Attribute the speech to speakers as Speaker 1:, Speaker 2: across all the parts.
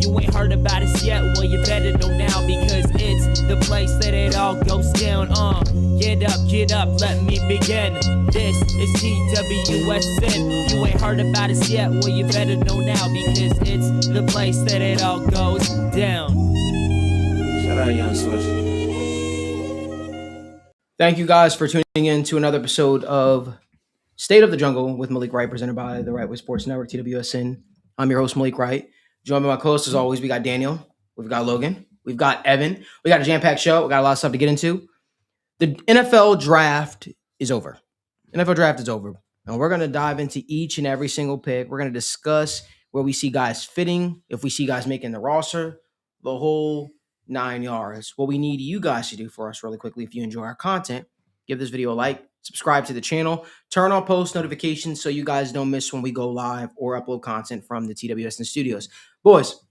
Speaker 1: You ain't heard about us yet, well you better know now, because it's the place that it all goes down. Get up, let me begin. This is TWSN. You ain't heard about us yet, well you better know now, because it's the place that it all goes down.
Speaker 2: Shout out Young Swish.
Speaker 3: Thank you guys for tuning in to another episode of State of the Jungle with Malik Wright, presented by the Right Way Sports Network, TWSN. I'm your host, Malik Wright. Joined by my co-host, as always, we got Daniel, we've got Logan, we've got Evan. We got a jam-packed show. We got a lot of stuff to get into. The NFL draft is over. NFL draft is over. And we're going to dive into each and every single pick. We're going to discuss where we see guys fitting, if we see guys making the roster, the whole 9 yards. What we need you guys to do for us really quickly, if you enjoy our content, give this video a like, subscribe to the channel, turn on post notifications so you guys don't miss when we go live or upload content from the TWSN studios. Boys,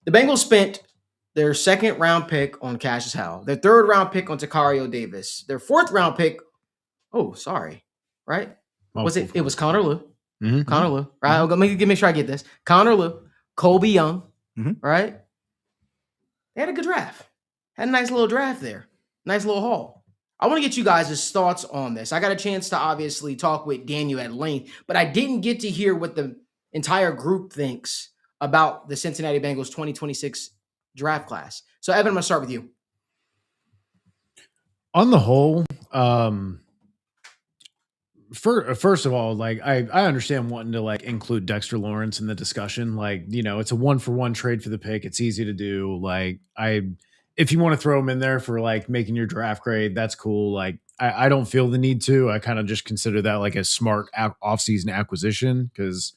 Speaker 3: the Bengals spent their second round pick on Cashius Howell, their third round pick on Tacario Davis, their fourth round pick. Oh, sorry. Right? Was it? It was Connor Lew.
Speaker 4: Mm-hmm.
Speaker 3: Connor Lew. Right? I'll make sure I get this. Connor Lew, Colbie Young.
Speaker 4: Mm-hmm.
Speaker 3: Right? They had a good draft. Had a nice little draft there. Nice little haul. I want to get you guys' thoughts on this. I got a chance to obviously talk with Daniel at length, but I didn't get to hear what the entire group thinks about the Cincinnati Bengals 2026 draft class. So, Evan, I'm going to start with you.
Speaker 4: On the whole, first of all, like I understand wanting to like include Dexter Lawrence in the discussion. Like, you know, it's a 1-for-1 trade for the pick. It's easy to do. Like, if you want to throw him in there for like making your draft grade, that's cool. Like, I don't feel the need to. I kind of just consider that like a smart offseason acquisition, because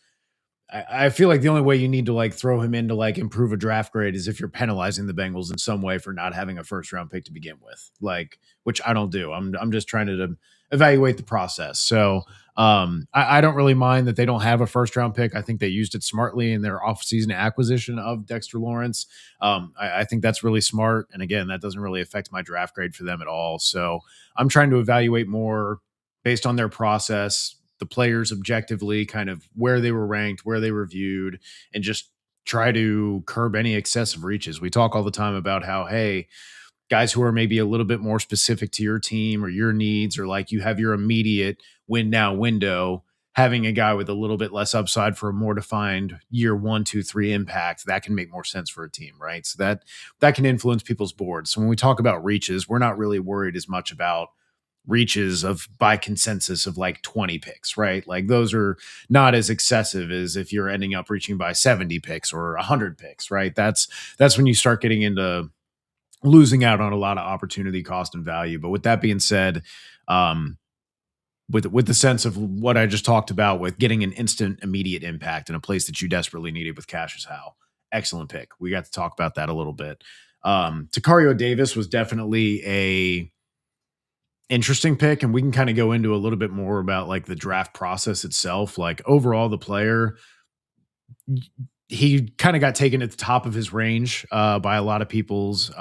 Speaker 4: I feel like the only way you need to like throw him in to like improve a draft grade is if you're penalizing the Bengals in some way for not having a first round pick to begin with, like, which I don't do. I'm just trying to evaluate the process. So I don't really mind that they don't have a first round pick. I think they used it smartly in their offseason acquisition of Dexter Lawrence. I think that's really smart. And again, that doesn't really affect my draft grade for them at all. So I'm trying to evaluate more based on their process, the players objectively, kind of where they were ranked, where they were viewed, and just try to curb any excessive reaches. We talk all the time about how, hey, guys who are maybe a little bit more specific to your team or your needs, or like you have your immediate win now window, having a guy with a little bit less upside for a more defined year 1, 2, 3 impact, that can make more sense for a team, right? So that can influence people's boards. So when we talk about reaches, we're not really worried as much about reaches of by consensus of like 20 picks, right? Like those are not as excessive as if you're ending up reaching by 70 picks or 100 picks, right? That's when you start getting into losing out on a lot of opportunity, cost, and value. But with that being said, with the sense of what I just talked about with getting an instant, immediate impact in a place that you desperately needed with Cashius Howell, excellent pick. We got to talk about that a little bit. Tacario Davis was definitely a interesting pick, and we can kind of go into a little bit more about like the draft process itself. Like overall, the player, he kind of got taken at the top of his range by a lot of people's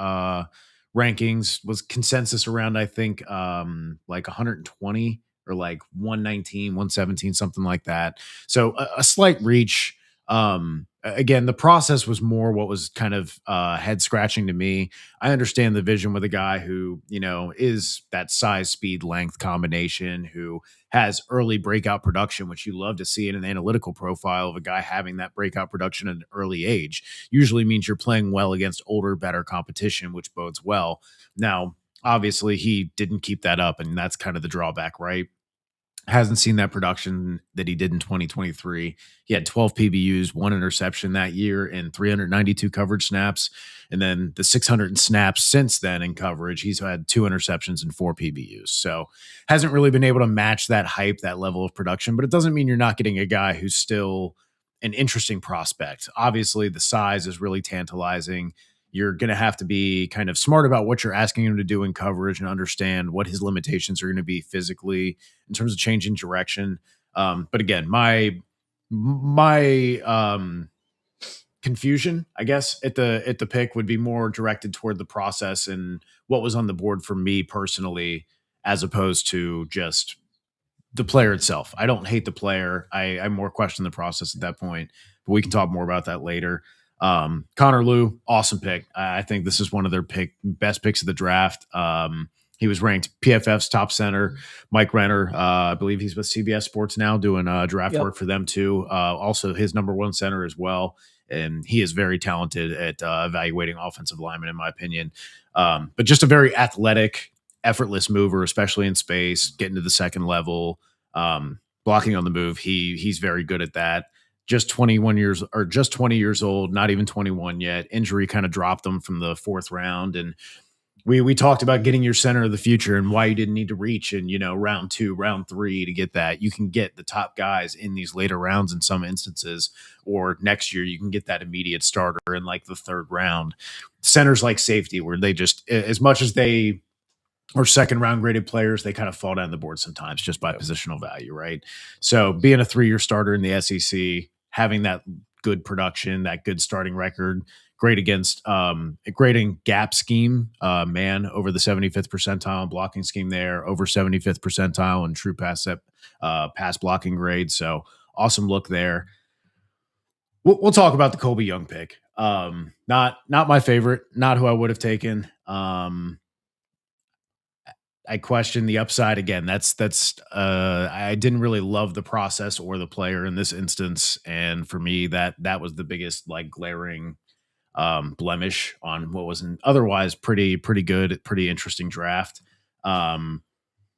Speaker 4: rankings. Was consensus around, I think, like 120 or like 119, 117, something like that. So a slight reach. Again, the process was more what was kind of head scratching to me. I understand the vision with a guy who, you know, is that size, speed, length combination, who has early breakout production, which you love to see in an analytical profile of a guy having that breakout production at an early age. Usually means you're playing well against older, better competition, which bodes well. Now, obviously, he didn't keep that up, and that's kind of the drawback, right? Hasn't seen that production that he did in 2023. He had 12 PBUs, 1 interception that year, and 392 coverage snaps. And then the 600 snaps since then in coverage, he's had 2 interceptions and 4 PBUs. So hasn't really been able to match that hype, that level of production. But it doesn't mean you're not getting a guy who's still an interesting prospect. Obviously, the size is really tantalizing. You're going to have to be kind of smart about what you're asking him to do in coverage and understand what his limitations are going to be physically in terms of changing direction. But again, my confusion, I guess, at the pick would be more directed toward the process and what was on the board for me personally, as opposed to just the player itself. I don't hate the player. I more question the process at that point, but we can talk more about that later. Connor Lew, awesome pick. I think this is one of their best picks of the draft. He was ranked PFF's top center. Mike Renner, I believe he's with CBS Sports now doing draft work for them too. Also his number one center as well. And he is very talented at evaluating offensive linemen, in my opinion. But just a very athletic, effortless mover, especially in space, getting to the second level, blocking on the move. He's very good at that. Just 20 years old, not even 21 yet. Injury kind of dropped him from the fourth round. And we talked about getting your center of the future and why you didn't need to reach in, round 2, round 3 to get that. You can get the top guys in these later rounds in some instances, or next year you can get that immediate starter in like the third round. Centers like safety, where they just, as much as they or second round graded players, they kind of fall down the board sometimes just by positional value, right? So being a 3-year starter in the SEC, having that good production, that good starting record, great against great in gap scheme, man, over the 75th percentile in blocking scheme there, over 75th percentile in true pass blocking grade. So awesome look there. We'll talk about the Colbie Young pick. Not my favorite, not who I would have taken. I question the upside again. I didn't really love the process or the player in this instance. And for me, that was the biggest like glaring blemish on what was an otherwise pretty good, pretty interesting draft. And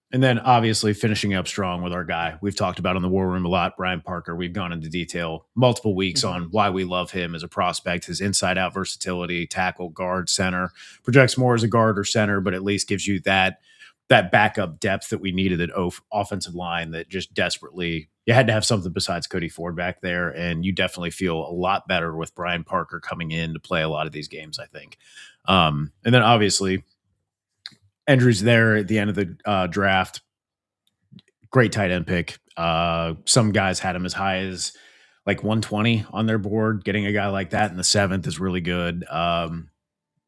Speaker 4: then obviously finishing up strong with our guy we've talked about in the war room a lot, Brian Parker. We've gone into detail multiple weeks on why we love him as a prospect, his inside out versatility, tackle, guard, center, projects more as a guard or center, but at least gives you that backup depth that we needed at offensive line that just desperately, you had to have something besides Cody Ford back there. And you definitely feel a lot better with Brian Parker coming in to play a lot of these games, I think. And then obviously Endries there at the end of the draft, great tight end pick. Some guys had him as high as like 120 on their board. Getting a guy like that in the 7th is really good.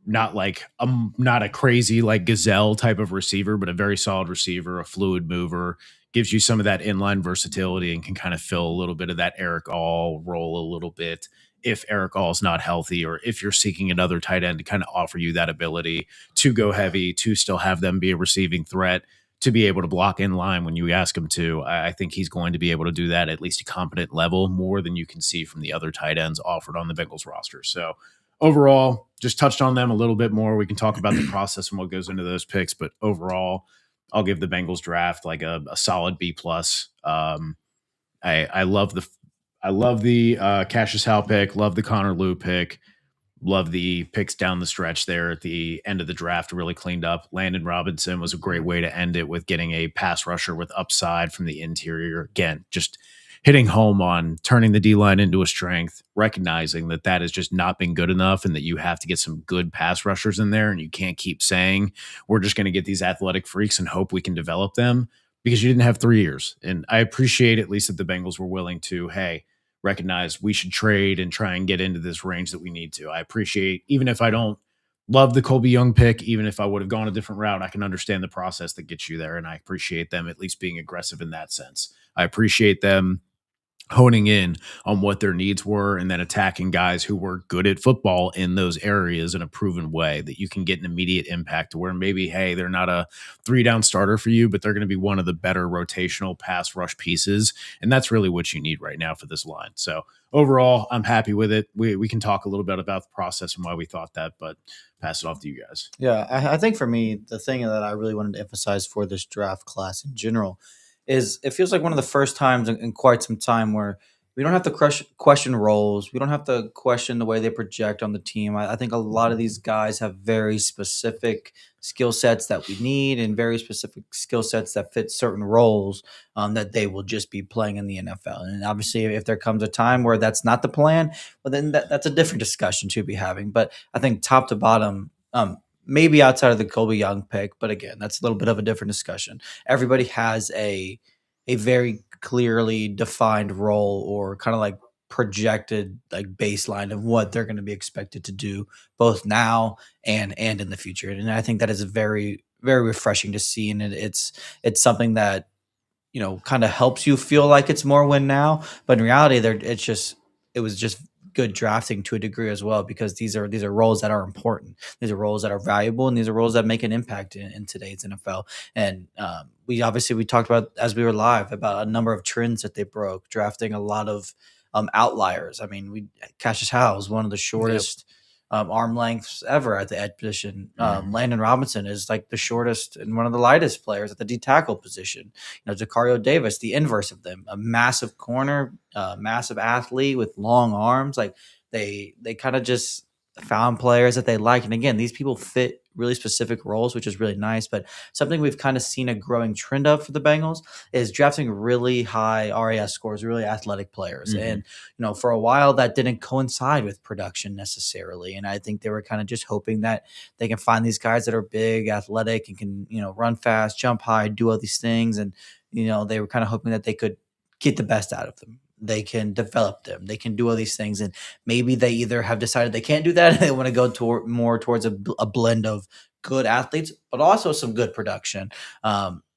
Speaker 4: Not a crazy like gazelle type of receiver, but a very solid receiver, a fluid mover, gives you some of that inline versatility and can kind of fill a little bit of that Eric All role a little bit if Eric All is not healthy, or if you're seeking another tight end to kind of offer you that ability to go heavy, to still have them be a receiving threat, to be able to block in line when you ask him to. I think he's going to be able to do that at least a competent level, more than you can see from the other tight ends offered on the Bengals roster. So overall, just touched on them a little bit more. We can talk about the process and what goes into those picks, but overall, I'll give the Bengals draft like a solid B+. I love the Cashius Howell pick, love the Connor Lew pick, love the picks down the stretch there at the end of the draft, really cleaned up. Landon Robinson was a great way to end it with getting a pass rusher with upside from the interior. Again, just hitting home on turning the D-line into a strength, recognizing that has just not been good enough and that you have to get some good pass rushers in there, and you can't keep saying we're just going to get these athletic freaks and hope we can develop them, because you didn't have 3 years. And I appreciate at least that the Bengals were willing to, hey, recognize we should trade and try and get into this range that we need to. I appreciate, even if I don't love the Colbie Young pick, even if I would have gone a different route, I can understand the process that gets you there. And I appreciate them at least being aggressive in that sense. I appreciate them honing in on what their needs were and then attacking guys who were good at football in those areas in a proven way that you can get an immediate impact, to where maybe, hey, they're not a 3-down starter for you, but they're going to be one of the better rotational pass rush pieces. And that's really what you need right now for this line. So overall, I'm happy with it. We can talk a little bit about the process and why we thought that, but pass it off to you guys.
Speaker 5: Yeah, I think for me, the thing that I really wanted to emphasize for this draft class in general is it feels like one of the first times in quite some time where we don't have to question roles. We don't have to question the way they project on the team. I think a lot of these guys have very specific skill sets that we need, and very specific skill sets that fit certain roles that they will just be playing in the NFL. And obviously, if there comes a time where that's not the plan, well, then that's a different discussion to be having. But I think top to bottom, maybe outside of the Colbie Young pick, but again, that's a little bit of a different discussion. Everybody has a very clearly defined role, or kind of like projected like baseline of what they're going to be expected to do both now and in the future. And I think that is very, very refreshing to see. And it's something that, kind of helps you feel like it's more win now, but in reality, it was just good drafting to a degree as well, because these are roles that are important. These are roles that are valuable, and these are roles that make an impact in today's NFL. And we talked about, as we were live, about a number of trends that they broke, drafting a lot of outliers. I mean, Cassius Howell is one of the shortest arm lengths ever at the edge position. Landon Robinson is like the shortest and one of the lightest players at the D tackle position. Tacario Davis, the inverse of them, a massive corner, massive athlete with long arms. Like they kind of just found players that they like. And again, these people fit really specific roles, which is really nice. But something we've kind of seen a growing trend of for the Bengals is drafting really high RAS scores, really athletic players. And, for a while that didn't coincide with production necessarily. And I think they were kind of just hoping that they can find these guys that are big, athletic, and can, run fast, jump high, do all these things. And, they were kind of hoping that they could get the best out of them. They can develop them. They can do all these things. And maybe they either have decided they can't do that and they want to go more towards a blend of good athletes, but also some good production.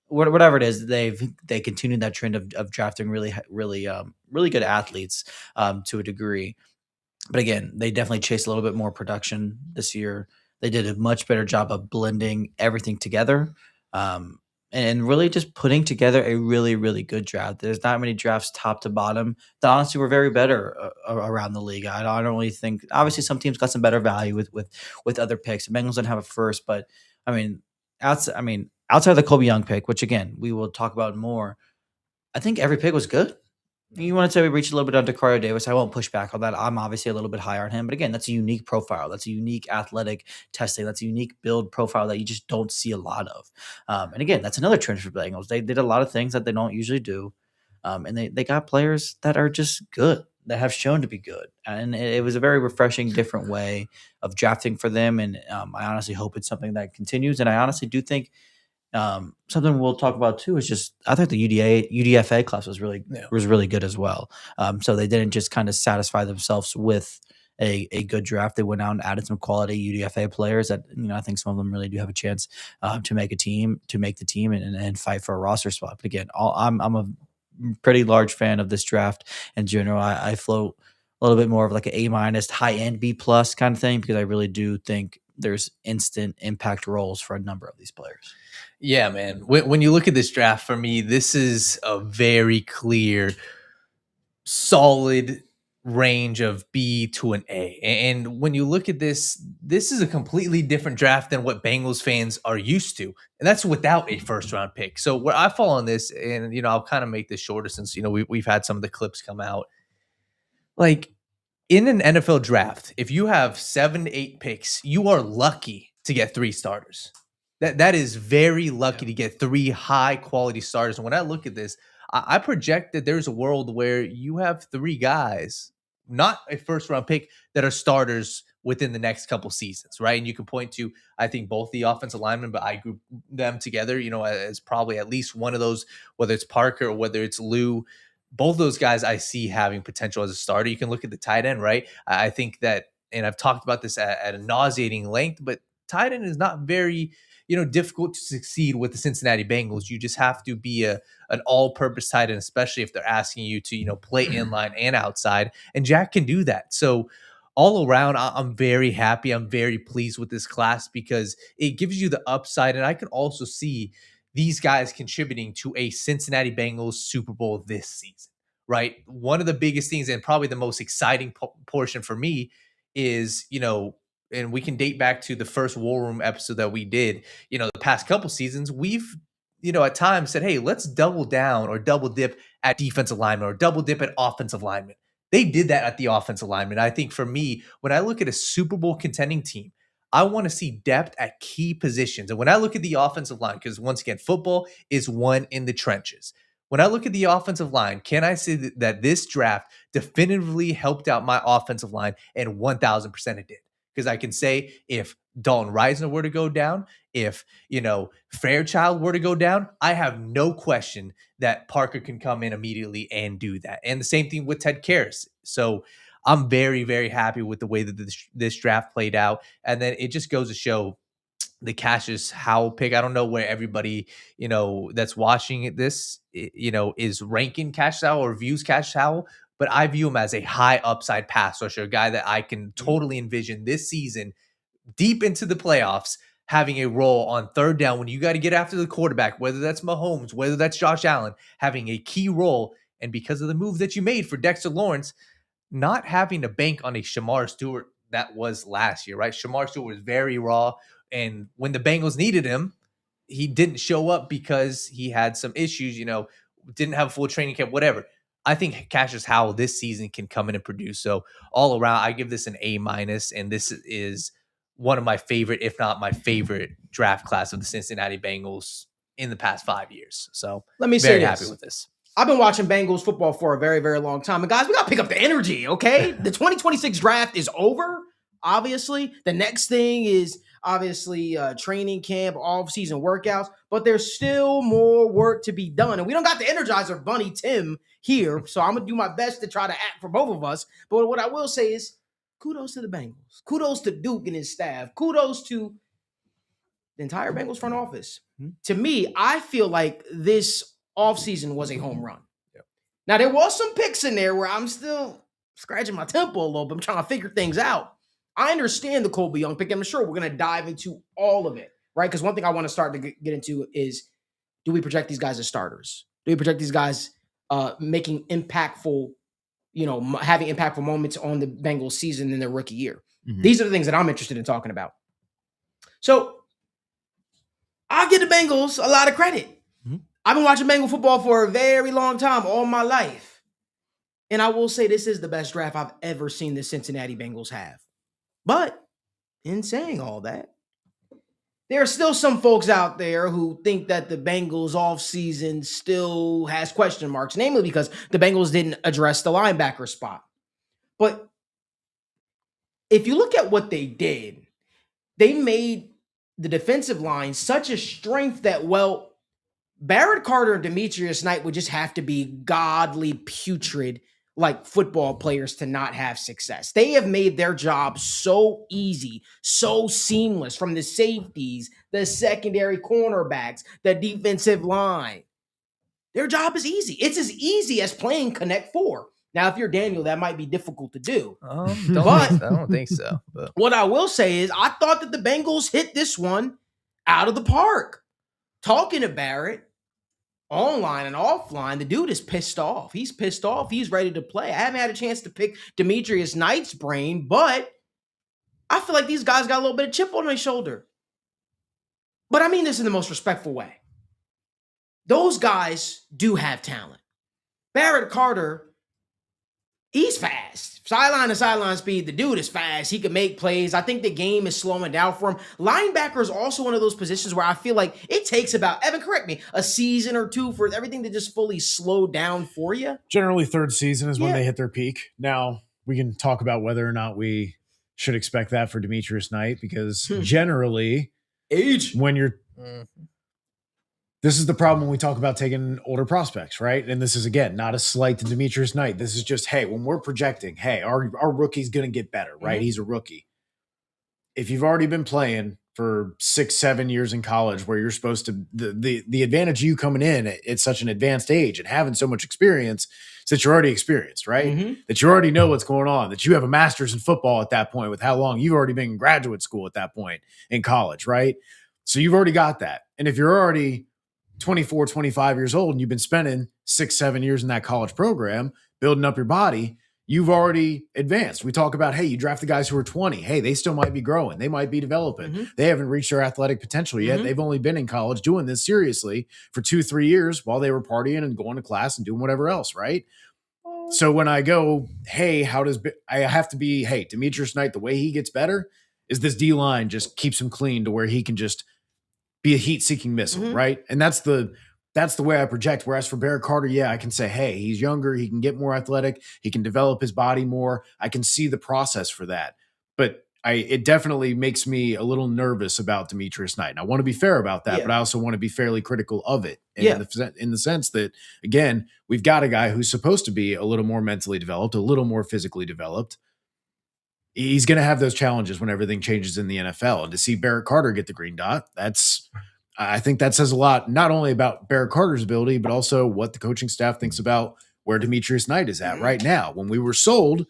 Speaker 5: Whatever it is, they continued that trend of drafting really good athletes to a degree. But again, they definitely chased a little bit more production this year. They did a much better job of blending everything together. And really just putting together a really, really good draft. There's not many drafts top to bottom that honestly were very better around the league. I don't really think, obviously some teams got some better value with other picks. The Bengals didn't have a first, but outside of the Colbie Young pick, which again, we will talk about more, I think every pick was good. You want to say we reached a little bit on Tacario Davis. I won't push back on that. I'm obviously a little bit higher on him. But again, that's a unique profile. That's a unique athletic testing. That's a unique build profile that you just don't see a lot of. And again, that's another trend for Bengals. They did a lot of things that they don't usually do. And they got players that are just good, that have shown to be good. And it was a very refreshing, different way of drafting for them. And I honestly hope it's something that continues. And I honestly do think something we'll talk about too is just, I think the UDFA class was really good as well. So they didn't just kind of satisfy themselves with a good draft. They went out and added some quality UDFA players that, I think some of them really do have a chance to make the team and fight for a roster spot. But again, I'm a pretty large fan of this draft in general. I float a little bit more of like an A-, high end B+ kind of thing, because I really do think there's instant impact roles for a number of these players.
Speaker 6: Yeah, man. When you look at this draft, for me, this is a very clear, solid range of B to an A. And when you look at this is a completely different draft than what Bengals fans are used to. And that's without a first round pick. So where I fall on this, and, I'll kind of make this shorter since, we've had some of the clips come out. Like, in an NFL draft, if you have 7 to 8 picks, you are lucky to get 3 starters. That is very lucky to get 3 high quality starters. And when I look at this, I project that there's a world where you have 3 guys, not a first round pick, that are starters within the next couple seasons, right? And you can point to, I think, both the offensive linemen, but I group them together, as probably at least one of those, whether it's Parker or whether it's Lew. Both those guys I see having potential as a starter. You can look at the tight end, right? I think that, and I've talked about this at a nauseating length, but tight end is not very, difficult to succeed with the Cincinnati Bengals. You just have to be an all-purpose tight end, especially if they're asking you to, play inline and outside. And Jack can do that. So all around, I'm very happy. I'm very pleased with this class because it gives you the upside. And I can also see these guys contributing to a Cincinnati Bengals Super Bowl this season, right? One of the biggest things and probably the most exciting portion for me is, and we can date back to the first War Room episode that we did, the past couple seasons, we've, at times said, hey, let's double down or double dip at defensive lineman or double dip at offensive lineman. They did that at the offensive lineman. I think for me, when I look at a Super Bowl contending team, I want to see depth at key positions. And when I look at the offensive line, because once again, football is won in the trenches. When I look at the offensive line, can I say that this draft definitively helped out my offensive line? And 1,000% it did. Because I can say if Dalton Risner were to go down, if, Fairchild were to go down, I have no question that Parker can come in immediately and do that. And the same thing with Ted Karras. So I'm very, very happy with the way that this draft played out. And then it just goes to show the Cashius Howell pick. I don't know where everybody, that's watching this, is ranking Cashius Howell or views Cashius Howell. but I view him as a high upside pass rusher, a guy that I can totally envision this season deep into the playoffs having a role on third down when you got to get after the quarterback, whether that's Mahomes, whether that's Josh Allen, having a key role. And because of the move that you made for Dexter Lawrence, not having to bank on a Shamar Stewart that was last year, right? Shamar Stewart was very raw. And when the Bengals needed him, he didn't show up because he had some issues, didn't have a full training camp, whatever. I think Cashius Howell this season can come in and produce. So all around, I give this an A-, and this is one of my favorite, if not my favorite, draft class of the Cincinnati Bengals in the past 5 years. So
Speaker 3: let me
Speaker 6: very
Speaker 3: say
Speaker 6: happy
Speaker 3: this.
Speaker 6: with this.
Speaker 3: I've been watching Bengals football for a very, very long time. And guys, we got to pick up the energy, okay? The 2026 draft is over, obviously. The next thing is obviously training camp, off-season workouts. But there's still more work to be done. And we don't got the Energizer Bunny Tim here. So I'm going to do my best to try to act for both of us. But what I will say is kudos to the Bengals. Kudos to Duke and his staff. Kudos to the entire Bengals front office. Mm-hmm. To me, I feel like this offseason was a home run.
Speaker 6: Yep.
Speaker 3: Now, there was some picks in there where I'm still scratching my temple a little bit. I'm trying to figure things out. I understand the Colbie Young pick. I'm sure we're going to dive into all of it, right? Because one thing I want to start to get into is, do we project these guys as starters? Do we project these guys making impactful, having impactful moments on the Bengals season in their rookie year? Mm-hmm. These are the things that I'm interested in talking about. So I'll give the Bengals a lot of credit. Mm-hmm. I've been watching Bengal football for a very long time, all my life. And I will say this is the best draft I've ever seen the Cincinnati Bengals have. But in saying all that, there are still some folks out there who think that the Bengals offseason still has question marks, namely because the Bengals didn't address the linebacker spot. But if you look at what they did, they made the defensive line such a strength that, Barrett Carter and Demetrius Knight would just have to be godly putrid like football players to not have success. They have made their job so easy, so seamless, from the safeties, the secondary cornerbacks, the defensive line. Their job is easy. It's as easy as playing Connect Four. Now, if you're Daniel, that might be difficult to do.
Speaker 6: I don't think so. But
Speaker 3: what I will say is I thought that the Bengals hit this one out of the park. Talking to Barrett, online and offline, the dude is pissed off. He's pissed off. He's ready to play. I haven't had a chance to pick Demetrius Knight's brain, but I feel like these guys got a little bit of chip on their shoulder. But I mean this in the most respectful way. Those guys do have talent. Barrett Carter, he's fast. Sideline to sideline speed, the dude is fast. He can make plays. I think the game is slowing down for him. Linebacker is also one of those positions where I feel like it takes about, Evan, correct me, a season or two for everything to just fully slow down for you.
Speaker 4: Generally, third season is when they hit their peak. Now, we can talk about whether or not we should expect that for Demetrius Knight, because generally,
Speaker 3: age,
Speaker 4: when you're this is the problem when we talk about taking older prospects, right? And this is, again, not a slight to Demetrius Knight. This is just, hey, when we're projecting, hey, our rookie's going to get better, right? Mm-hmm. He's a rookie. If you've already been playing for 6-7 years in college where you're supposed to, the advantage of you coming in at such an advanced age and having so much experience is that you're already experienced, right? Mm-hmm. That you already know what's going on, that you have a master's in football at that point with how long you've already been in graduate school at that point in college, right? So you've already got that. And if you're already 24, 25 years old and you've been spending 6-7 years in that college program building up your body, you've already advanced. We talk about, hey, you draft the guys who are 20. Hey, they still might be growing. They might be developing. Mm-hmm. They haven't reached their athletic potential yet. Mm-hmm. They've only been in college doing this seriously for 2-3 years while they were partying and going to class and doing whatever else, right? So when I go, hey, I have to be, hey, Demetrius Knight, the way he gets better is this D-line just keeps him clean to where he can just be a heat-seeking missile, mm-hmm. right? And that's the way I project. Whereas for Barrett Carter, I can say, hey, he's younger. He can get more athletic. He can develop his body more. I can see the process for that. But it definitely makes me a little nervous about Demetrius Knight. And I want to be fair about that, but I also want to be fairly critical of it in the sense that, again, we've got a guy who's supposed to be a little more mentally developed, a little more physically developed. He's going to have those challenges when everything changes in the NFL. And to see Barrett Carter get the green dot, I think that says a lot, not only about Barrett Carter's ability, but also what the coaching staff thinks about where Demetrius Knight is at right now. When we were sold,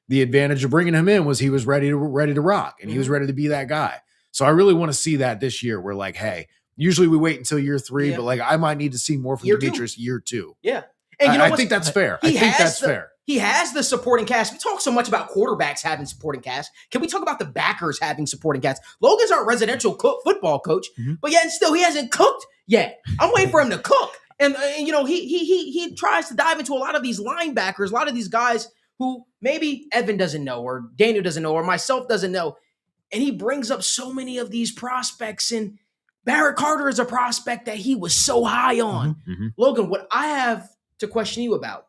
Speaker 4: the advantage of bringing him in was he was ready to rock, and he was ready to be that guy. So I really want to see that this year. We're like, hey, usually we wait until year 3, but like I might need to see more from Demetrius year 2.
Speaker 3: Yeah. And
Speaker 4: I think that's fair. I think that's fair.
Speaker 3: He has the supporting cast. We talk so much about quarterbacks having supporting cast. Can we talk about the backers having supporting cast? Logan's our residential football coach, but yet and still he hasn't cooked yet. I'm waiting for him to cook. And you know, he tries to dive into a lot of these linebackers, a lot of these guys who maybe Evan doesn't know, or Daniel doesn't know, or myself doesn't know. And he brings up so many of these prospects, and Barrett Carter is a prospect that he was so high on. Logan, what I have to question you about,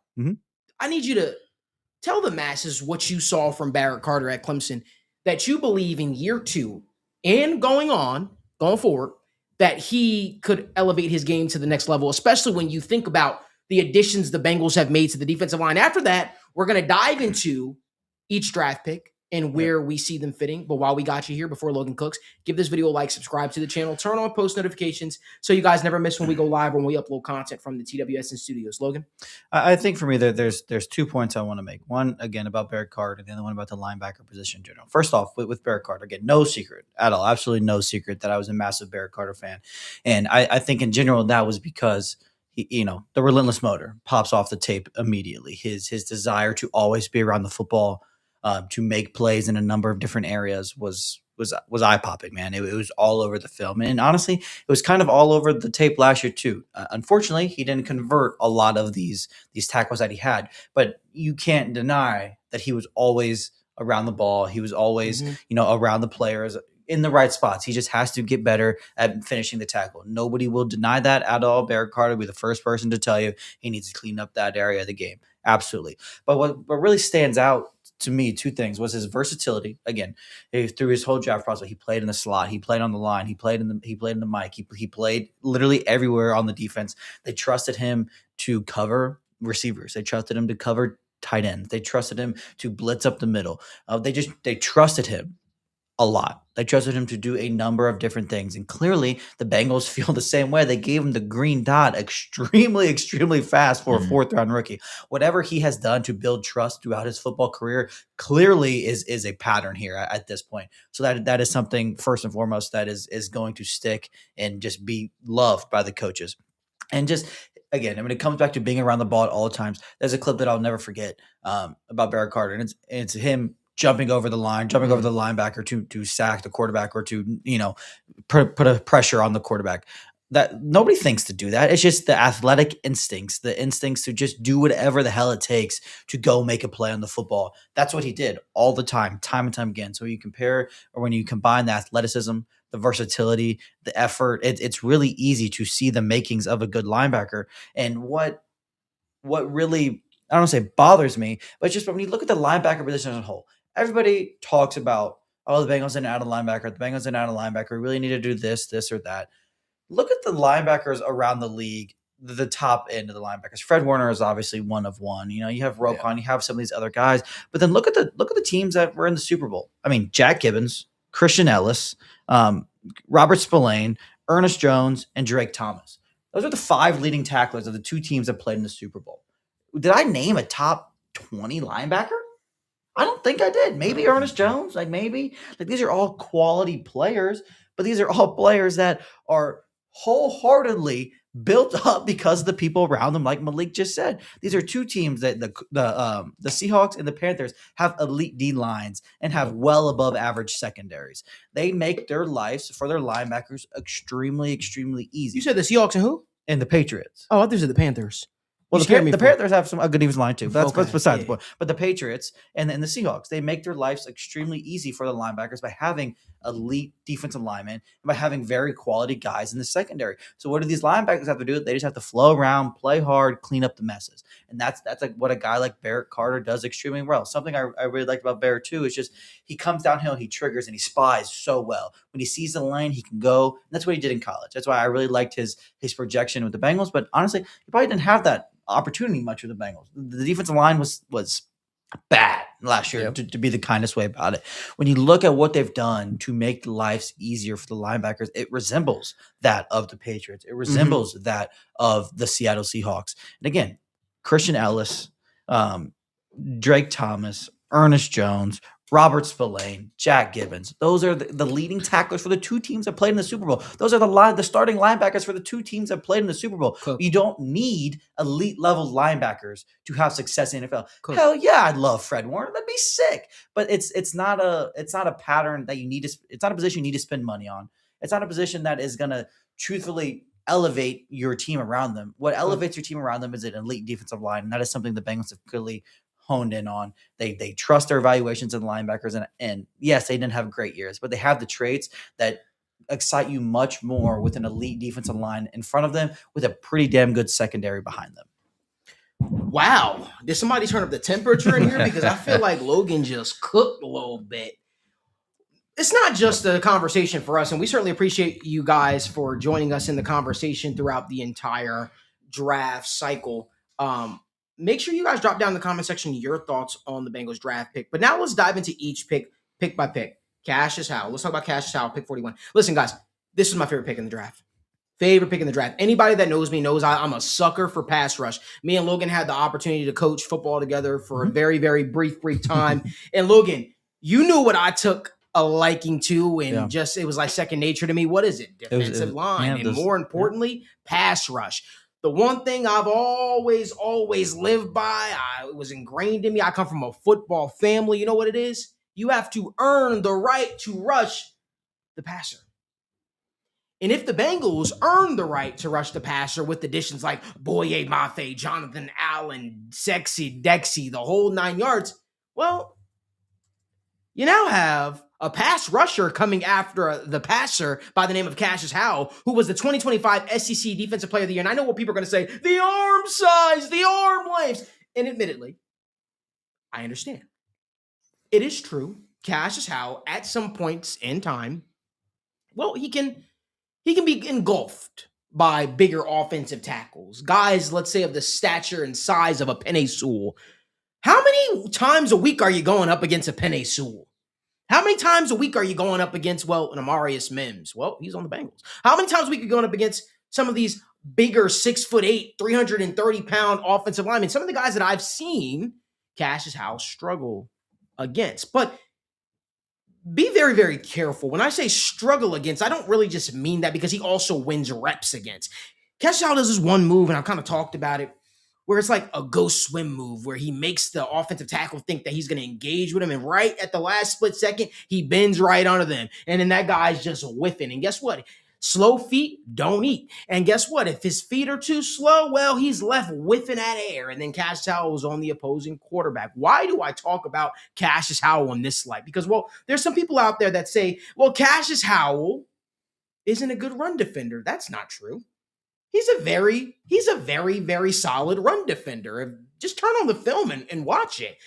Speaker 3: I need you to tell the masses what you saw from Barrett Carter at Clemson, that you believe in year 2 and going forward, that he could elevate his game to the next level, especially when you think about the additions the Bengals have made to the defensive line. After that, we're going to dive into each draft pick and where we see them fitting. But while we got you here, before Logan cooks, give this video a like, subscribe to the channel, turn on post notifications so you guys never miss when we go live or when we upload content from the TWSN studios. Logan?
Speaker 5: I think for me, there's 2 points I want to make. One, again, about Barrett Carter, and the other one about the linebacker position in general. First off, with Barrett Carter, again, no secret at all, absolutely no secret that I was a massive Barrett Carter fan. And I think in general that was because the relentless motor pops off the tape immediately. His desire to always be around the football, to make plays in a number of different areas was eye popping, man. It was all over the film, and honestly, it was kind of all over the tape last year too. Unfortunately, he didn't convert a lot of these tackles that he had, but you can't deny that he was always around the ball. He was always around the players in the right spots. He just has to get better at finishing the tackle. Nobody will deny that at all. Barrett Carter will be the first person to tell you he needs to clean up that area of the game. Absolutely. But what really stands out to me, 2 things, was his versatility. Again, through his whole draft process, he played in the slot, he played on the line, he played in the mic, he played literally everywhere on the defense. They trusted him to cover receivers. They trusted him to cover tight ends. They trusted him to blitz up the middle. They trusted him a lot. They trusted him to do a number of different things. And clearly the Bengals feel the same way. They gave him the green dot extremely, extremely fast for a 4th-round rookie. Whatever he has done to build trust throughout his football career clearly is a pattern here at this point. So that is something, first and foremost, that is going to stick and just be loved by the coaches. And just, again, it comes back to being around the ball at all times. There's a clip that I'll never forget about Barrett Carter, and it's him jumping over the line, jumping over the linebacker to sack the quarterback, or to, put a pressure on the quarterback. That nobody thinks to do that. It's just the athletic instincts, the instincts to just do whatever the hell it takes to go make a play on the football. That's what he did all the time and time again. So you compare, or when you combine the athleticism, the versatility, the effort, it's really easy to see the makings of a good linebacker. And what really, I don't want to say bothers me, but just when you look at the linebacker position as a whole, everybody talks about, the Bengals didn't add a linebacker. The Bengals didn't add a linebacker. We really need to do this or that. Look at the linebackers around the league, the top end of the linebackers. Fred Warner is obviously one of one. You have Roquan, you have some of these other guys. But then look at the teams that were in the Super Bowl. I mean, Jack Gibbons, Christian Ellis, Robert Spillane, Ernest Jones, and Drake Thomas. Those are the 5 leading tacklers of the 2 teams that played in the Super Bowl. Did I name a top 20 linebacker? I don't think I did. Maybe Ernest Jones, maybe. These are all quality players, but these are all players that are wholeheartedly built up because of the people around them, like Malik just said. These are 2 teams that the Seahawks and the Panthers have elite D lines and have well above average secondaries. They make their lives for their linebackers extremely, extremely easy.
Speaker 3: You said the Seahawks and who?
Speaker 5: And the Patriots.
Speaker 3: Oh, I thought you said the Panthers.
Speaker 5: Well, the Panthers have a good defensive line too. But that's besides the point. But the Patriots and the Seahawks, they make their lives extremely easy for the linebackers by having elite defensive linemen and by having very quality guys in the secondary. So what do these linebackers have to do? They just have to flow around, play hard, clean up the messes. And that's what a guy like Barrett Carter does extremely well. Something I really liked about Barrett too is just he comes downhill, he triggers, and he spies so well. When he sees the lane, he can go. And that's what he did in college. That's why I really liked his projection with the Bengals. But honestly, he probably didn't have that opportunity much with the Bengals. The defensive line was bad last year, to be the kindest way about it. When you look at what they've done to make lives easier for the linebackers, it resembles that of the Patriots. It resembles that of the Seattle Seahawks. And again, Christian Ellis, Drake Thomas, Ernest Jones, Robert Spillane, Jack Gibbons. Those are the leading tacklers for the two teams that played in the Super Bowl. Those are the starting linebackers for the two teams that played in the Super Bowl.
Speaker 3: Cook.
Speaker 5: You don't need elite level linebackers to have success in the NFL.
Speaker 3: Cook.
Speaker 5: Hell yeah, I'd love Fred Warner. That'd be sick. But it's not a pattern that you need to. It's not a position you need to spend money on. It's not a position that is going to truthfully elevate your team around them. What elevates your team around them is an elite defensive line, and that is something the Bengals have clearly honed in on. They trust their evaluations of the linebackers, and yes, they didn't have great years, but they have the traits that excite you much more with an elite defensive line in front of them with a pretty damn good secondary behind them.
Speaker 3: Wow. Did somebody turn up the temperature in here? Because I feel like Logan just cooked a little bit. It's not just a conversation for us, and we certainly appreciate you guys for joining us in the conversation throughout the entire draft cycle. Make sure you guys drop down in the comment section your thoughts on the Bengals draft pick. But now let's dive into each pick by pick. Cashius Howell. Let's talk about Cashius Howell, pick 41. Listen, guys, this is my favorite pick in the draft. Favorite pick in the draft. Anybody that knows me knows I'm a sucker for pass rush. Me and Logan had the opportunity to coach football together for a very, very brief time. And Logan, you knew what I took a liking to, and just it was like second nature to me. What is it? Defensive line, and more importantly, pass rush. The one thing I've always lived by, it was ingrained in me. I come from a football family. You know what it is? You have to earn the right to rush the passer. And if the Bengals earn the right to rush the passer with additions like Boye Mafe, Jonathan Allen, Sexy, Dexy, the whole 9 yards, well, you now have a pass rusher coming after the passer by the name of Cashius Howell, who was the 2025 SEC Defensive Player of the Year. And I know what people are going to say, the arm size, the arm lengths. And admittedly, I understand. It is true. Cashius Howell, at some points in time, well, he can be engulfed by bigger offensive tackles. Guys, let's say, of the stature and size of a Penei Sewell. How many times a week are you going up against a Penei Sewell? How many times a week are you going up against, an Amarius Mims? Well, he's on the Bengals. How many times a week are you going up against some of these bigger 6'8", 330-pound offensive linemen? Some of the guys that I've seen Cashius Howell struggle against. But be very, very careful. When I say struggle against, I don't really just mean that, because he also wins reps against. Cashius Howell does this one move, and I've kind of talked about it, where it's like a ghost swim move, where he makes the offensive tackle think that he's going to engage with him, and right at the last split second, he bends right onto them, and then that guy's just whiffing. And guess what? Slow feet don't eat. And guess what? If his feet are too slow, well, he's left whiffing at air, and then Cashius Howell is on the opposing quarterback. Why do I talk about Cashius Howell in this light? Because, there's some people out there that say, Cashius Howell isn't a good run defender. That's not true. He's a very, very solid run defender. Just turn on the film and watch it.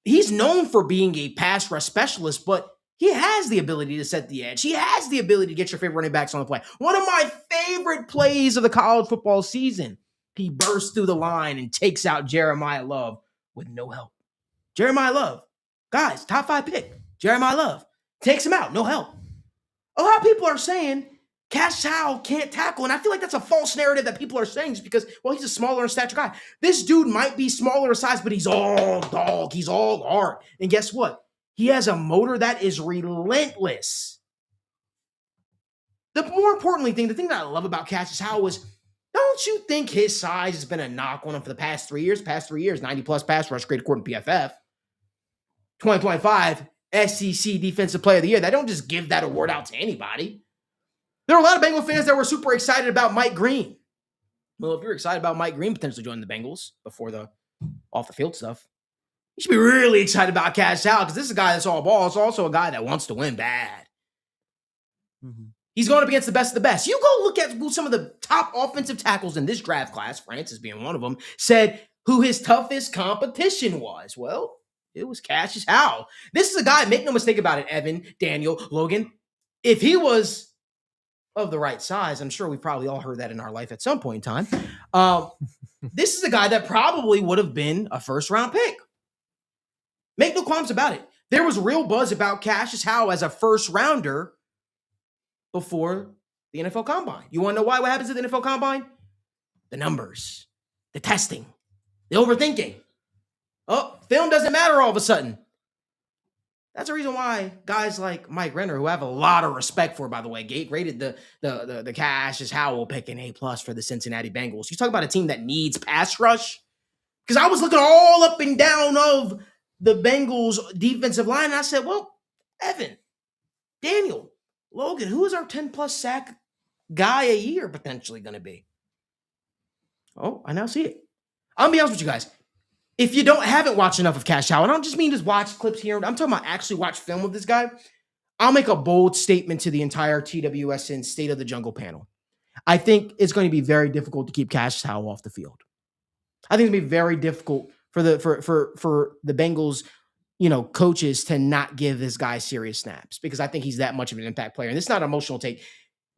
Speaker 3: He's known for being a pass rush specialist, but he has the ability to set the edge. He has the ability to get your favorite running backs on the play. One of my favorite plays of the college football season, he bursts through the line and takes out Jeremiah Love with no help. Jeremiah Love, guys, top 5 pick. Jeremiah Love takes him out, no help. A lot of people are saying Cashius Howell can't tackle, and I feel like that's a false narrative that people are saying just because, he's a smaller in stature guy. This dude might be smaller in size, but he's all dog. He's all heart. And guess what? He has a motor that is relentless. The more importantly thing, the thing that I love about Cashius Howell is, don't you think his size has been a knock on him for the past 3 years? 90-plus pass rush grade according to PFF. 2025 SEC Defensive Player of the Year. They don't just give that award out to anybody. There are a lot of Bengal fans that were super excited about Mike Green. Well, if you're excited about Mike Green potentially joining the Bengals before the off-the-field stuff, you should be really excited about Cashius Howell, because this is a guy that's all ball. It's also a guy that wants to win bad. Mm-hmm. He's going up against the best of the best. You go look at who some of the top offensive tackles in this draft class, Francis being one of them, said who his toughest competition was. Well, it was Cashius Howell. This is a guy, make no mistake about it, Evan, Daniel, Logan. If he was of the right size, I'm sure we've probably all heard that in our life at some point in time. This is a guy that probably would have been a first-round pick. Make no qualms about it. There was real buzz about Cashius Howell as a first-rounder before the NFL Combine. You want to know why? What happens at the NFL Combine? The numbers, the testing. They're overthinking. Oh, film doesn't matter all of a sudden. That's the reason why guys like Mike Renner, who I have a lot of respect for, by the way, rated the Cashius Howell pick an A+ for the Cincinnati Bengals. You talk about a team that needs pass rush. Because I was looking all up and down of the Bengals defensive line, and I said, well, Evan, Daniel, Logan, who is our 10+ sack guy a year potentially going to be? Oh, I now see it. I'll be honest with you guys. If you haven't watched enough of Cash Howell, and I don't just mean just watch clips here, I'm talking about actually watch film of this guy, I'll make a bold statement to the entire TWSN State of the Jungle panel. I think it's going to be very difficult to keep Cash Howell off the field. I think it's going to be very difficult for the Bengals, coaches to not give this guy serious snaps because I think he's that much of an impact player. And it's not an emotional take.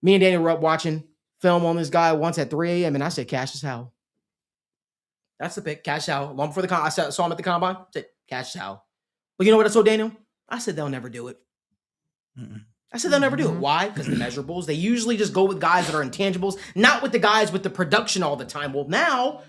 Speaker 3: Me and Daniel were up watching film on this guy once at 3 a.m. and I said, Cash Howell. That's the pick, Cash Howell. Long before I saw him at the combine. I said, Cash Howell. But you know what I told Daniel? I said, they'll never do it. I said, they'll never do it. Why? Because the measurables. They usually just go with guys that are intangibles, not with the guys with the production all the time. Well, now,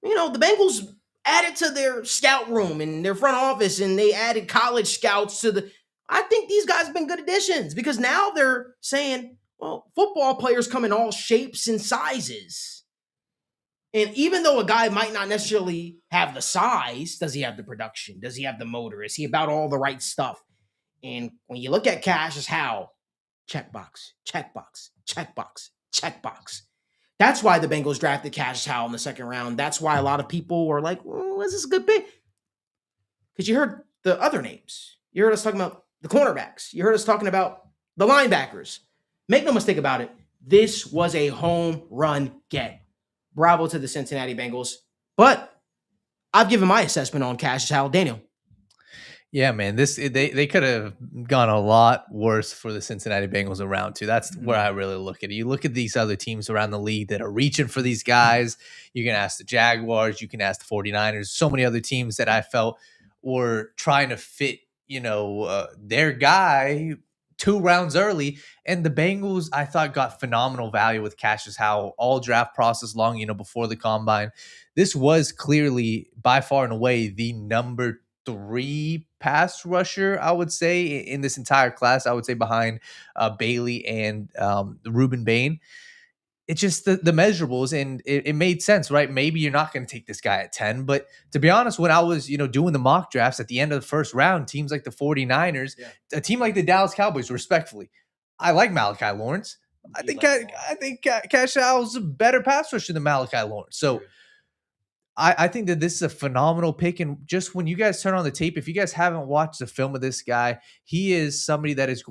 Speaker 3: the Bengals added to their scout room and their front office, and they added college scouts to I think these guys have been good additions because now they're saying, well, football players come in all shapes and sizes. And even though a guy might not necessarily have the size, does he have the production? Does he have the motor? Is he about all the right stuff? And when you look at Cashius Howell, checkbox, checkbox, checkbox, checkbox. That's why the Bengals drafted Cashius Howell in the second round. That's why a lot of people were like, well, is this a good pick? Because you heard the other names. You heard us talking about the cornerbacks. You heard us talking about the linebackers. Make no mistake about it. This was a home run get. Bravo to the Cincinnati Bengals. But I've given my assessment on Cashius Howell. Daniel.
Speaker 6: Yeah, man, they could have gone a lot worse for the Cincinnati Bengals around two. That's where I really look at it. You look at these other teams around the league that are reaching for these guys. You can ask the Jaguars. You can ask the 49ers. So many other teams that I felt were trying to fit, their guy 2 rounds early. And the Bengals, I thought, got phenomenal value with Cashius Howell all draft process long, before the combine. This was clearly by far and away the number 3 pass rusher, I would say, in this entire class. I would say behind Bailey and Reuben Bain. It's just the measurables, and it made sense, right? Maybe you're not going to take this guy at 10, but to be honest, when I was, doing the mock drafts at the end of the first round, teams like the 49ers, a team like the Dallas Cowboys, respectfully, I like Malachi Lawrence. I think Cash Howell's a better pass rusher than Malachi Lawrence. So I think that this is a phenomenal pick. And just when you guys turn on the tape, if you guys haven't watched the film of this guy, he is somebody that is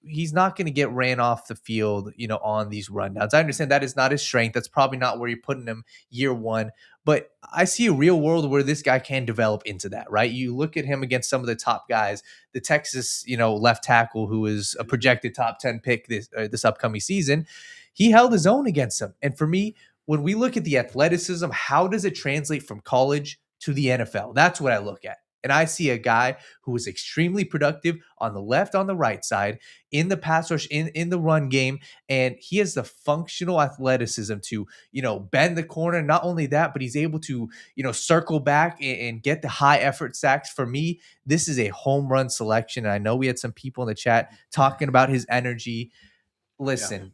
Speaker 6: he's not going to get ran off the field, on these rundowns. I understand that is not his strength. That's probably not where you're putting him year one. But I see a real world where this guy can develop into that, right? You look at him against some of the top guys, the Texas, left tackle, who is a projected top 10 pick this upcoming season. He held his own against him. And for me, when we look at the athleticism, how does it translate from college to the NFL? That's what I look at. And I see a guy who is extremely productive on the left, on the right side, in the pass rush, in the run game. And he has the functional athleticism to, bend the corner. Not only that, but he's able to, circle back and get the high effort sacks. For me, this is a home run selection. And I know we had some people in the chat talking about his energy. Listen,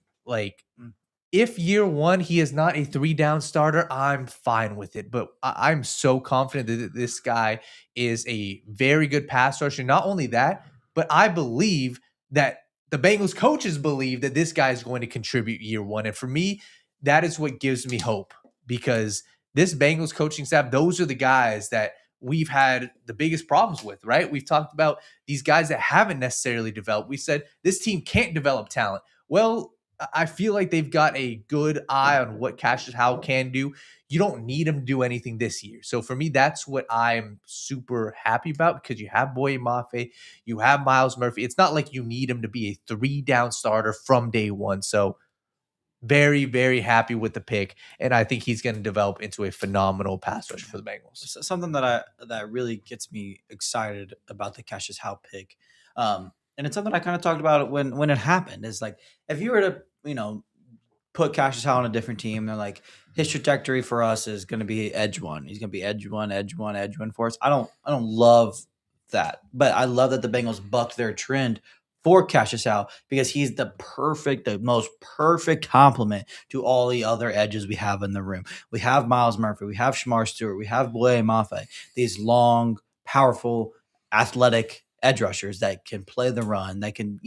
Speaker 6: if year one he is not a 3-down starter, I'm fine with it. But I'm so confident that this guy is a very good pass rusher. Not only that, but I believe that the Bengals coaches believe that this guy is going to contribute year one. And for me, that is what gives me hope, because this Bengals coaching staff, those are the guys that we've had the biggest problems with, right? We've talked about these guys that haven't necessarily developed. We said this team can't develop talent. Well, I feel like they've got a good eye on what Cashius Howell can do. You don't need him to do anything this year. So for me, that's what I'm super happy about, because you have Boye Mafe, you have Myles Murphy. It's not like you need him to be a 3-down starter from day one. So very, very happy with the pick. And I think he's going to develop into a phenomenal pass rusher for the Bengals.
Speaker 5: Something that really gets me excited about the Cashius Howell pick. And it's something I kind of talked about when it happened. Is like, if you were to, put Cashius Howell on a different team, they're like, his trajectory for us is going to be edge one. He's going to be edge one for us. I don't love that, but I love that the Bengals bucked their trend for Cashius Howell because he's the most perfect complement to all the other edges we have in the room. We have Myles Murphy, we have Shamar Stewart, we have Boye Mafe, these long, powerful, athletic edge rushers that can play the run, that can,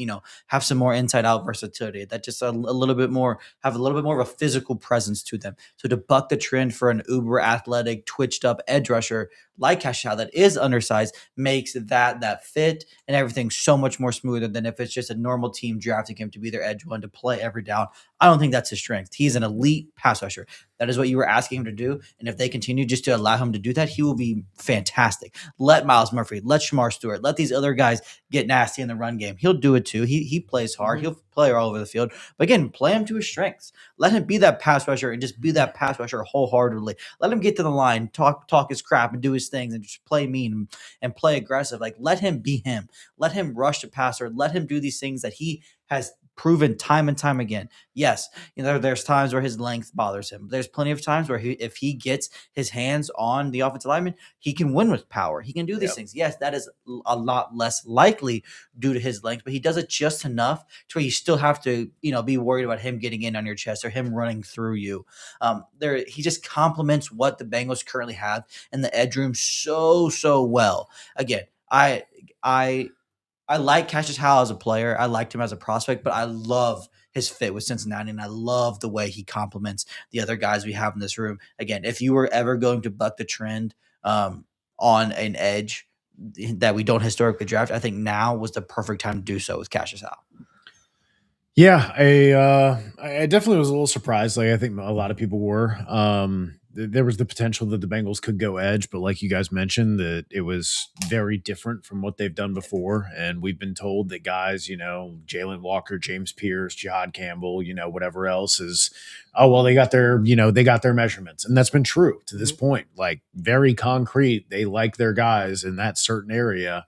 Speaker 5: have some more inside out versatility, that just have a little bit more of a physical presence to them. So to buck the trend for an uber athletic, twitched up edge rusher like Cashius that is undersized makes that fit and everything so much more smoother than if it's just a normal team drafting him to be their edge one to play every down. I don't think that's his strength. He's an elite pass rusher. That is what you were asking him to do. And if they continue just to allow him to do that, he will be fantastic. Let Myles Murphy, let Shamar Stewart, let these other guys get nasty in the run game. He'll do it too. He plays hard. He'll play all over the field. But again, play him to his strengths. Let him be that pass rusher and just be that pass rusher wholeheartedly. Let him get to the line, talk his crap and do his things and just play mean and play aggressive. Like, let him be him. Let him rush the passer. Let him do these things that he has proven time and time again. Yes, there's times where his length bothers him. There's plenty of times where if he gets his hands on the offensive lineman, he can win with power. He can do these things. Yes, that is a lot less likely due to his length, but he does it just enough to where you still have to, be worried about him getting in on your chest or him running through you. He just complements what the Bengals currently have in the edge room so well. Again, I like Cashius Howell as a player. I liked him as a prospect, but I love his fit with Cincinnati, and I love the way he complements the other guys we have in this room. Again, if you were ever going to buck the trend on an edge that we don't historically draft, I think now was the perfect time to do so with Cashius Howell.
Speaker 4: Yeah, I definitely was a little surprised. Like, I think a lot of people were. There was the potential that the Bengals could go edge, but like you guys mentioned, that it was very different from what they've done before. And we've been told that guys, Jalen Walker, James Pierce, Jihad Campbell, whatever else is, they got their measurements. And that's been true to this point. Like, very concrete. They like their guys in that certain area.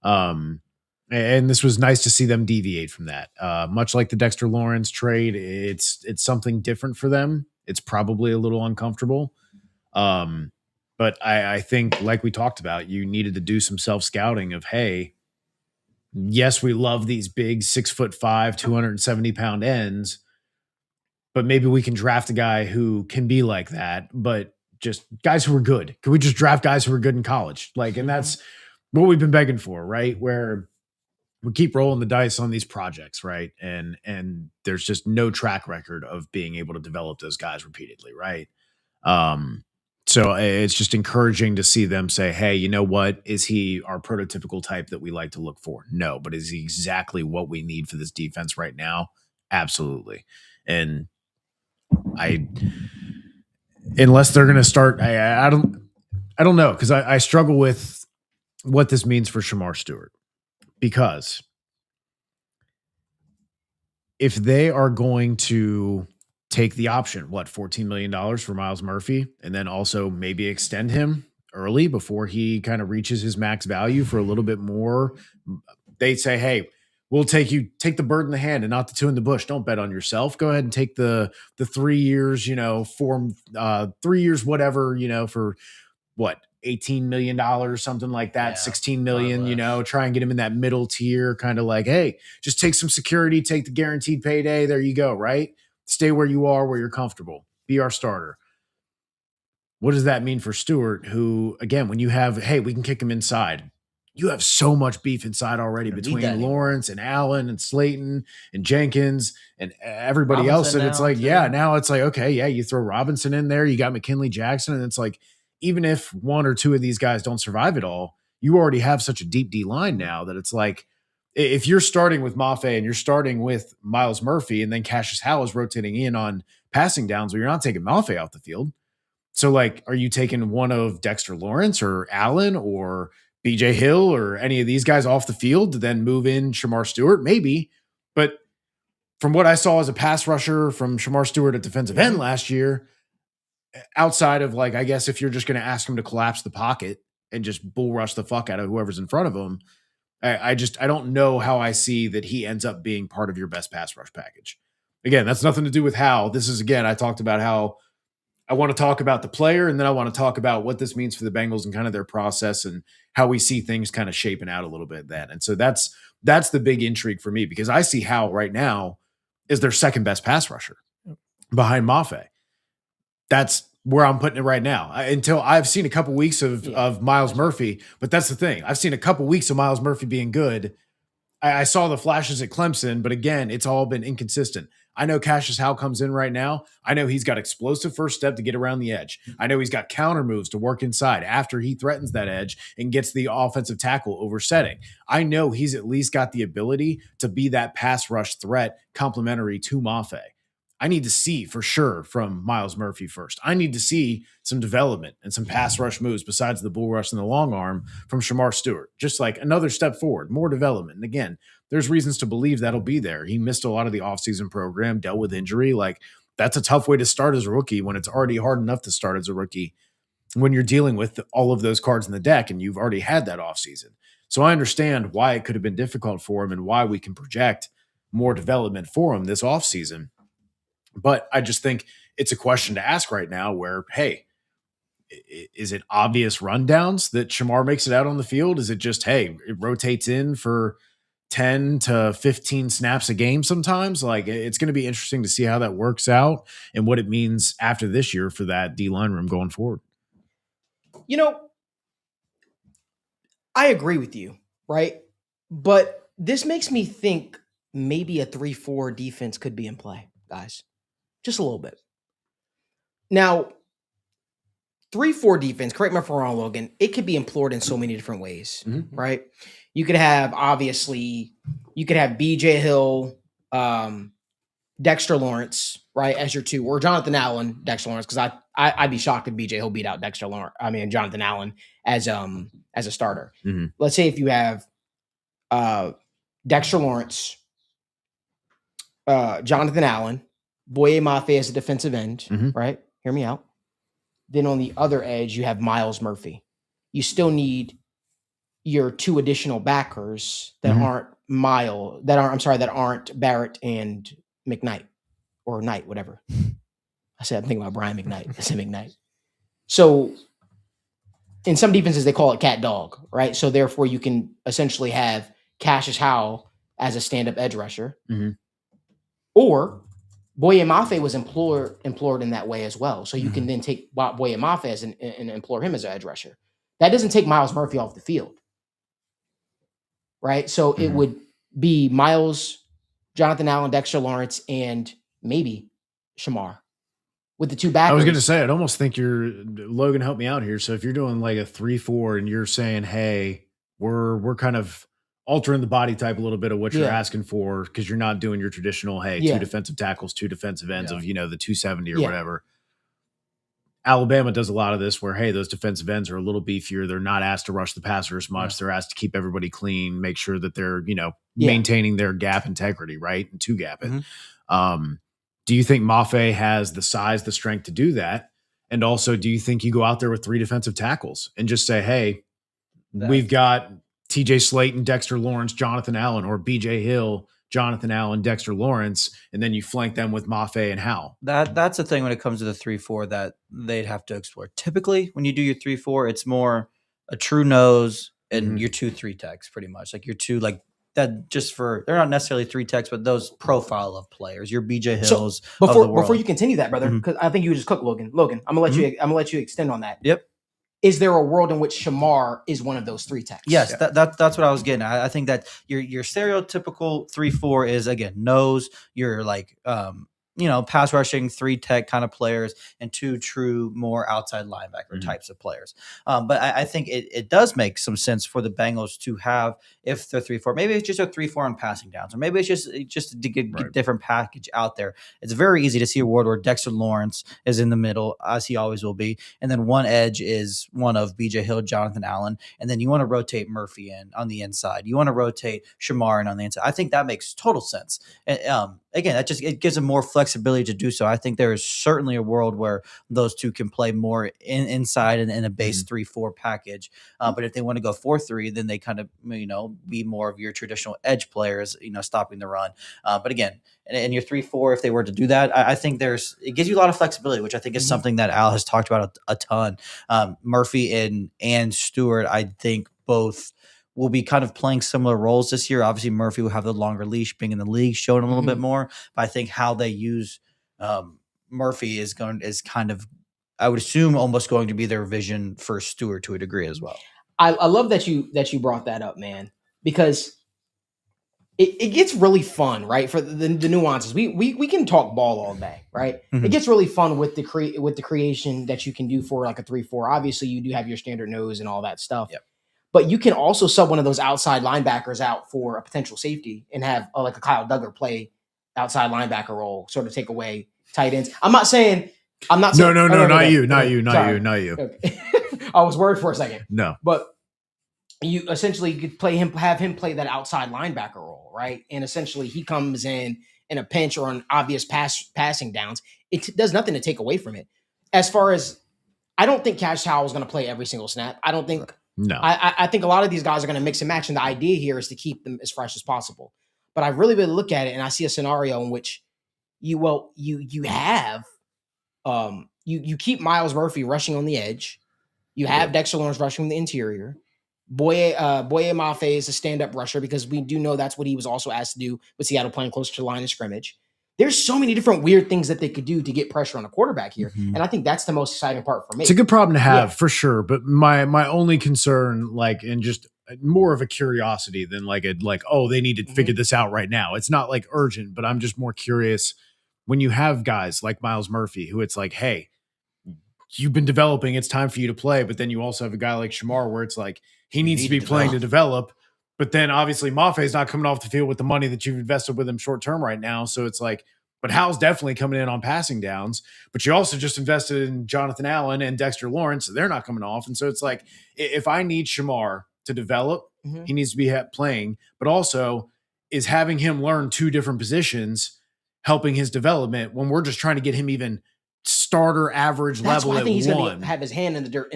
Speaker 4: And this was nice to see them deviate from that. Much like the Dexter Lawrence trade, it's something different for them. It's probably a little uncomfortable. But I think, like we talked about, you needed to do some self-scouting of, hey, yes, we love these big 6'5", 270-pound ends, but maybe we can draft a guy who can be like that, but just guys who are good. Can we just draft guys who are good in college? And that's what we've been begging for, right? Where we keep rolling the dice on these projects, right? And there's just no track record of being able to develop those guys repeatedly, right? So it's just encouraging to see them say, hey, you know what? Is he our prototypical type that we like to look for? No, but is he exactly what we need for this defense right now? Absolutely. And unless they're going to start, I don't know, because I struggle with what this means for Shamar Stewart. Because if they are going to take the option, $14 million for Myles Murphy, and then also maybe extend him early before he kind of reaches his max value for a little bit more, they say, hey, we'll take the bird in the hand and not the two in the bush. Don't bet on yourself. Go ahead and take the 3 years, 3 years, whatever, for what? $18 million, something like that, 16 million, try and get him in that middle tier, kind of like, hey, just take some security, take the guaranteed payday. There you go, right? Stay where you are, where you're comfortable. Be our starter. What does that mean for Stewart, who, again, when you have, hey, we can kick him inside, you have so much beef inside already between Lawrence and Allen and Slayton and Jenkins and everybody else. And it's like, now it's like, okay, you throw Robinson in there, you got McKinley Jackson, and it's like, even if one or two of these guys don't survive it all, you already have such a deep D line now that it's like, if you're starting with Mafe and you're starting with Myles Murphy and then Cashius Howell is rotating in on passing downs, well, you're not taking Mafe out the field. So, like, are you taking one of Dexter Lawrence or Allen or BJ Hill or any of these guys off the field to then move in Shamar Stewart? Maybe. But from what I saw as a pass rusher from Shamar Stewart at defensive end last year, outside of, like, I guess if you're just going to ask him to collapse the pocket and just bull rush the fuck out of whoever's in front of him, I don't know how I see that he ends up being part of your best pass rush package. Again, that's nothing to do with how. This is, again, I talked about how I want to talk about the player, and then I want to talk about what this means for the Bengals and kind of their process and how we see things kind of shaping out a little bit then. And so that's the big intrigue for me, because I see Howell right now is their second best pass rusher behind Mafe. That's where I'm putting it right now. Until I've seen a couple weeks of Miles Murphy, but that's the thing. I've seen a couple weeks of Miles Murphy being good. I saw the flashes at Clemson, but again, it's all been inconsistent. I know Cashius Howell comes in right now. I know he's got explosive first step to get around the edge. I know he's got counter moves to work inside after he threatens that edge and gets the offensive tackle oversetting. I know he's at least got the ability to be that pass rush threat complementary to Mafe. I need to see for sure from Miles Murphy first. I need to see some development and some pass rush moves besides the bull rush and the long arm from Shamar Stewart. Just like another step forward, more development. And again, there's reasons to believe that'll be there. He missed a lot of the offseason program, dealt with injury. Like, that's a tough way to start as a rookie when it's already hard enough to start as a rookie when you're dealing with all of those cards in the deck and you've already had that offseason. So I understand why it could have been difficult for him and why we can project more development for him this offseason. But I just think it's a question to ask right now where, hey, is it obvious rundowns that Shamar makes it out on the field? Is it just, hey, it rotates in for 10 to 15 snaps a game sometimes? Like, it's going to be interesting to see how that works out and what it means after this year for that D-line room going forward.
Speaker 3: You know, I agree with you, right? But this makes me think maybe a 3-4 defense could be in play, guys. Just a little bit. Now, 3-4 defense, correct me if I'm wrong, Logan, it could be employed in so many different ways, right? You could have, obviously, BJ Hill, Dexter Lawrence, right, as your two, or Jonathan Allen, Dexter Lawrence, because I'd be shocked if BJ Hill beat out Jonathan Allen as a starter.
Speaker 4: Mm-hmm.
Speaker 3: Let's say if you have Dexter Lawrence, Jonathan Allen, Boye Mafe as a defensive end, right? Hear me out. Then on the other edge, you have Miles Murphy. You still need your two additional backers that aren't Barrett and McKnight or Knight, whatever. I'm thinking about Brian McKnight. I said McKnight. So in some defenses, they call it cat dog, right? So therefore, you can essentially have Cashius Howell as a stand-up edge rusher, or Boye Mafe was implored in that way as well. So you can then take Boye Mafe and implore him as an edge rusher. That doesn't take Miles Murphy off the field, right? So it would be Miles, Jonathan Allen, Dexter Lawrence, and maybe Shamar with the two backers.
Speaker 4: I was going to say, I'd almost think Logan, help me out here. So if you're doing like a 3-4 and you're saying, hey, we're kind of altering the body type a little bit of what you're asking for, because you're not doing your traditional, hey, two defensive tackles, two defensive ends of, the 270 or whatever. Alabama does a lot of this where, hey, those defensive ends are a little beefier. They're not asked to rush the passer as much. They're asked to keep everybody clean, make sure that they're, maintaining their gap integrity, right? And two gap it. Do you think Mafe has the size, the strength to do that? And also, do you think you go out there with three defensive tackles and just say, hey, we've got TJ Slayton, Dexter Lawrence, Jonathan Allen, or BJ Hill, Jonathan Allen, Dexter Lawrence, and then you flank them with Mafe and Howell?
Speaker 5: That's the thing when it comes to the 3-4 that they'd have to explore. Typically, when you do your 3-4, it's more a true nose and your 2-3 techs, pretty much. Like your two, like that, just for, they're not necessarily 3 techs, but those profile of players, your BJ Hills.
Speaker 3: So
Speaker 5: of the world.
Speaker 3: before you continue that, brother, because I think you just cooked Logan. I'm gonna let you extend on that.
Speaker 5: Yep.
Speaker 3: Is there a world in which Shamar is one of those 3 techs?
Speaker 5: Yes, that's what I was getting at. I think that your stereotypical 3-4 is, again, nose, you're like pass rushing 3 tech kind of players, and 2 true more outside linebacker types of players. But I think it does make some sense for the Bengals to have, if they're 3-4, maybe it's just a 3-4 on passing downs, or maybe it's just to get different package out there. It's very easy to see a world where Dexter Lawrence is in the middle, as he always will be, and then one edge is one of BJ Hill, Jonathan Allen, and then you want to rotate Murphy in on the inside. You want to rotate Shamar in on the inside. I think that makes total sense. again, it gives them more flexibility to do so. I think there is certainly a world where those two can play more inside and in a base 3-4 package. But if they want to go 4-3, then they kind of be more of your traditional edge players, stopping the run. But again, in your 3-4, if they were to do that, I think it gives you a lot of flexibility, which I think is something that Al has talked about a ton. Murphy and Stewart, I think both will be kind of playing similar roles this year. Obviously, Murphy will have the longer leash, being in the league, showing a little bit more. But I think how they use Murphy is kind of, I would assume, almost going to be their vision for Stewart to a degree as well.
Speaker 3: I love that you brought that up, man, because it gets really fun, right? For the nuances, we can talk ball all day, right? It gets really fun with the creation that you can do for like a 3-4. Obviously, you do have your standard nose and all that stuff.
Speaker 5: Yep.
Speaker 3: But you can also sub one of those outside linebackers out for a potential safety and have like a Kyle Duggar play outside linebacker role, sort of take away tight ends. I'm not saying.
Speaker 4: No, not you.
Speaker 3: Okay. I was worried for a second.
Speaker 4: No,
Speaker 3: but you essentially could have him play that outside linebacker role, right? And essentially he comes in a pinch or on obvious passing downs. It does nothing to take away from it. As far as, I don't think Cash Howell is going to play every single snap. I don't think.
Speaker 4: No,
Speaker 3: I think a lot of these guys are going to mix and match, and the idea here is to keep them as fresh as possible. But I really look at it, and I see a scenario in which you keep Miles Murphy rushing on the edge. You have Dexter Lawrence rushing from the interior. Boye Mafe is a stand-up rusher because we do know that's what he was also asked to do with Seattle playing closer to the line of scrimmage. There's so many different weird things that they could do to get pressure on a quarterback here. And I think that's the most exciting part for me.
Speaker 4: It's a good problem to have for sure. But my only concern, and just more of a curiosity than they need to figure this out right now. It's not like urgent, but I'm just more curious when you have guys like Miles Murphy, who it's like, hey, you've been developing, it's time for you to play. But then you also have a guy like Shamar where it's like, he needs to be playing to develop. But then obviously Mafe is not coming off the field with the money that you've invested with him short term right now. So it's like, but Howell's definitely coming in on passing downs. But you also just invested in Jonathan Allen and Dexter Lawrence. So they're not coming off. And so it's like, if I need Shamar to develop, he needs to be playing. But also, is having him learn two different positions helping his development when we're just trying to get him even starter average level
Speaker 3: I
Speaker 4: at
Speaker 3: think he's
Speaker 4: one.
Speaker 3: going to have his hand in the dirt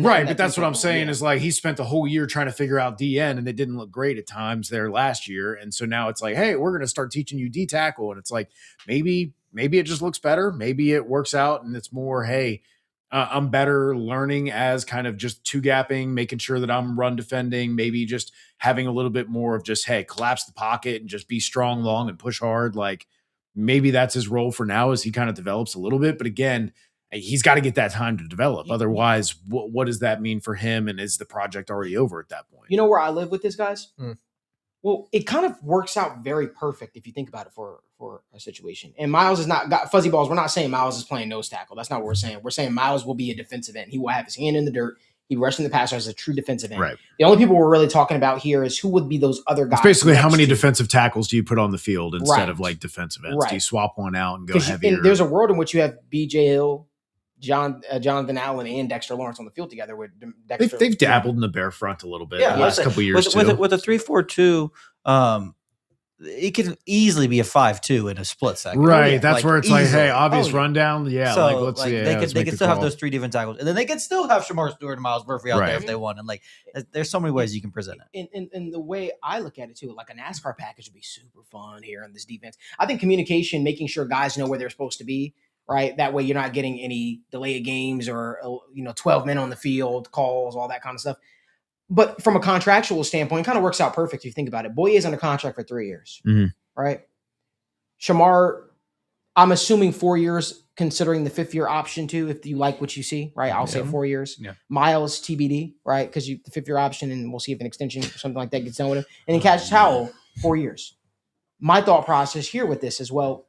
Speaker 4: Right, but that's what I'm saying is like he spent the whole year trying to figure out DN and it didn't look great at times there last year. And so now it's like, hey, we're going to start teaching you D tackle. And it's like, maybe it just looks better. Maybe it works out and it's more, hey, I'm better learning as kind of just two gapping, making sure that I'm run defending, maybe just having a little bit more of just, hey, collapse the pocket and just be strong, long and push hard. Like, maybe that's his role for now as he kind of develops a little bit. But again, he's got to get that time to develop. Otherwise, what does that mean for him? And is the project already over at that point?
Speaker 3: You know where I live with this, guys? Well, it kind of works out very perfect if you think about it for a situation. And Miles is not got fuzzy balls. We're not saying Miles is playing nose tackle. That's not what we're saying. We're saying Miles will be a defensive end. He will have his hand in the dirt. He rushing the passer as a true defensive end.
Speaker 4: Right.
Speaker 3: The only people we're really talking about here is who would be those other guys.
Speaker 4: It's basically how many defensive tackles do you put on the field instead of like defensive ends?
Speaker 3: Right.
Speaker 4: Do you swap one out and go heavier?
Speaker 3: And there's a world in which you have BJ Hill, Jonathan Allen, and Dexter Lawrence on the field together. With Dexter.
Speaker 4: They've dabbled in the bare front a little bit
Speaker 5: Yeah,
Speaker 4: the last couple of years too.
Speaker 5: With a 3-4-2, it could easily be a 5-2 in a split second.
Speaker 4: Right. That's where it's easily. Like, hey, obvious rundown. Yeah.
Speaker 5: So,
Speaker 4: let's see.
Speaker 5: They could still have those three defense tackles. And then they could still have Shamar Stewart and Miles Murphy out there if they want. And there's so many ways you can present it.
Speaker 3: And the way I look at it too, like a NASCAR package would be super fun here on this defense. I think communication, making sure guys know where they're supposed to be, right? That way you're not getting any delay of games or 12 men on the field, calls, all that kind of stuff. But from a contractual standpoint, it kind of works out perfect if you think about it. Boye is under contract for 3 years, right? Shamar, I'm assuming 4 years, considering the 5th year option too, if you like what you see, right? I'll say 4 years.
Speaker 5: Yeah.
Speaker 3: Miles, TBD, right? Because the 5th year option, and we'll see if an extension or something like that gets done with him. And then Cashius Howell, 4 years. My thought process here with this is, well,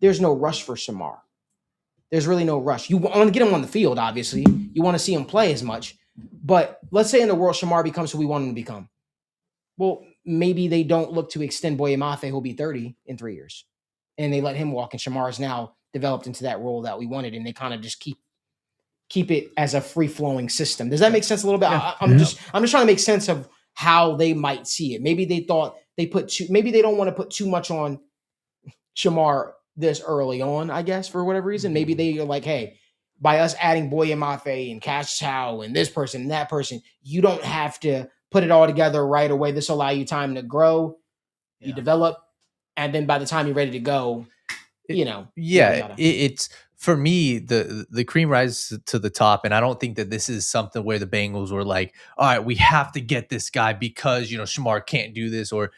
Speaker 3: there's no rush for Shamar. There's really no rush. You want to get him on the field, obviously. You want to see him play as much. But let's say in the world Shamar becomes who we want him to become. Well, maybe they don't look to extend Boye Mafe, who'll be 30 in 3 years. And they let him walk, and Shamar is now developed into that role that we wanted, and they kind of just keep it as a free-flowing system. Does that make sense a little bit? Yeah. I'm just trying to make sense of how they might see it. Maybe they thought maybe they don't want to put too much on. Shamar this early on, I guess, for whatever reason. Maybe they are like, hey, by us adding Boye Mafe and Cashius Howell and this person and that person, you don't have to put it all together right away. This will allow you time to grow, you develop, and then by the time you're ready to go, yada, yada.
Speaker 6: It's for me, the cream rises to the top, and I don't think that this is something where the Bengals were like, all right, we have to get this guy because Shamar can't do this, or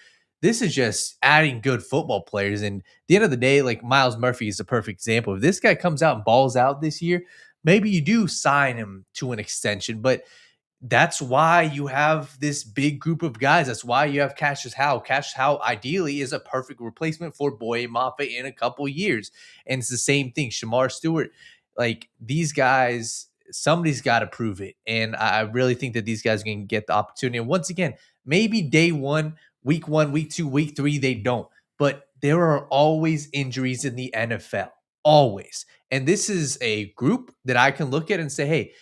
Speaker 6: this is just adding good football players. And at the end of the day, like Miles Murphy is a perfect example. If this guy comes out and balls out this year, maybe you do sign him to an extension, but that's why you have this big group of guys. That's why you have Cashius Howell. Cashius Howell ideally is a perfect replacement for Boye Mafe in a couple years. And it's the same thing. Shamar Stewart, like these guys, somebody's got to prove it. And I really think that these guys are going to get the opportunity. And once again, maybe day one, week 2, week 3, they don't. But there are always injuries in the NFL. Always. And this is a group that I can look at and say, hey,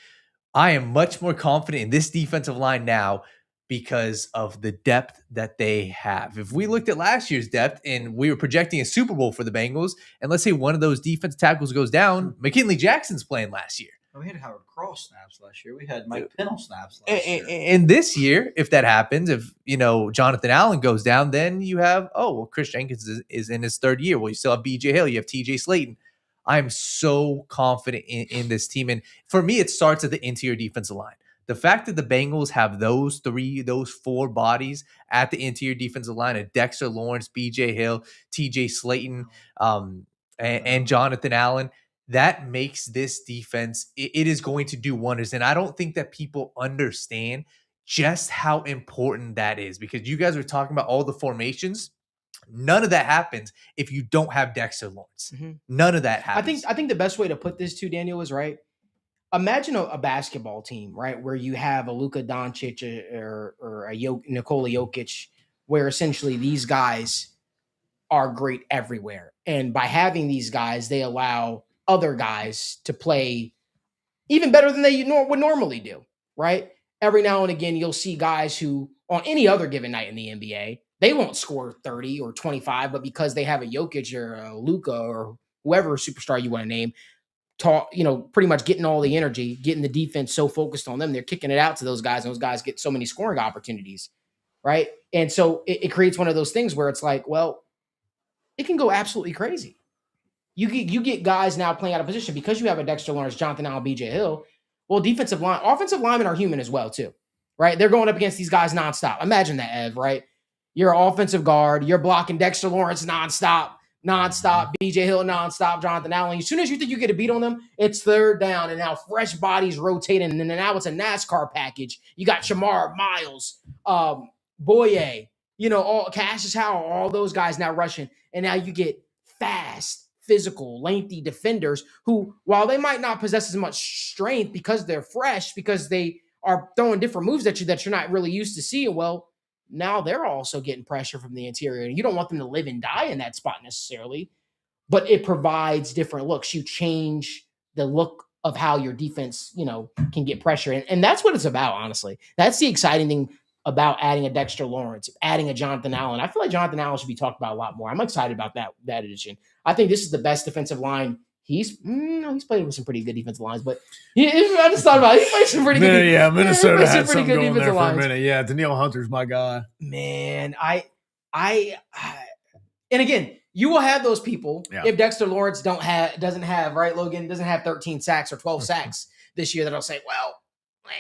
Speaker 6: I am much more confident in this defensive line now because of the depth that they have. If we looked at last year's depth and we were projecting a Super Bowl for the Bengals, and let's say one of those defensive tackles goes down, McKinley Jackson's playing last year.
Speaker 5: We had Howard Cross snaps last year. We had Mike Pennell snaps last year.
Speaker 6: And this year, if that happens, if Jonathan Allen goes down, then you have Chris Jenkins is in his third year. Well, you still have B.J. Hill, you have T.J. Slayton. I'm so confident in this team. And for me, it starts at the interior defensive line. The fact that the Bengals have those 4 bodies at the interior defensive line of Dexter Lawrence, B.J. Hill, T.J. Slayton, and Jonathan Allen, that makes this defense, it is going to do wonders. And I don't think that people understand just how important that is, because you guys are talking about all the formations. None of that happens if you don't have Dexter Lawrence. Mm-hmm. None of that happens.
Speaker 3: I think the best way to put this to Daniel is right. Imagine a basketball team, right, where you have a Luka Doncic or a Nikola Jokic, where essentially these guys are great everywhere. And by having these guys, they allow other guys to play even better than they would normally do, right? Every now and again, you'll see guys who, on any other given night in the NBA, they won't score 30 or 25, but because they have a Jokic or a Luka or whoever superstar you want to name, pretty much getting all the energy, getting the defense so focused on them, they're kicking it out to those guys, and those guys get so many scoring opportunities, right? And so it creates one of those things where it's like, well, it can go absolutely crazy. You get guys now playing out of position because you have a Dexter Lawrence, Jonathan Allen, B.J. Hill. Well, offensive linemen are human as well too, right? They're going up against these guys nonstop. Imagine that, Ev, right? You're an offensive guard. You're blocking Dexter Lawrence nonstop, B.J. Hill nonstop, Jonathan Allen. As soon as you think you get a beat on them, it's third down, and now fresh bodies rotating, and then now it's a NASCAR package. You got Shamar, Miles, Boye, all Cashius Howell, all those guys now rushing, and now you get fast, physical, lengthy defenders who, while they might not possess as much strength because they're fresh, because they are throwing different moves at you that you're not really used to seeing, well, now they're also getting pressure from the interior, and you don't want them to live and die in that spot necessarily, but it provides different looks. You change the look of how your defense, can get pressure. And that's what it's about, honestly. That's the exciting thing about adding a Dexter Lawrence, adding a Jonathan Allen. I feel like Jonathan Allen should be talked about a lot more. I'm excited about that addition. I think this is the best defensive line. He's played with some pretty good defensive lines, but I just thought about it. He played some pretty good.
Speaker 4: Yeah, Minnesota had some going there for a minute. Yeah, Danielle Hunter's my guy.
Speaker 3: Man, and again, you will have those people if Dexter Lawrence doesn't have right, Logan doesn't have 13 sacks or 12 sacks this year. That'll say, well,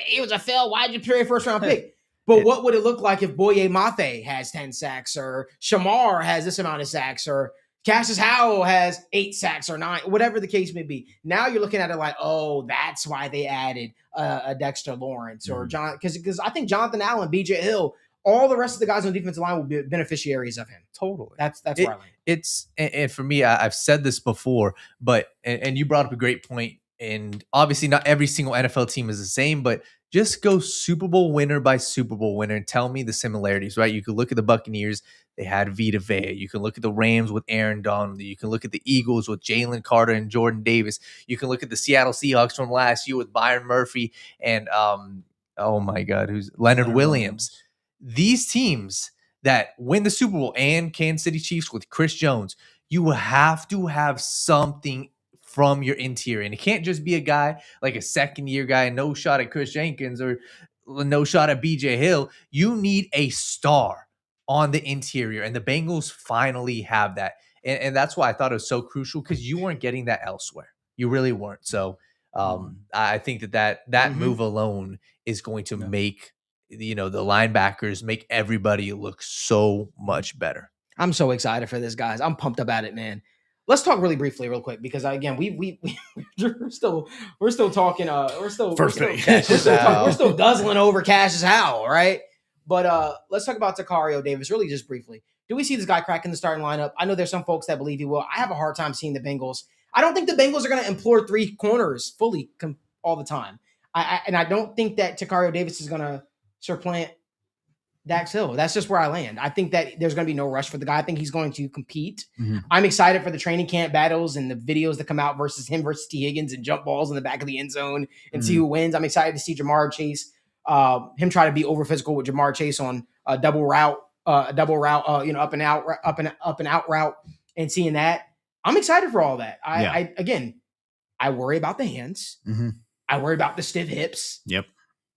Speaker 3: he was a fail. Why'd you trade a first round pick? But what would it look like if Boye Mafe has 10 sacks or Shamar has this amount of sacks or Cashius Howell has 8 sacks or 9, whatever the case may be? Now you're looking at it like, oh, that's why they added a Dexter Lawrence or John, because I think Jonathan Allen, B.J. Hill, all the rest of the guys on the defensive line will be beneficiaries of him.
Speaker 6: Totally.
Speaker 3: That's where I like.
Speaker 6: And for me, I've said this before, but and you brought up a great point. And obviously, not every single NFL team is the same, but just go Super Bowl winner by Super Bowl winner and tell me the similarities, right? You could look at the Buccaneers. They had Vita Vea. You can look at the Rams with Aaron Donald. You can look at the Eagles with Jalen Carter and Jordan Davis. You can look at the Seattle Seahawks from last year with Byron Murphy and, oh my God, who's Leonard Williams. These teams, that win the Super Bowl and Kansas City Chiefs with Chris Jones, you have to have something from your interior. And it can't just be a guy like a second-year guy, no shot at Chris Jenkins or no shot at BJ Hill. You need a star on the interior, and the Bengals finally have that. And that's why I thought it was so crucial, because you weren't getting that elsewhere. You really weren't. So I think that move alone is going to make the linebackers, make everybody look so much better.
Speaker 3: I'm so excited for this, guys. I'm pumped about it, man. Let's talk really briefly, real quick, because again, we're still talking. We're still guzzling over Cashius Howell, right? But let's talk about Tacario Davis really just briefly. Do we see this guy cracking the starting lineup? I know there's some folks that believe he will. I have a hard time seeing the Bengals. I don't think the Bengals are going to employ 3 corners fully all the time. I don't think that Tacario Davis is going to supplant Dax Hill. That's just where I land. I think that there's going to be no rush for the guy. I think he's going to compete.
Speaker 4: Mhm.
Speaker 3: I'm excited for the training camp battles and the videos that come out versus T. Higgins and jump balls in the back of the end zone and see who wins. I'm excited to see Jamar Chase, him try to be over physical with Jamar Chase on a double route, up and out route, and seeing that. I'm excited for all that. I worry about the hands.
Speaker 4: Mm-hmm.
Speaker 3: I worry about the stiff hips.
Speaker 4: Yep.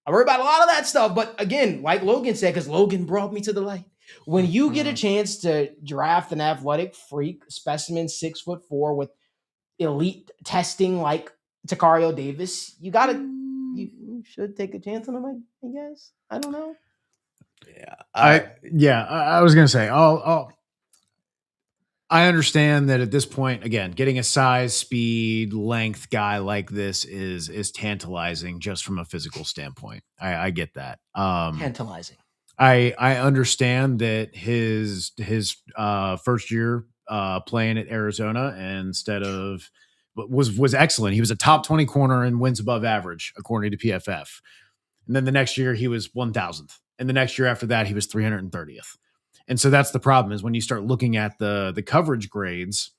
Speaker 3: I worry about a lot of that stuff. But again, like Logan said, because Logan brought me to the light. When you get a chance to draft an athletic freak specimen, 6'4" with elite testing like Tacario Davis, you should take a chance on him, I guess. I don't know.
Speaker 4: I was gonna say, I understand that at this point, again, getting a size, speed, length guy like this is tantalizing just from a physical standpoint. I get that.
Speaker 3: Tantalizing.
Speaker 4: I understand that his first year playing at Arizona was excellent. He was a top 20 corner and wins above average according to PFF. And then the next year he was 1,000th. And the next year after that he was 330th. And so that's the problem, is when you start looking at the coverage grades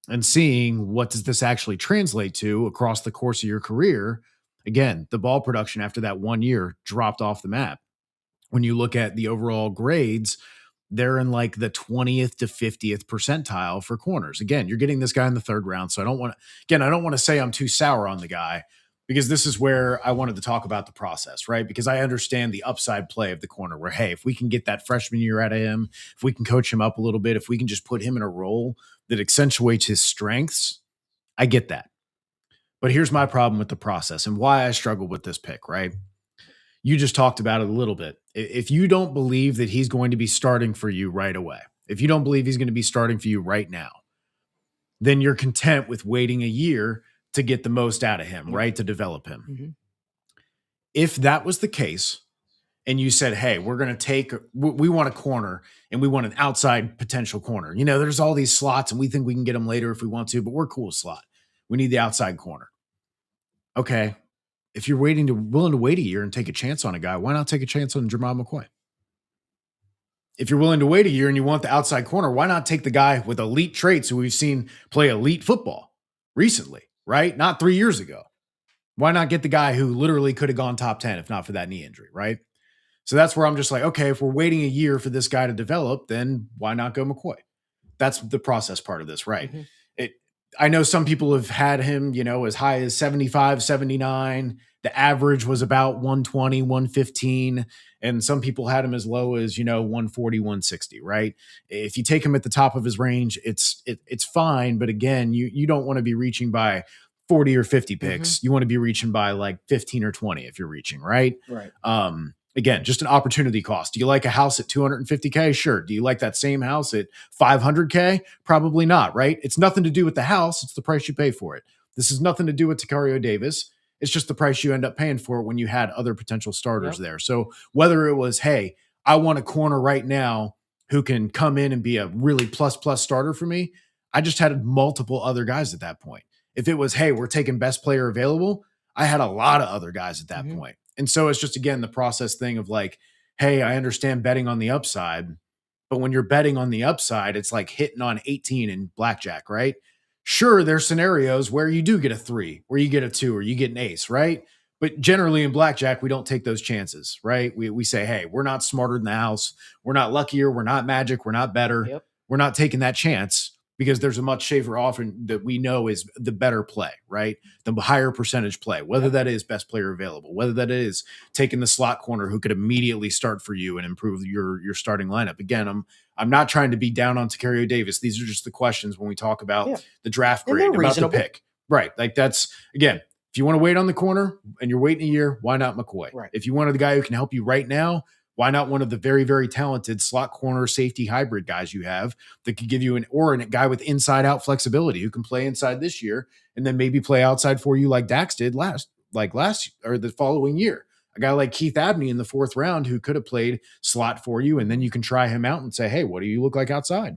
Speaker 4: and seeing what does this actually translate to across the course of your career. Again, the ball production after that 1 year dropped off the map. When you look at the overall grades, they're in like the 20th to 50th percentile for corners. Again, you're getting this guy in the 3rd round. So I don't want to say I'm too sour on the guy, because this is where I wanted to talk about the process, right? Because I understand the upside play of the corner where, hey, if we can get that freshman year out of him, if we can coach him up a little bit, if we can just put him in a role that accentuates his strengths, I get that. But here's my problem with the process and why I struggle with this pick, right? You just talked about it a little bit. If you don't believe that he's going to be starting for you right away, if you don't believe he's going to be starting for you right now, then you're content with waiting a year to get the most out of him, right? To develop him.
Speaker 3: Mm-hmm.
Speaker 4: If that was the case, and you said, hey, we want a corner and we want an outside potential corner. There's all these slots and we think we can get them later if we want to, but we're cool with slot. We need the outside corner. Okay. If you're willing to wait a year and take a chance on a guy, why not take a chance on Jamal McCoy? If you're willing to wait a year and you want the outside corner, why not take the guy with elite traits who we've seen play elite football recently? Right? Not 3 years ago. Why not get the guy who literally could have gone top 10 if not for that knee injury, right? So that's where I'm just like, okay, if we're waiting a year for this guy to develop, then why not go McCoy? That's the process part of this, right?
Speaker 3: Mm-hmm.
Speaker 4: I know some people have had him, as high as 75, 79. The average was about 120, 115. And some people had him as low as, 140, 160, right? If you take him at the top of his range, it's fine. But again, you don't want to be reaching by 40 or 50 picks.
Speaker 3: Mm-hmm.
Speaker 4: You want to be reaching by like 15 or 20 if you're reaching, right?
Speaker 3: Right.
Speaker 4: Again, just an opportunity cost. Do you like a house at $250K? Sure. Do you like that same house at $500K? Probably not, right? It's nothing to do with the house. It's the price you pay for it. This has nothing to do with Tacario Davis. It's just the price you end up paying for it when you had other potential starters there. So whether it was, hey, I want a corner right now who can come in and be a really plus starter for me, I just had multiple other guys at that point. If it was, hey, we're taking best player available, I had a lot of other guys at that point. And so it's just, again, the process thing of like, hey, I understand betting on the upside, but when you're betting on the upside, it's like hitting on 18 in blackjack, right? Sure, there's scenarios where you do get a 3, where you get a 2, or you get an ace, right? But generally in blackjack, we don't take those chances, right? We say, hey, we're not smarter than the house. We're not luckier. We're not magic. We're not better.
Speaker 3: Yep.
Speaker 4: We're not taking that chance because there's a much safer offer that we know is the better play, right? The higher percentage play, whether that is best player available, whether that is taking the slot corner who could immediately start for you and improve your starting lineup. Again, I'm not trying to be down on Tacario Davis. These are just the questions when we talk about the draft
Speaker 3: And
Speaker 4: grade,
Speaker 3: they're
Speaker 4: about
Speaker 3: reasonable.
Speaker 4: the pick. Right. Like that's, again, if you want to wait on the corner and you're waiting a year, why not McCoy?
Speaker 3: Right.
Speaker 4: If you wanted the guy who can help you right now, why not one of the very, very talented slot corner safety hybrid guys you have that could give you a guy with inside out flexibility who can play inside this year and then maybe play outside for you like Dax did last or the following year. A guy like Keith Abney in the 4th round who could have played slot for you, and then you can try him out and say, hey, what do you look like outside?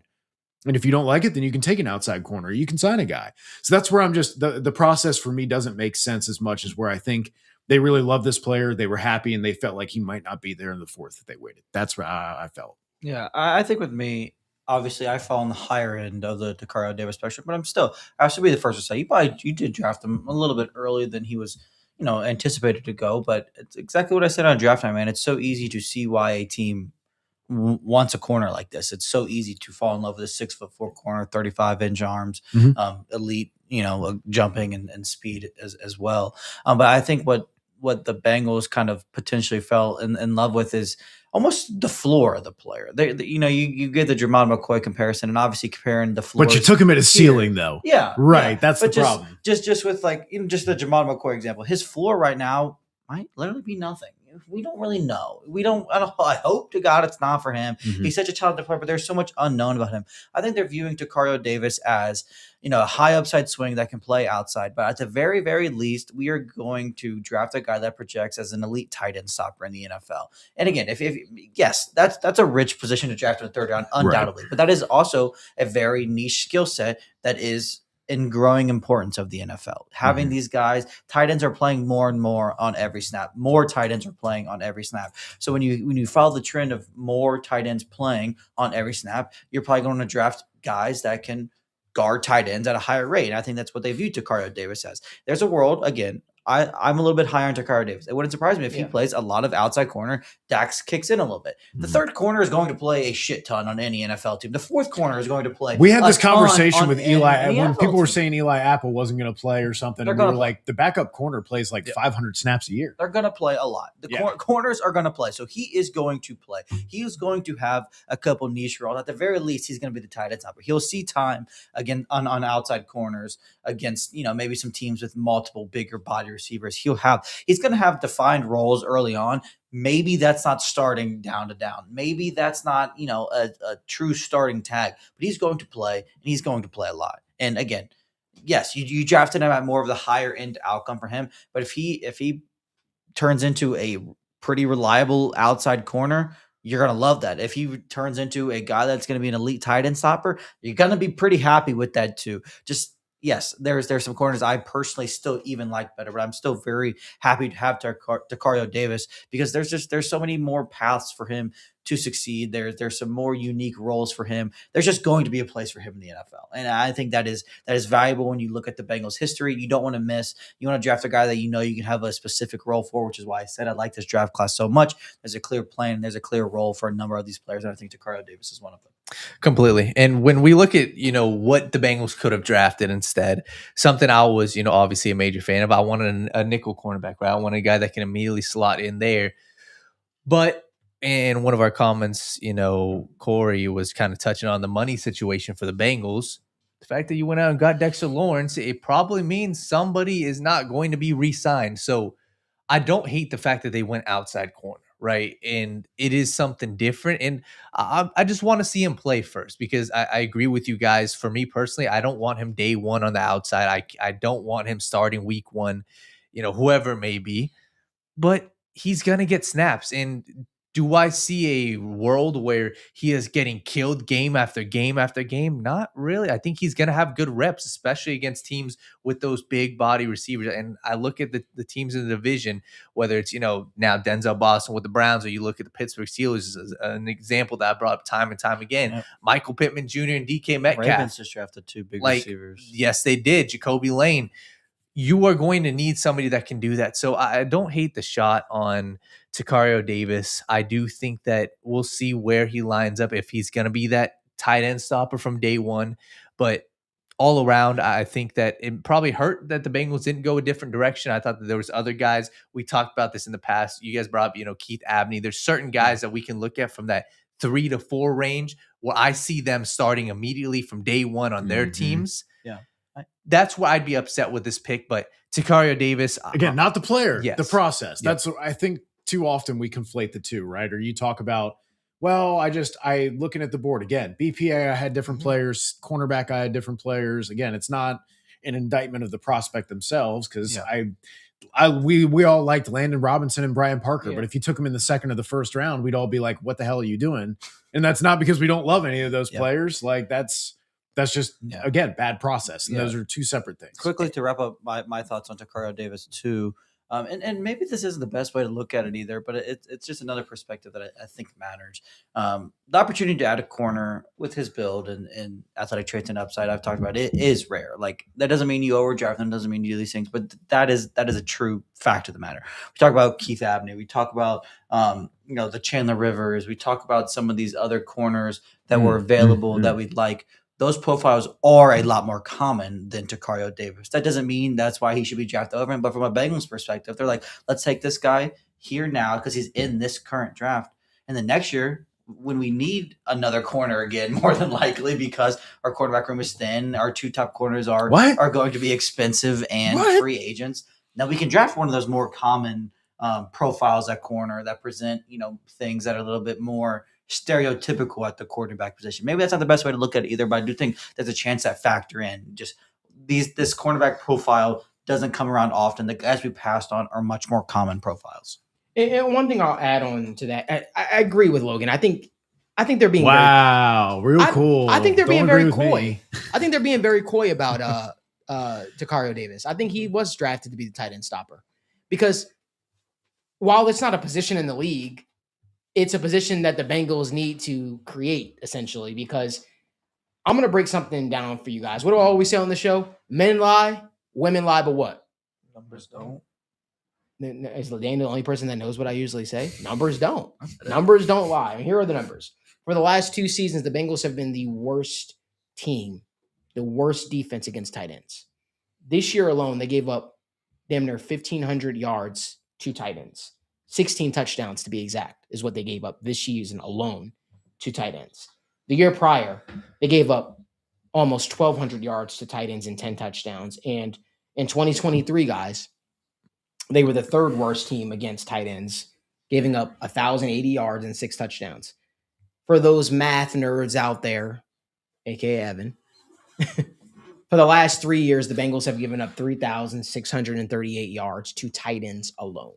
Speaker 4: And if you don't like it, then you can take an outside corner. You can sign a guy. So that's where I'm just the process for me doesn't make sense as much as where I think they really love this player. They were happy and they felt like he might not be there in the 4th if they waited. That's where I felt.
Speaker 5: Yeah, I think with me, obviously, I fall on the higher end of the Tacario Davis spectrum, but I have to be the first to say you did draft him a little bit earlier than he was, anticipated to go. But it's exactly what I said on draft night, man. It's so easy to see why a team wants a corner like this. It's so easy to fall in love with a 6'4" corner, 35-inch arms, elite, jumping and speed as well. But I think what the Bengals kind of potentially fell in love with is almost the floor of the player. You get the Jermon McCoy comparison, and obviously comparing the floor.
Speaker 4: But you took him at his ceiling, though.
Speaker 5: Yeah,
Speaker 4: right.
Speaker 5: Yeah.
Speaker 4: That's
Speaker 5: but
Speaker 4: the problem.
Speaker 5: Just with just the Jermon McCoy example, his floor right now might literally be nothing. We don't really know. I hope to God it's not for him.
Speaker 4: Mm-hmm.
Speaker 5: He's such a talented player, but there's so much unknown about him. I think they're viewing Tacario Davis as, a high upside swing that can play outside. But at the very, very least, we are going to draft a guy that projects as an elite tight end stopper in the NFL. And again, if yes, that's a rich position to draft in the 3rd round, undoubtedly. Right. But that is also a very niche skill set that is in growing importance of the NFL. Having these guys, tight ends are playing more and more on every snap. More tight ends are playing on every snap. So when you follow the trend of more tight ends playing on every snap, you're probably going to draft guys that can guard tight ends at a higher rate. And I think that's what they view Tacario Davis as. There's a world, again, I'm a little bit higher on Tacario Davis. It wouldn't surprise me if he plays a lot of outside corner. Dax kicks in a little bit. The 3rd corner is going to play a shit ton on any NFL team. The 4th corner is going to play.
Speaker 4: We had this conversation with Eli when people were
Speaker 5: team.
Speaker 4: saying Eli Apple wasn't going to play or something. And we were like, the backup corner plays like 500 snaps a year.
Speaker 5: They're going to play a lot. The corners are going to play. So he is going to play. He is going to have a couple niche roles. At the very least, he's going to be the tight end stopper. He'll see time again on outside corners against, maybe some teams with multiple bigger body receivers. He's going to have defined roles early on. Maybe that's not starting down to down. Maybe that's not, a true starting tag, but he's going to play and he's going to play a lot. And again, yes, you drafted him at more of the higher end outcome for him. But if he turns into a pretty reliable outside corner, you're going to love that. If he turns into a guy that's going to be an elite tight end stopper, you're going to be pretty happy with that too. Yes, there's some corners I personally still even like better, but I'm still very happy to have Tacario Davis because there's so many more paths for him to succeed. There's some more unique roles for him. There's just going to be a place for him in the NFL. And I think that is valuable when you look at the Bengals history. You don't want to miss. You want to draft a guy that you can have a specific role for, which is why I said I like this draft class so much. There's a clear plan. There's a clear role for a number of these players, and I think Tacario Davis is one of them.
Speaker 6: Completely. And when we look at, what the Bengals could have drafted instead, something I was, obviously a major fan of, I wanted a nickel cornerback, right? I wanted a guy that can immediately slot in there. But in one of our comments, Corey was kind of touching on the money situation for the Bengals. The fact that you went out and got Dexter Lawrence, it probably means somebody is not going to be re-signed. So I don't hate the fact that they went outside corner, right? And it is something different. And I just want to see him play first because I agree with you guys. For me personally, I don't want him day one on the outside. I don't want him starting week one, whoever it may be. But he's going to get snaps. And do I see a world where he is getting killed game after game after game? Not really. I think he's going to have good reps, especially against teams with those big body receivers. And I look at the teams in the division, whether it's, now Denzel Boston with the Browns, or you look at the Pittsburgh Steelers as an example that I brought up time and time again. Yep. Michael Pittman Jr. and DK Metcalf.
Speaker 5: Ravens just drafted 2 big receivers.
Speaker 6: Yes, they did. Jacoby Lane. you are going to need somebody that can do that. So I don't hate the shot on Tacario Davis. I do think that we'll see where he lines up, if he's going to be that tight end stopper from day one. But all around, I think that it probably hurt that the Bengals didn't go a different direction. I thought that there was other guys. We talked about this in the past. You guys brought up, Keith Abney. There's certain guys that we can look at from that 3 to 4 range where I see them starting immediately from day one on their teams.
Speaker 5: Yeah.
Speaker 6: That's where I'd be upset with this pick. But Tacario Davis,
Speaker 4: Again, not the player,
Speaker 6: yes.
Speaker 4: the process.
Speaker 6: Yep.
Speaker 4: That's what I think too often we conflate the two, right? Or you talk about, well, I looking at the board again, BPA, I had different players, cornerback, I had different players. Again, it's not an indictment of the prospect themselves, because we all liked Landon Robinson and Brian Parker, but if you took them in the second or the first round, we'd all be like, what the hell are you doing? And that's not because we don't love any of those players. Like that's just, again, bad process. And those are two separate things.
Speaker 5: Quickly to wrap up my thoughts on Tacario Davis too. And maybe this isn't the best way to look at it either, but it's just another perspective that I think matters. The opportunity to add a corner with his build and athletic traits and upside I've talked about, it is rare. Like, that doesn't mean you overdraft them, doesn't mean you do these things, but that is a true fact of the matter. We talk about Keith Abney, we talk about the Chandler Rivers, we talk about some of these other corners that were available that we'd like. Those profiles are a lot more common than Tacario Davis. That doesn't mean that's why he should be drafted over him. But from a Bengals perspective, they're like, let's take this guy here now because he's in this current draft. And then next year, when we need another corner again, more than likely, because our quarterback room is thin, our 2 top corners are going to be expensive and free agents. Now we can draft one of those more common profiles at corner that present, things that are a little bit more stereotypical at the quarterback position. Maybe that's not the best way to look at it either, but I do think there's a chance that factor in. Just this cornerback profile doesn't come around often. The guys we passed on are much more common profiles.
Speaker 3: And one thing I'll add on to that, I agree with Logan. I think they're being
Speaker 4: real cool.
Speaker 3: I think they're being very coy. I think they're being very coy about Tacario Davis. I think he was drafted to be the tight end stopper because while it's not a position in the league, it's a position that the Bengals need to create, essentially, because I'm going to break something down for you guys. What do I always say on the show? Men lie, women lie, but what?
Speaker 5: Numbers don't.
Speaker 3: Is Landon the only person that knows what I usually say? Numbers don't. Numbers don't lie. And here are the numbers. For the last 2 seasons, the Bengals have been the worst team, the worst defense against tight ends. This year alone, they gave up damn near 1,500 yards to tight ends. 16 touchdowns, to be exact, is what they gave up this season alone to tight ends. The year prior, they gave up almost 1,200 yards to tight ends and 10 touchdowns. And in 2023, guys, they were the 3rd worst team against tight ends, giving up 1,080 yards and 6 touchdowns. For those math nerds out there, aka Evan, for the last 3 years, the Bengals have given up 3,638 yards to tight ends alone.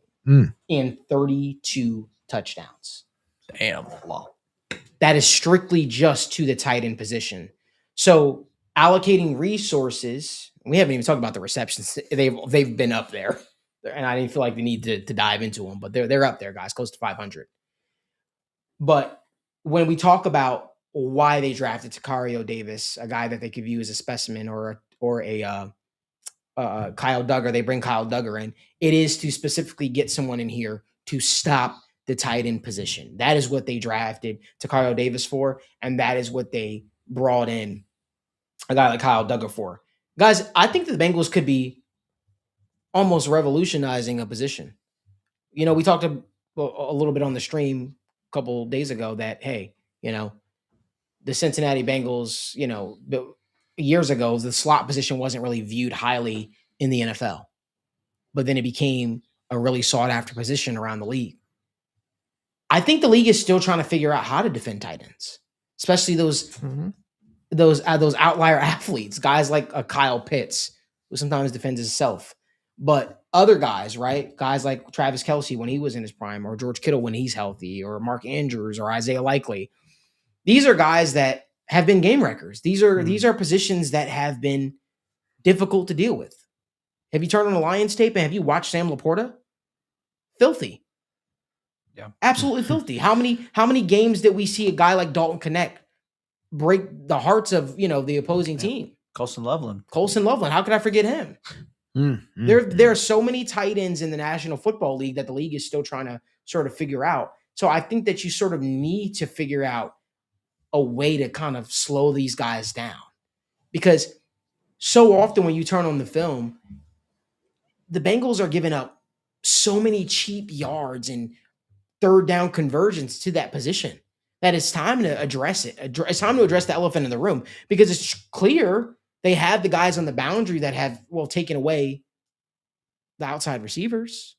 Speaker 3: And 32 touchdowns.
Speaker 6: Damn.
Speaker 3: That is strictly just to the tight end position. So allocating resources, we haven't even talked about the receptions. They've been up there. And I didn't feel like the need to dive into them, but they're up there, guys, close to 500. But when we talk about why they drafted Tacario Davis, a guy that they could view as a specimen or a Kyle Duggar, they bring Kyle Duggar in, it is to specifically get someone in here to stop the tight end position. That is what they drafted Tacario Davis for, and that is what they brought in a guy like Kyle Duggar for. Guys, I think the Bengals could be almost revolutionizing a position. We talked a little bit on the stream a couple days ago that, hey, the Cincinnati Bengals, years ago, the slot position wasn't really viewed highly in the NFL, but then it became a really sought after position around the league. I think the league is still trying to figure out how to defend tight ends, especially those outlier athletes, guys like a Kyle Pitts, who sometimes defends himself, but other guys, right? Guys like Travis Kelce when he was in his prime, or George Kittle when he's healthy, or Mark Andrews or Isaiah Likely. These are guys that have been game wreckers. These are positions that have been difficult to deal with. Have you turned on the Lions tape and have you watched Sam Laporta? Filthy.
Speaker 5: Yeah.
Speaker 3: Absolutely filthy. How many games did we see a guy like Dalton Knecht break the hearts of, the opposing team?
Speaker 5: Colson Loveland.
Speaker 3: How could I forget him? There are so many tight ends in the National Football League that the league is still trying to sort of figure out. So I think that you sort of need to figure out a way to kind of slow these guys down, because so often when you turn on the film, the Bengals are giving up so many cheap yards and third down conversions to that position that it's time to address it. It's time to address the elephant in the room, because it's clear they have the guys on the boundary that have, taken away the outside receivers.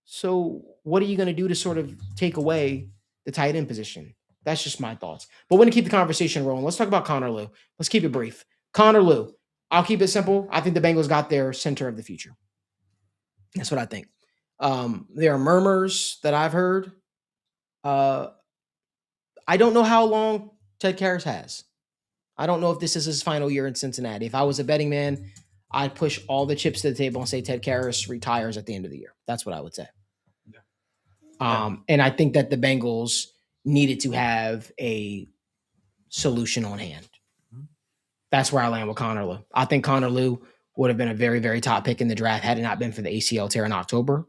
Speaker 3: So what are you going to do to sort of take away the tight end position? That's just my thoughts. But we're going to keep the conversation rolling. Let's talk about Connor Lew. Let's keep it brief. Connor Lew. I'll keep it simple. I think the Bengals got their center of the future. That's what I think. There are murmurs that I've heard. I don't know how long Ted Karras has. I don't know if this is his final year in Cincinnati. If I was a betting man, I'd push all the chips to the table and say Ted Karras retires at the end of the year. That's what I would say. And I think that the Bengals needed to have a solution on hand. That's where I land with Connor Lew. I think Connor Lew would have been a very, very top pick in the draft had it not been for the ACL tear in October.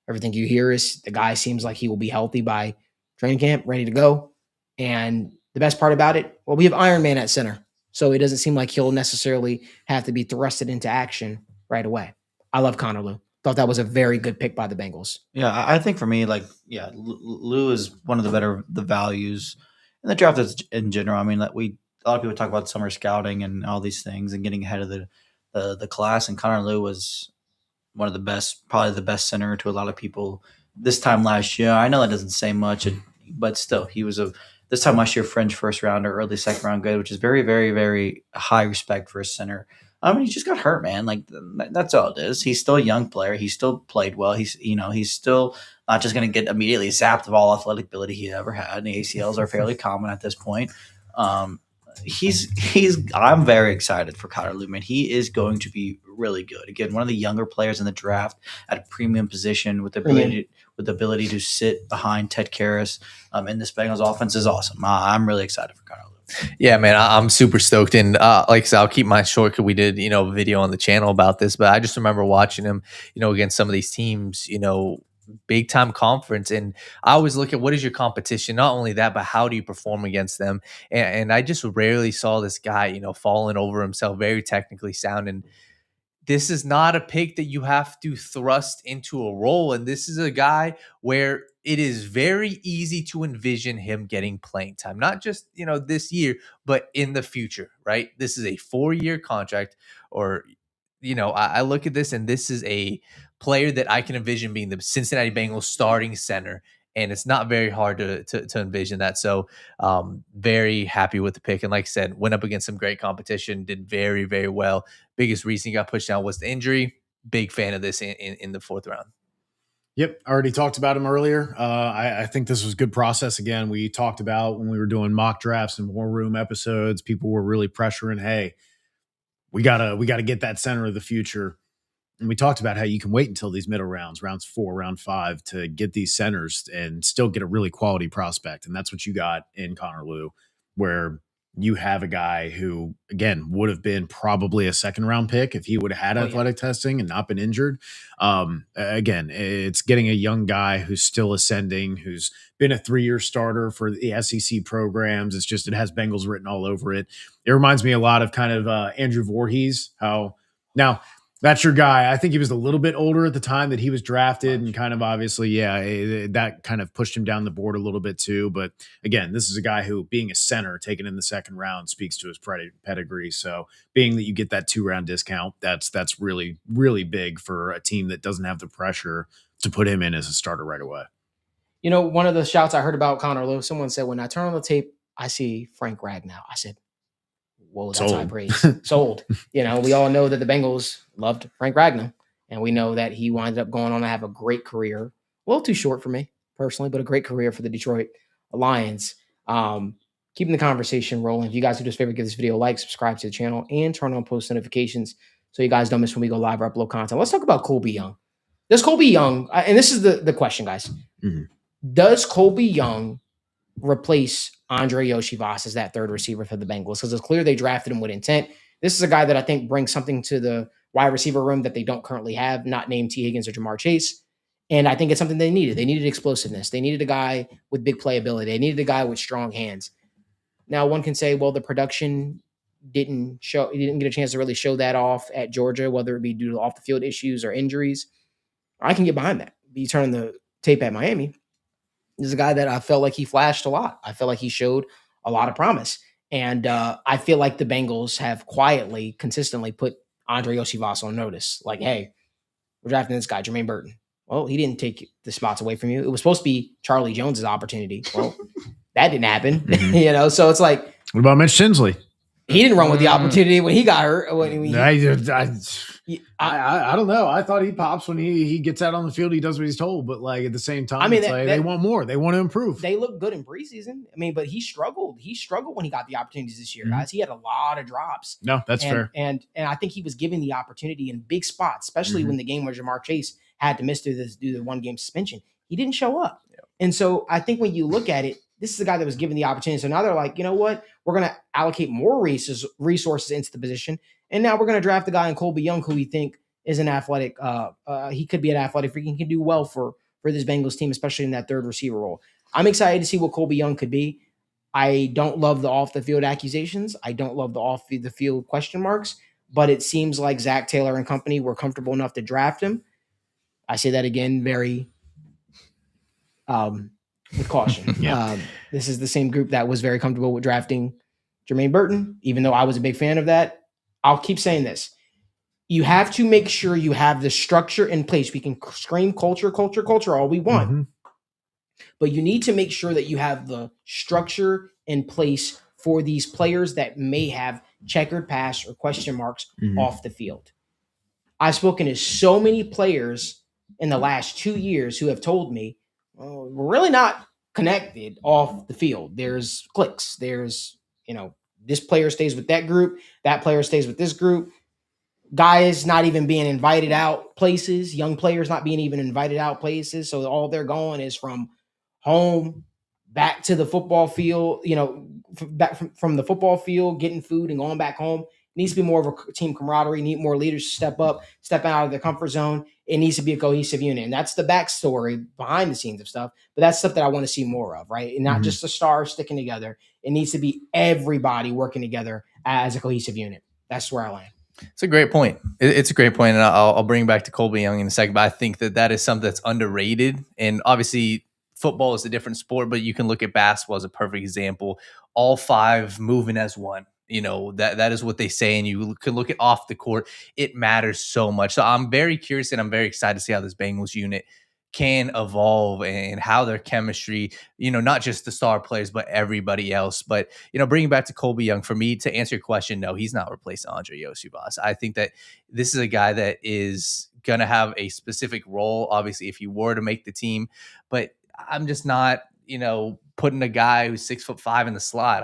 Speaker 3: Everything you hear is the guy seems like he will be healthy by training camp, ready to go. And the best part about it, we have Iron Man at center. So it doesn't seem like he'll necessarily have to be thrusted into action right away. I love Connor Lew. Thought that was a very good pick by the Bengals.
Speaker 5: Yeah, I think for me, Lew is one of the values in the draft in general. I mean, a lot of people talk about summer scouting and all these things and getting ahead of the class, and Connor Lew was one of the best, probably the best center to a lot of people this time last year. I know that doesn't say much, but still, he was this time last year fringe first rounder, early second round good, which is very, very, very high respect for a center. I mean, he just got hurt, man. That's all it is. He's still a young player. He still played well. He's still not just going to get immediately zapped of all athletic ability he ever had. And the ACLs are fairly common at this point. I'm very excited for Connor Lew, man. He is going to be really good. Again, one of the younger players in the draft at a premium position with the ability to sit behind Ted Karras in this Bengals offense is awesome. I'm really excited for Connor Lew.
Speaker 6: Yeah, man, I'm super stoked. And like I said, I'll keep mine short because we did, a video on the channel about this. But I just remember watching him, against some of these teams, big time conference. And I always look at what is your competition? Not only that, but how do you perform against them? And I just rarely saw this guy, falling over himself, very technically sound. And this is not a pick that you have to thrust into a role. And this is a guy where it is very easy to envision him getting playing time, not just, this year, but in the future, right? This is a 4-year contract or, I look at this and this is a player that I can envision being the Cincinnati Bengals starting center. And it's not very hard to envision that. So very happy with the pick. And like I said, went up against some great competition, did very, very well. Biggest reason he got pushed down was the injury. Big fan of this in the 4th round.
Speaker 4: Yep. Already talked about him earlier. I think this was good process. Again, we talked about when we were doing mock drafts and war room episodes, people were really pressuring, hey, we gotta get that center of the future. And we talked about how you can wait until these middle rounds 4, round 5, to get these centers and still get a really quality prospect. And that's what you got in Connor Lew, where you have a guy who, again, would have been probably a 2nd round pick if he would have had athletic testing and not been injured. Again, it's getting a young guy who's still ascending, who's been a 3-year starter for the SEC programs. It's just, it has Bengals written all over it. It reminds me a lot of kind of Andrew Voorhees, how now – that's your guy. I think he was a little bit older at the time that he was drafted and kind of obviously, that kind of pushed him down the board a little bit too. But again, this is a guy who, being a center taken in the 2nd round, speaks to his pedigree. So being that you get that 2-round discount, that's really, really big for a team that doesn't have the pressure to put him in as a starter right away.
Speaker 3: One of the shouts I heard about Connor Lew, someone said, when I turn on the tape, I see Frank Ragnow. I said, whoa, that's high praise. Sold. We all know that the Bengals loved Frank Ragnow, and we know that he wound up going on to have a great career. A little too short for me personally, but a great career for the Detroit Lions. Keeping the conversation rolling. If you guys would just favorite, give this video a like, subscribe to the channel, and turn on post notifications so you guys don't miss when we go live or upload content. Let's talk about Colbie Young. Does Colbie Young, and this is the question, guys. Mm-hmm. Does Colbie Young replace Andre Yoshivas as that 3rd receiver for the Bengals? Because it's clear they drafted him with intent. This is a guy that I think brings something to the wide receiver room that they don't currently have, not named T. Higgins or Jamar Chase. And I think it's something they needed. They needed explosiveness. They needed a guy with big playability. They needed a guy with strong hands. Now, one can say, well, the production didn't show. He didn't get a chance to really show that off at Georgia, whether it be due to off the field issues or injuries. I can get behind that. You turn the tape at Miami. This is a guy that I felt like he flashed a lot. I felt like he showed a lot of promise. And I feel like the Bengals have quietly, consistently put Andre Osivas on notice. Like, hey, we're drafting this guy, Jermaine Burton. Well, he didn't take the spots away from you. It was supposed to be Charlie Jones's opportunity. Well, that didn't happen.
Speaker 4: Mhm.
Speaker 3: So it's like,
Speaker 4: What about Mitch Tinsley?
Speaker 3: he didn't run with the opportunity when he got hurt.
Speaker 4: I don't know. I thought he pops when he gets out on the field. He does what he's told, but like at the same time, they want more. They want to improve.
Speaker 3: They look good in preseason. I mean, but he struggled. He struggled when he got the opportunities this year,
Speaker 4: Mhm.
Speaker 3: guys. He had a lot of drops.
Speaker 4: No, that's fair.
Speaker 3: And I think he was given the opportunity in big spots, especially when the game where Jamar Chase had to miss due to the 1 game suspension. He didn't show up. Yeah. And so I think when you look at it, this is a guy that was given the opportunity. So now they're like, you know what? We're going to allocate more resources into the position. And now we're going to draft a guy in Colbie Young who we think is an athletic. He could be an athletic freak and can do well for this Bengals team, especially in that third receiver role. I'm excited to see what Colbie Young could be. I don't love the off the field accusations. I don't love the off the field question marks, but it seems like Zac Taylor and company were comfortable enough to draft him. I say that again, very with caution.
Speaker 4: Yeah.
Speaker 3: This is the same group that was very comfortable with drafting Jermaine Burton, even though I was a big fan of that. I'll keep saying this. You have to make sure you have the structure in place. We can scream culture all we want.
Speaker 4: Mm-hmm.
Speaker 3: But you need to make sure that you have the structure in place for these players that may have checkered past or question marks off the field. I've spoken to so many players in the last 2 years who have told me, well, we're really not connected off the field. There's clicks. There's, this player stays with that group. That player stays with this group. Guys not even being invited out places. Young players not being even invited out places. So all they're going is from home back to the football field, back from the football field, getting food and going back home. It needs to be more of a team camaraderie, need more leaders to step up, step out of their comfort zone. It needs to be a cohesive unit. And that's the backstory behind the scenes of stuff. But that's stuff that I want to see more of, right? And not just the stars sticking together. It needs to be everybody working together as a cohesive unit. That's where I land.
Speaker 6: It's a great point. It's a great point, and I'll bring back to Colbie Young in a second. But I think that is something that's underrated. And obviously, football is a different sport, but you can look at basketball as a perfect example. All 5 moving as one. That is what they say, and you can look at off the court. It matters so much. So I'm very curious, and I'm very excited to see how this Bengals unit can evolve and how their chemistry, not just the star players, but everybody else. But, bringing back to Colbie Young, for me to answer your question, no, he's not replacing Andre Osivas. I think that this is a guy that is going to have a specific role, obviously, if he were to make the team. But I'm just not, putting a guy who's 6'5" in the slot.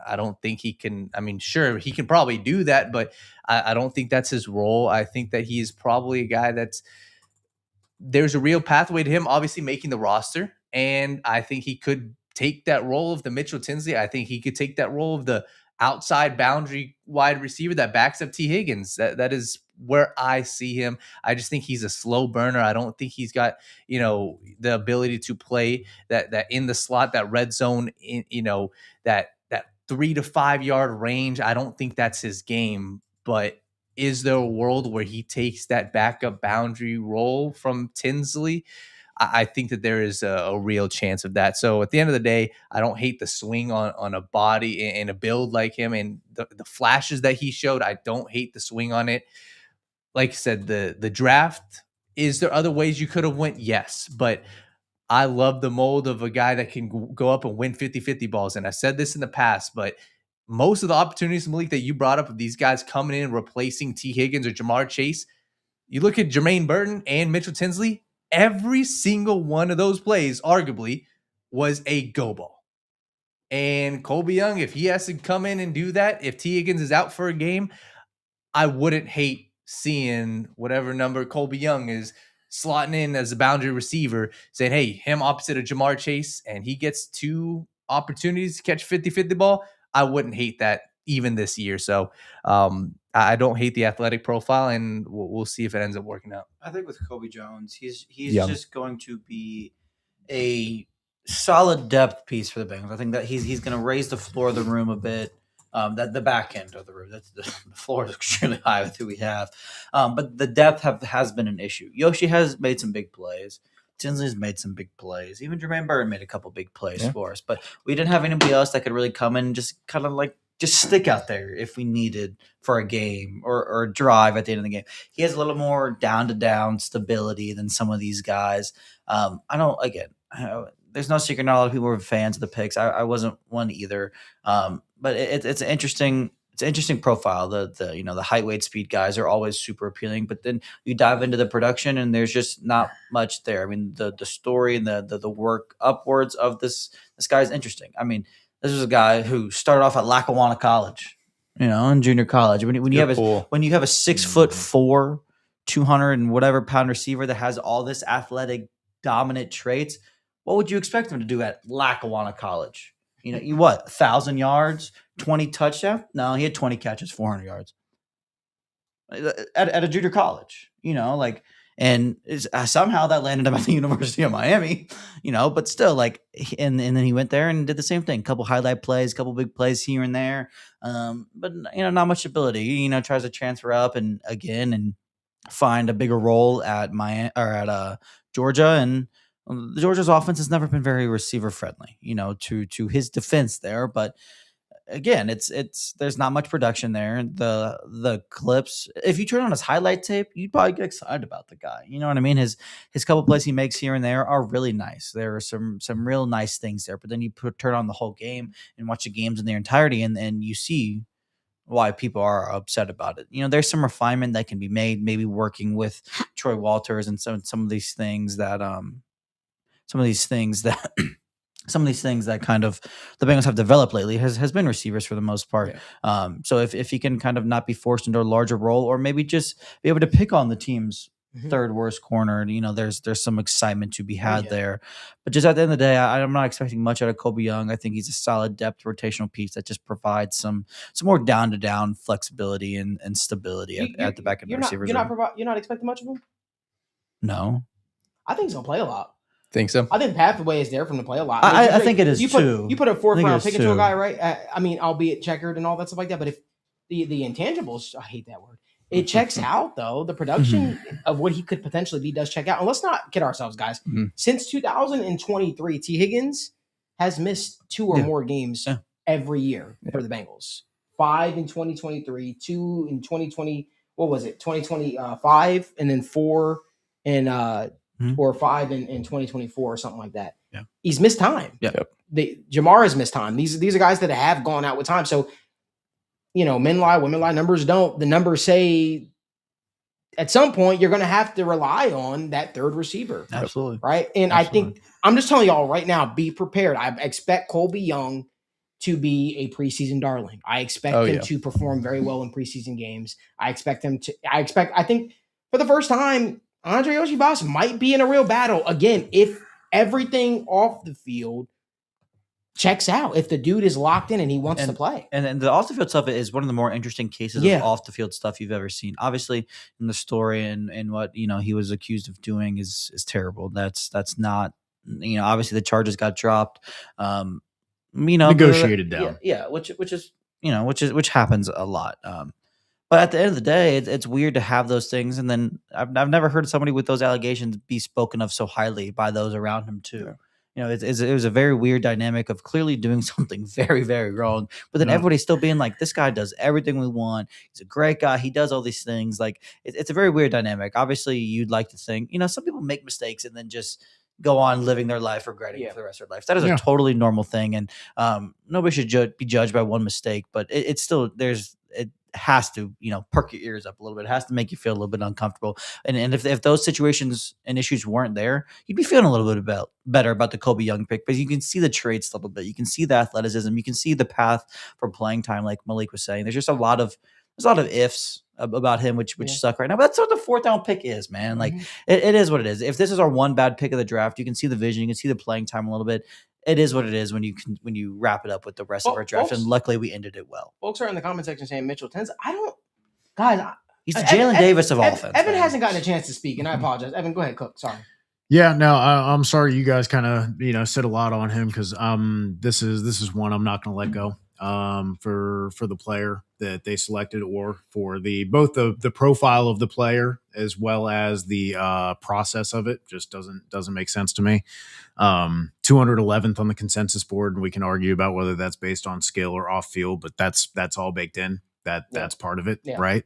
Speaker 6: I don't think he can. I mean, sure, he can probably do that, but I don't think that's his role. I think that he is probably a guy there's a real pathway to him obviously making the roster. And I think he could take that role of the Mitchell Tinsley. I think he could take that role of the outside boundary wide receiver that backs up T. Higgins. That is where I see him. I just think he's a slow burner. I don't think he's got, the ability to play that in the slot, that red zone, that 3 to 5 yard range. I don't think that's his game. But is there a world where he takes that backup boundary role from Tinsley? I think that there is a real chance of that. So at the end of the day, I don't hate the swing on a body and a build like him and the flashes that he showed. I don't hate the swing on it. Like I said, the draft, is there other ways you could have went? Yes. But I love the mold of a guy that can go up and win 50-50 balls. And I said this in the past, but most of the opportunities, Malik, that you brought up of these guys coming in and replacing T. Higgins or Jamar Chase, you look at Jermaine Burton and Mitchell Tinsley, every single one of those plays, arguably, was a go ball. And Colbie Young, if he has to come in and do that, if T. Higgins is out for a game, I wouldn't hate seeing whatever number Colbie Young is slotting in as a boundary receiver, saying, hey, him opposite of Jamar Chase, and he gets 2 opportunities to catch 50-50 ball. I wouldn't hate that even this year. So I I don't hate the athletic profile, and we'll see if it ends up working out.
Speaker 5: I think with Colbie Jones, he's
Speaker 6: Yeah.
Speaker 5: just going to be a solid depth piece for the Bengals. I think that he's going to raise the floor of the room a bit. That the back end of the room, the floor is extremely high with who we have, but the depth has been an issue. Yoshi has made some big plays. Tinsley's made some big plays. Even Jermaine Burton made a couple big plays for us, but we didn't have anybody else that could really come in and just kind of like just stick out there if we needed for a game or a drive at the end of the game. He has a little more down stability than some of these guys. There's no secret. Not a lot of people were fans of the picks. I wasn't one either. But it's an interesting profile. The height, weight, speed guys are always super appealing. But then you dive into the production, and there's just not much there. I mean, the story and the work upwards of this guy is interesting. I mean, this was a guy who started off at Lackawanna College, in junior college. When you have a 6'4", 200 and whatever pound receiver that has all this athletic dominant traits, what would you expect him to do at Lackawanna College? 1,000 yards, 20 touchdowns? No, he had 20 catches, 400 yards at a junior college. And somehow that landed him at the University of Miami. But still, and then he went there and did the same thing. Couple highlight plays, couple big plays here and there. But not much ability. Tries to transfer up and find a bigger role at Georgia, and Georgia's offense has never been very receiver friendly, to his defense there. But again, there's not much production there. The clips, if you turn on his highlight tape, you'd probably get excited about the guy. You know what I mean? His couple plays he makes here and there are really nice. There are some real nice things there. But then you turn on the whole game and watch the games in their entirety, and you see why people are upset about it. There's some refinement that can be made, maybe working with Troy Walters and some of these things that kind of the Bengals have developed lately has been receivers for the most part. Yeah. So if he can kind of not be forced into a larger role, or maybe just be able to pick on the team's third worst corner, there's some excitement to be had there. But just at the end of the day, I'm not expecting much out of Colbie Young. I think he's a solid depth rotational piece that just provides some more down flexibility and stability at the back of the receivers.
Speaker 3: You're not expecting much of him?
Speaker 5: No.
Speaker 3: I think he's going to play a lot.
Speaker 6: Think so?
Speaker 3: I think pathway is there for him to play a lot.
Speaker 5: I think it is too.
Speaker 3: You put a fourth round pick into a guy, right? Albeit checkered and all that stuff like that. But if the intangibles, I hate that word. It checks out though. The production of what he could potentially be does check out. And let's not kid ourselves, guys. Since 2023, T. Higgins has missed 2 or more games every year for the Bengals. 5 in 2023, 2 in 2020. What was it? 2025, and then 4 in or 5 in 2024 or something like that.
Speaker 5: Yeah.
Speaker 3: He's missed time.
Speaker 5: Yep.
Speaker 3: Jamar has missed time. These are guys that have gone out with time. So, men lie, women lie, numbers don't. The numbers say at some point you're going to have to rely on that third receiver.
Speaker 5: Absolutely.
Speaker 3: Right? And I think I'm just telling y'all right now, be prepared. I expect Colbie Young to be a preseason darling. I expect him to perform very well in preseason games. I think for the first time, Andre Oshibas might be in a real battle again if everything off the field checks out. If the dude is locked in and he wants to play,
Speaker 5: and the off the field stuff is one of the more interesting cases of off the field stuff you've ever seen. Obviously, in the story and what he was accused of doing is terrible. That's not obviously the charges got dropped.
Speaker 4: Negotiated down.
Speaker 5: Yeah, which happens a lot. But at the end of the day, it's weird to have those things, and then I've never heard somebody with those allegations be spoken of so highly by those around him too. Yeah. It was a very weird dynamic of clearly doing something very, very wrong, but then everybody's still being like, "This guy does everything we want. He's a great guy. He does all these things." Like it's a very weird dynamic. Obviously, you'd like to think some people make mistakes and then just go on living their life regretting it for the rest of their life. That is a totally normal thing, and nobody should be judged by one mistake. But it's still it has to perk your ears up a little bit. It has to make you feel a little bit uncomfortable. And if those situations and issues weren't there, you'd be feeling a little bit better about the Colbie Young pick, because you can see the traits a little bit. You can see the athleticism. You can see the path for playing time, like Malik was saying. There's just a lot of ifs about him, which suck right now. But that's what the 4th round pick is, man. Like it is what it is. If this is our one bad pick of the draft, you can see the vision, you can see the playing time a little bit. It is what it is when you wrap it up with the rest of our draft, and luckily we ended it well.
Speaker 3: Folks are in the comment section saying Mitchell Tens. I don't Guys,
Speaker 5: He's the Jalen Davis of offense.
Speaker 3: Evan
Speaker 5: man.
Speaker 3: hasn't gotten a chance to speak, and I apologize. Evan, go ahead, Cook. Sorry.
Speaker 4: Yeah, no, I'm sorry. You guys kind of said a lot on him because this is one I'm not going to let go for the player that they selected or for both the profile of the player as well as the process of it just doesn't make sense to me. 211th on the consensus board, and we can argue about whether that's based on skill or off field, but that's all baked in. That's part of it, right?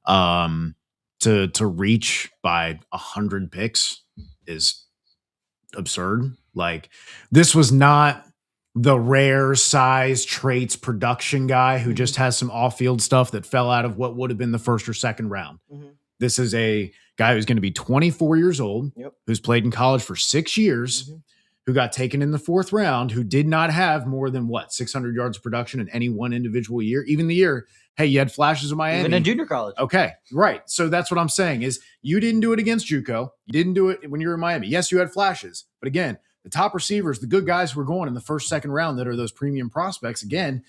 Speaker 4: To reach by 100 picks is absurd. Like, this was not the rare size traits production guy who just has some off-field stuff that fell out of what would have been the first or second round. This is a guy who's going to be 24 years old, who's played in college for 6 years, who got taken in the 4th round, who did not have more than 600 yards of production in any one individual year, even the year. Hey, you had flashes of Miami.
Speaker 5: Even in junior college.
Speaker 4: Okay, right. So that's what I'm saying is you didn't do it against JUCO. You didn't do it when you were in Miami. Yes, you had flashes. But again, the top receivers, the good guys who are going in the first, second round that are those premium prospects, again,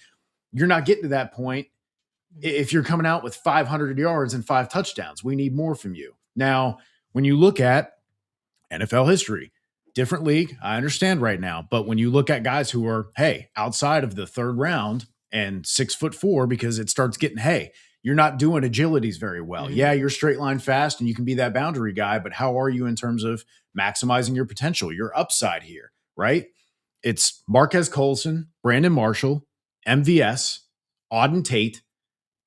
Speaker 4: you're not getting to that point if you're coming out with 500 yards and 5 touchdowns. We need more from you. Now, when you look at NFL history, different league, I understand right now. But when you look at guys who are, outside of the 3rd round, and 6'4", because it starts getting, you're not doing agilities very well. Yeah, you're straight line fast and you can be that boundary guy, but how are you in terms of maximizing your potential, your upside here, right? It's Marquez Colson, Brandon Marshall, MVS, Auden Tate,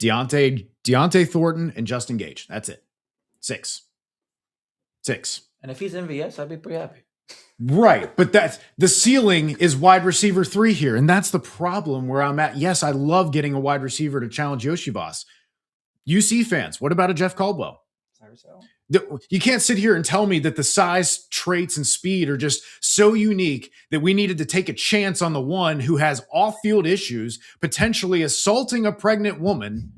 Speaker 4: Deontay Thornton, and Justin Gage. That's it. 6.
Speaker 5: And if he's MVS, I'd be pretty happy.
Speaker 4: Right, but that's the ceiling is wide receiver 3 here, and that's the problem where I'm at. Yes, I love getting a wide receiver to challenge Yoshivas. UC fans, what about a Jeff Caldwell? You can't sit here and tell me that the size, traits, and speed are just so unique that we needed to take a chance on the one who has off-field issues, potentially assaulting a pregnant woman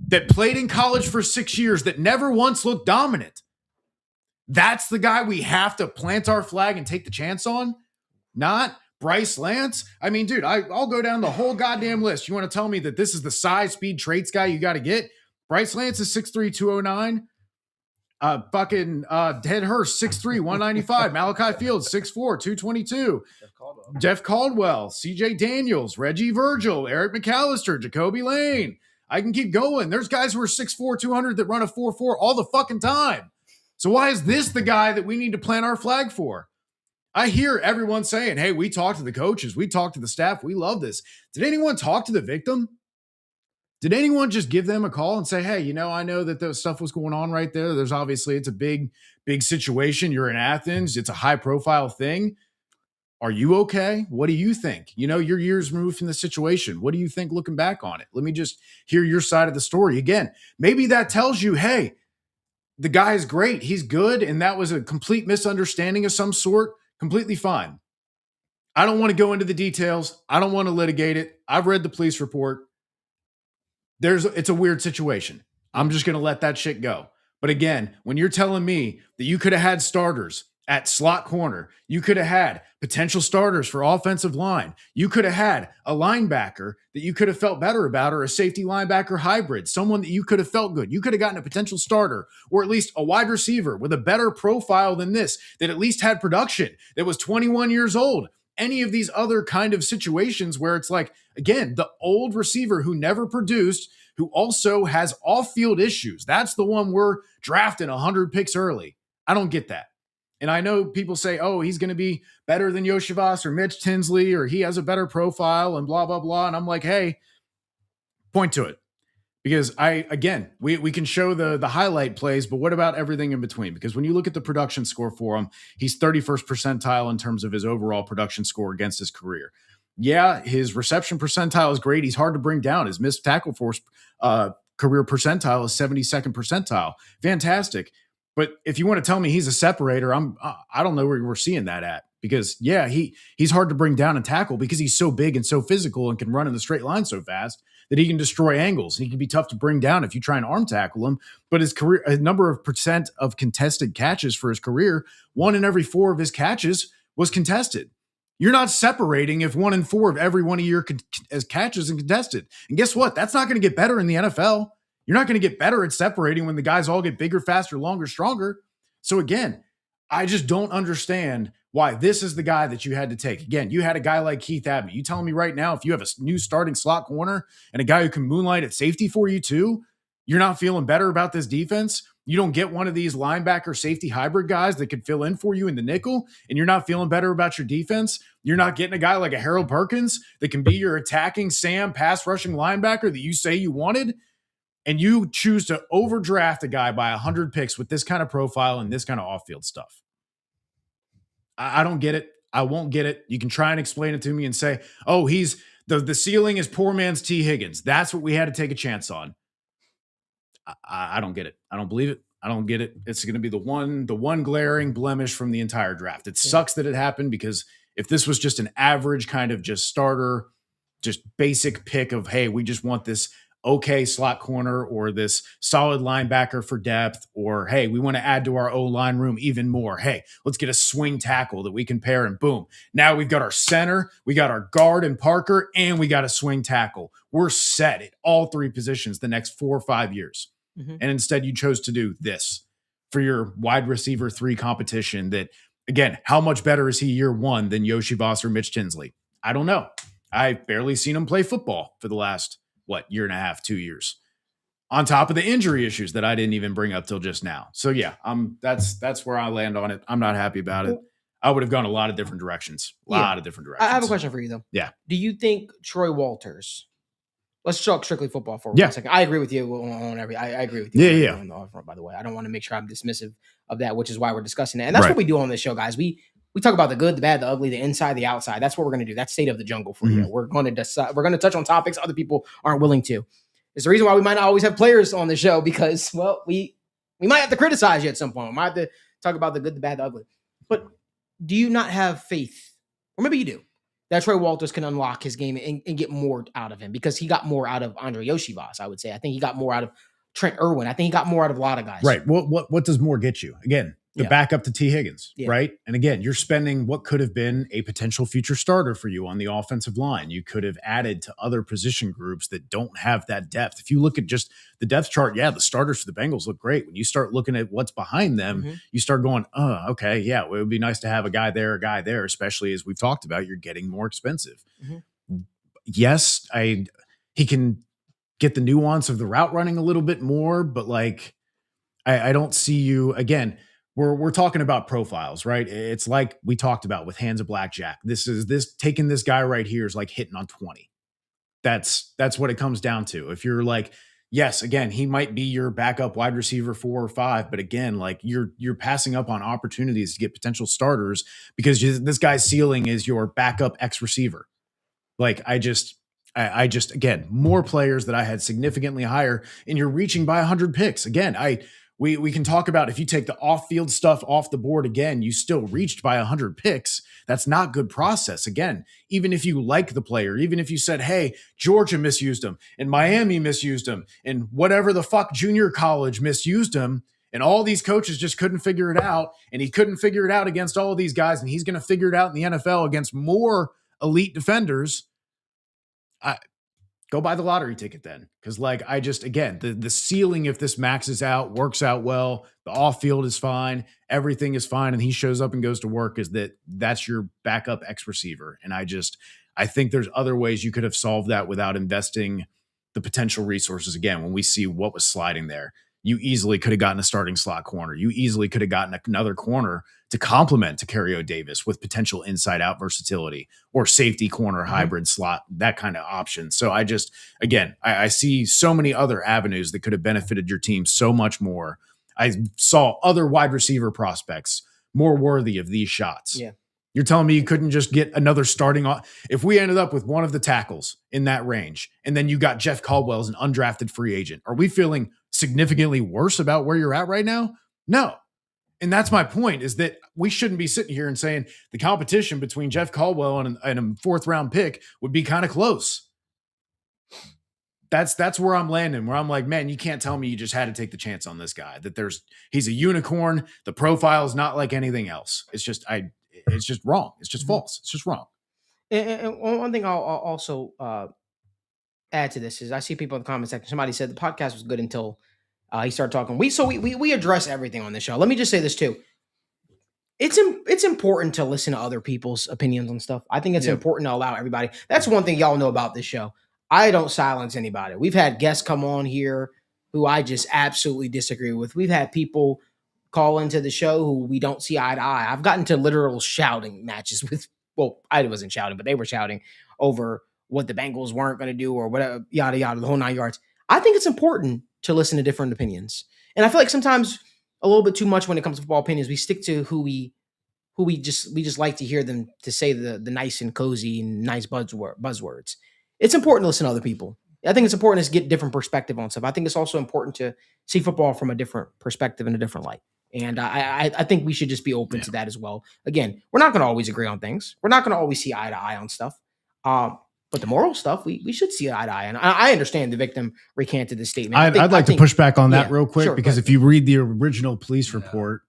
Speaker 4: that played in college for 6 years that never once looked dominant. That's the guy we have to plant our flag and take the chance on? Not Bryce Lance? I mean, dude, I'll go down the whole goddamn list. You want to tell me that this is the size, speed, traits guy you got to get? Bryce Lance is 6'3", 209. Ted Hurst, 6'3", 195. Malachi Fields, 6'4", 222. Jeff Caldwell, CJ Daniels, Reggie Virgil, Eric McAllister, Jacoby Lane. I can keep going. There's guys who are 6'4", 200 that run a 4.4 all the fucking time. So why is this the guy that we need to plant our flag for? I hear everyone saying, hey, we talked to the coaches. We talked to the staff. We love this. Did anyone talk to the victim? Did anyone just give them a call and say, hey, I know that the stuff was going on right there. There's obviously, it's a big, big situation. You're in Athens. It's a high profile thing. Are you okay? What do you think? You're years removed from the situation. What do you think looking back on it? Let me just hear your side of the story. Again, maybe that tells you, hey, the guy is great. He's good. And that was a complete misunderstanding of some sort. Completely fine. I don't want to go into the details. I don't want to litigate it. I've read the police report. It's a weird situation. I'm just going to let that shit go. But again, when you're telling me that you could have had starters at slot corner, you could have had potential starters for offensive line, you could have had a linebacker that you could have felt better about, or a safety linebacker hybrid, someone that you could have felt good. You could have gotten a potential starter, or at least a wide receiver with a better profile than this, that at least had production, that was 21 years old. Any of these other kind of situations where it's like, again, the old receiver who never produced, who also has off-field issues. That's the one we're drafting 100 picks early. I don't get that. And I know people say, oh, he's going to be better than Yoshivas or Mitch Tinsley, or he has a better profile and blah, blah, blah. And I'm like, hey, point to it. Because we can show the highlight plays, but what about everything in between? Because when you look at the production score for him, he's 31st percentile in terms of his overall production score against his career. Yeah, his reception percentile is great. He's hard to bring down. His missed tackle force career percentile is 72nd percentile. Fantastic. But if you want to tell me he's a separator, I don't know where we're seeing that at. Because, yeah, he's hard to bring down and tackle because he's so big and so physical and can run in the straight line so fast that he can destroy angles. And he can be tough to bring down if you try and arm tackle him. But his career, a number of percent of contested catches for his career, 1 in every 4 of his catches was contested. You're not separating if 1 in 4 of every one of your catches is contested. And guess what? That's not going to get better in the NFL. You're not going to get better at separating when the guys all get bigger, faster, longer, stronger. So again, I just don't understand why this is the guy that you had to take. Again, you had a guy like Keith Abney. You telling me right now, if you have a new starting slot corner and a guy who can moonlight at safety for you too, you're not feeling better about this defense? You don't get one of these linebacker safety hybrid guys that could fill in for you in the nickel, and you're not feeling better about your defense? You're not getting a guy like a Harold Perkins that can be your attacking Sam pass rushing linebacker that you say you wanted? And you choose to overdraft a guy by 100 picks with this kind of profile and this kind of off-field stuff. I don't get it. I won't get it. You can try and explain it to me and say, oh, he's the ceiling is poor man's T. Higgins. That's what we had to take a chance on. I don't get it. I don't believe it. I don't get it. It's going to be the one glaring blemish from the entire draft. It sucks that it happened, because if this was just an average kind of just starter, just basic pick of, hey, we just want this okay slot corner or this solid linebacker for depth, or hey, we want to add to our O-line room even more. Hey, let's get a swing tackle that we can pair, and boom. Now we've got our center, we got our guard and Parker, and we got a swing tackle. We're set at all three positions the next 4 or 5 years. And instead you chose to do this for your wide receiver 3 competition that, again, how much better is he year 1 than Yoshi Voss or Mitch Tinsley? I don't know. I've barely seen him play football for the last, year and a half, 2 years, on top of the injury issues that I didn't even bring up till just now. So yeah, that's where I land on it. I'm not happy about it. I would have gone a lot of different directions. I
Speaker 3: have a question for you though.
Speaker 4: Yeah.
Speaker 3: Do you think Troy Walters, let's talk strictly football for 1 second. I agree with you on every. I agree with you.
Speaker 4: Yeah.
Speaker 3: On the off front, by the way, I don't want to make sure I'm dismissive of that, which is why we're discussing it. And that's what we do on this show, guys. We talk about the good, the bad, the ugly, the inside, the outside. That's what we're going to do. That's state of the jungle for you. We're going to decide. We're going to touch on topics other people aren't willing to. It's the reason why we might not always have players on the show, because we might have to criticize you at some point. We might have to talk about the good, the bad, the ugly. But do you not have faith, or maybe you do, that Troy Walters can unlock his game and get more out of him? Because he got more out of Andre Yoshivas, I would say. I think he got more out of Trent Irwin. I think he got more out of a lot of guys.
Speaker 4: Right. What does more get you? Again, the backup to T. Higgins, right? And again, you're spending what could have been a potential future starter for you on the offensive line. You could have added to other position groups that don't have that depth. If you look at just the depth chart, the starters for the Bengals look great. When you start looking at what's behind them, you start going, okay, it would be nice to have a guy there, especially as we've talked about, you're getting more expensive. Yes, he can get the nuance of the route running a little bit more, but I don't see you again. We're talking about profiles, right? It's like we talked about with Hands of Blackjack. This taking this guy right here is like hitting on 20. That's what it comes down to. If you're like, yes, again, he might be your backup wide receiver 4 or 5, but again, you're passing up on opportunities to get potential starters because this guy's ceiling is your backup X receiver. I just again, more players that I had significantly higher, and you're reaching by 100 picks. Again, we can talk about if you take the off-field stuff off the board, again, you still reached by 100 picks. That's not good process. Again, even if you like the player, even if you said, hey, Georgia misused him and Miami misused him and whatever the fuck junior college misused him, and all these coaches just couldn't figure it out, and he couldn't figure it out against all of these guys, and he's going to figure it out in the NFL against more elite defenders. Go buy the lottery ticket then. Because again, the ceiling, if this maxes out, works out well, the off field is fine, everything is fine, and he shows up and goes to work, that's your backup X receiver. And I think there's other ways you could have solved that without investing the potential resources. Again, when we see what was sliding there, you easily could have gotten a starting slot corner. You easily could have gotten another corner to complement Tacario Davis with potential inside out versatility, or safety corner hybrid slot, that kind of option. So I see so many other avenues that could have benefited your team so much more. I saw other wide receiver prospects more worthy of these shots. Yeah. You're telling me you couldn't just get another starting if we ended up with one of the tackles in that range, and then you got Jeff Caldwell as an undrafted free agent, are we feeling significantly worse about where you're at right now? No. And that's my point, is that we shouldn't be sitting here and saying the competition between Jeff Caldwell and a 4th round pick would be kind of close. That's where I'm landing, where I'm like, man, you can't tell me you just had to take the chance on this guy, that he's a unicorn. The profile is not like anything else. It's just wrong. It's just false. It's just wrong.
Speaker 3: And one thing I'll also add to this is I see people in the comment section. Somebody said the podcast was good until he started talking. We address everything on this show. Let me just say this too. It's important to listen to other people's opinions on stuff. I think it's important to allow everybody. That's one thing y'all know about this show. I don't silence anybody. We've had guests come on here who I just absolutely disagree with. We've had people call into the show who we don't see eye to eye. I've gotten to literal shouting matches with, well, I wasn't shouting, but they were shouting over what the Bengals weren't going to do or whatever, yada, yada, the whole 9 yards. I think it's important to listen to different opinions. And I feel like sometimes a little bit too much when it comes to football opinions. We stick to who we just like to hear them to say the nice and cozy and nice buzzwords. It's important to listen to other people. I think it's important to get different perspective on stuff. I think it's also important to see football from a different perspective and a different light. And I think we should just be open to that as well. Again, we're not going to always agree on things. We're not going to always see eye to eye on stuff. But the moral stuff, we should see eye to eye. And I understand the victim recanted the statement.
Speaker 4: I'd like to push back on that real quick,
Speaker 3: sure,
Speaker 4: because if you read the original police report,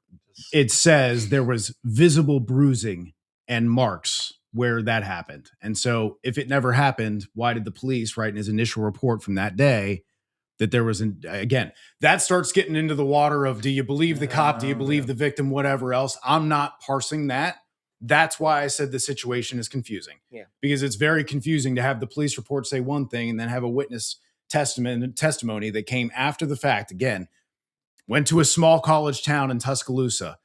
Speaker 4: it says there was visible bruising and marks where that happened. And so if it never happened, why did the police write in his initial report from that day that there was again, that starts getting into the water of, do you believe the cop? Do you believe the victim? Whatever else. I'm not parsing that. That's why I said the situation is confusing. Yeah. Because it's very confusing to have the police report say one thing and then have a witness testimony that came after the fact. Again, went to a small college town in Tuscaloosa.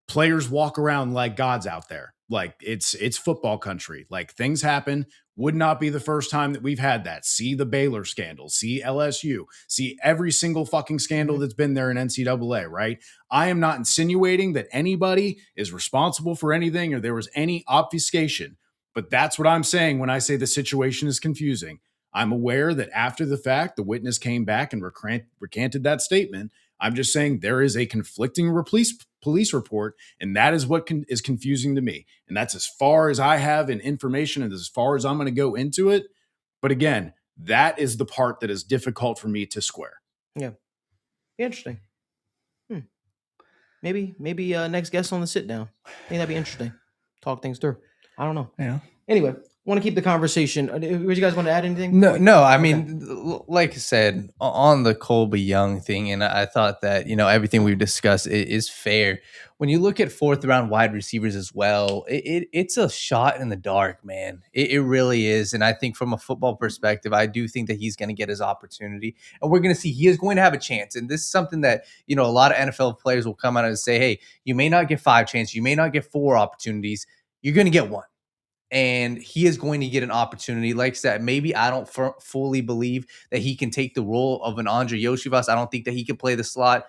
Speaker 4: Players walk around like gods out there. Like it's football country. Like things happen. Would not be the first time that we've had that. See the Baylor scandal. See LSU. See every single fucking scandal that's been there in NCAA, right? I am not insinuating that anybody is responsible for anything or there was any obfuscation. But that's what I'm saying when I say the situation is confusing. I'm aware that after the fact, the witness came back and recanted that statement. I'm just saying there is a conflicting police report, and that is what is confusing to me. And that's as far as I have in information and as far as I'm going to go into it. But again, that is the part that is difficult for me to square.
Speaker 3: Yeah. Interesting. Maybe next guest on the sit down. I think that'd be interesting. Talk things through. I don't know. Yeah. Anyway, want to keep the conversation. Would you guys want to add anything?
Speaker 6: No. I mean, like I said, on the Colbie Young thing, and I thought that, everything we've discussed is fair. When you look at fourth round wide receivers as well, it's a shot in the dark, man. It really is. And I think from a football perspective, I do think that he's going to get his opportunity. And we're going to see he is going to have a chance. And this is something that, a lot of NFL players will come out and say, hey, you may not get 5 chances. You may not get 4 opportunities. You're going to get 1. And he is going to get an opportunity. Like I said, maybe I don't fully believe that he can take the role of an Andre Yoshivas. I don't think that he can play the slot.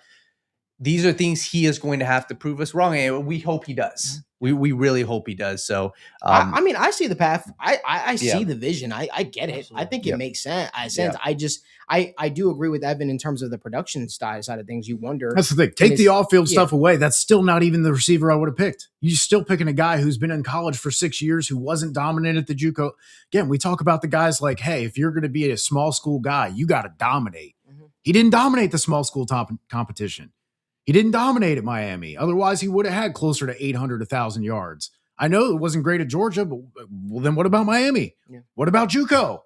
Speaker 6: These are things he is going to have to prove us wrong, and we hope he does. We really hope he does. So,
Speaker 3: I mean, I see the path. I see the vision. I get it. I think it makes sense. I do agree with Evan in terms of the production side of things. You wonder.
Speaker 4: That's the thing. Take the off-field stuff away. That's still not even the receiver I would have picked. You're still picking a guy who's been in college for 6 years, who wasn't dominant at the JUCO. Again, we talk about the guys like, hey, if you're going to be a small school guy, you got to dominate. He didn't dominate the small school competition. He didn't dominate at Miami. Otherwise, he would have had closer to 800, 1,000 yards. I know it wasn't great at Georgia, but well, then what about Miami? Yeah. What about JUCO?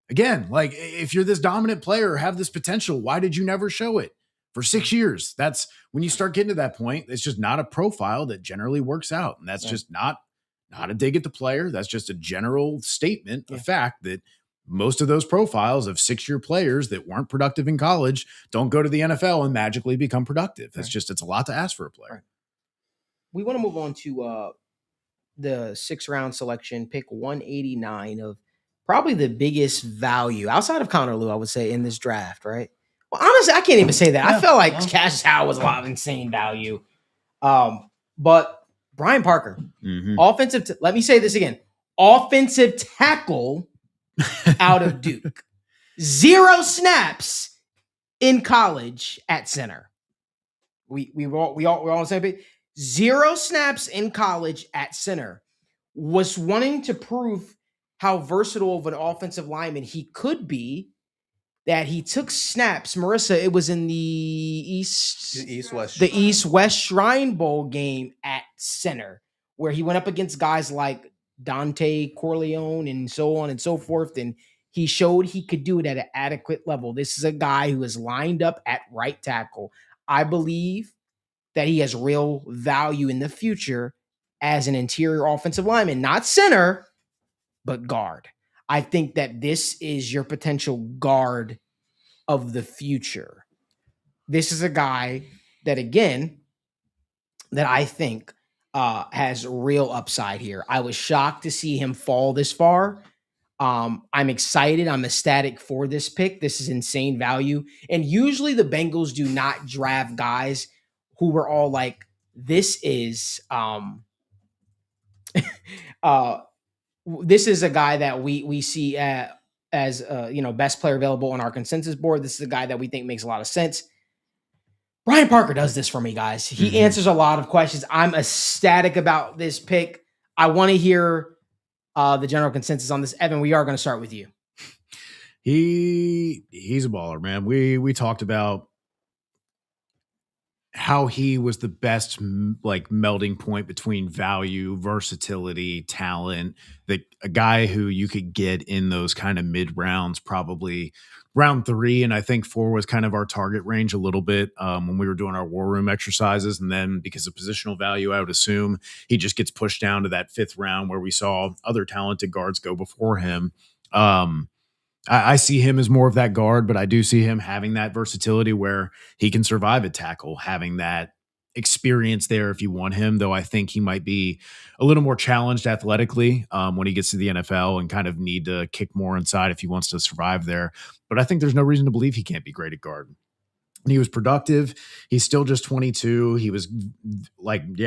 Speaker 4: Again, like if you're this dominant player, have this potential, why did you never show it for 6 years? That's when you start getting to that point. It's just not a profile that generally works out. And that's just not a dig at the player. That's just a general statement of fact that most of those profiles of 6-year players that weren't productive in college don't go to the NFL and magically become productive. It's a lot to ask for a player.
Speaker 3: Right. We want to move on to the 6th round selection, pick 189 of probably the biggest value outside of Connor Lew, I would say, in this draft, right? Well, honestly, I can't even say that. I felt like Cashius Howell was a lot of insane value. But Brian Parker, offensive, let me say this again, offensive tackle out of Duke. 0 snaps in college at center. We're all on the same page. 0 snaps in college at center. Was wanting to prove how versatile of an offensive lineman he could be, that he took snaps. Marissa, it was in the East-West Shrine Bowl game at center, where he went up against guys like Dante Corleone and so on and so forth, and He showed he could do it at an adequate level. This is a guy who is lined up at right tackle. I believe that he has real value in the future as an interior offensive lineman, not center, but guard. I think that this is your potential guard of the future. This is a guy that, again, that I think has real upside here. I was shocked to see him fall this far. I'm excited. I'm ecstatic for this pick. This is insane value. And usually the Bengals do not draft guys who were all like, this is this is a guy that we see as best player available on our consensus board. This is a guy that we think makes a lot of sense. Brian Parker does this for me, guys. He answers a lot of questions. I'm ecstatic about this pick. I want to hear the general consensus on this. Evan, we are going to start with you.
Speaker 4: He's a baller, man. We talked about how he was the best melding point between value, versatility, talent, a guy who you could get in those kind of mid rounds, probably round 3. And I think 4 was kind of our target range a little bit when we were doing our war room exercises. And then because of positional value, I would assume he just gets pushed down to that 5th round where we saw other talented guards go before him. I see him as more of that guard, but I do see him having that versatility where he can survive at tackle, having that experience there if you want him, though I think he might be a little more challenged athletically when he gets to the NFL and kind of need to kick more inside if he wants to survive there. But I think there's no reason to believe he can't be great at guard. And he was productive. He's still just 22. He was 85.1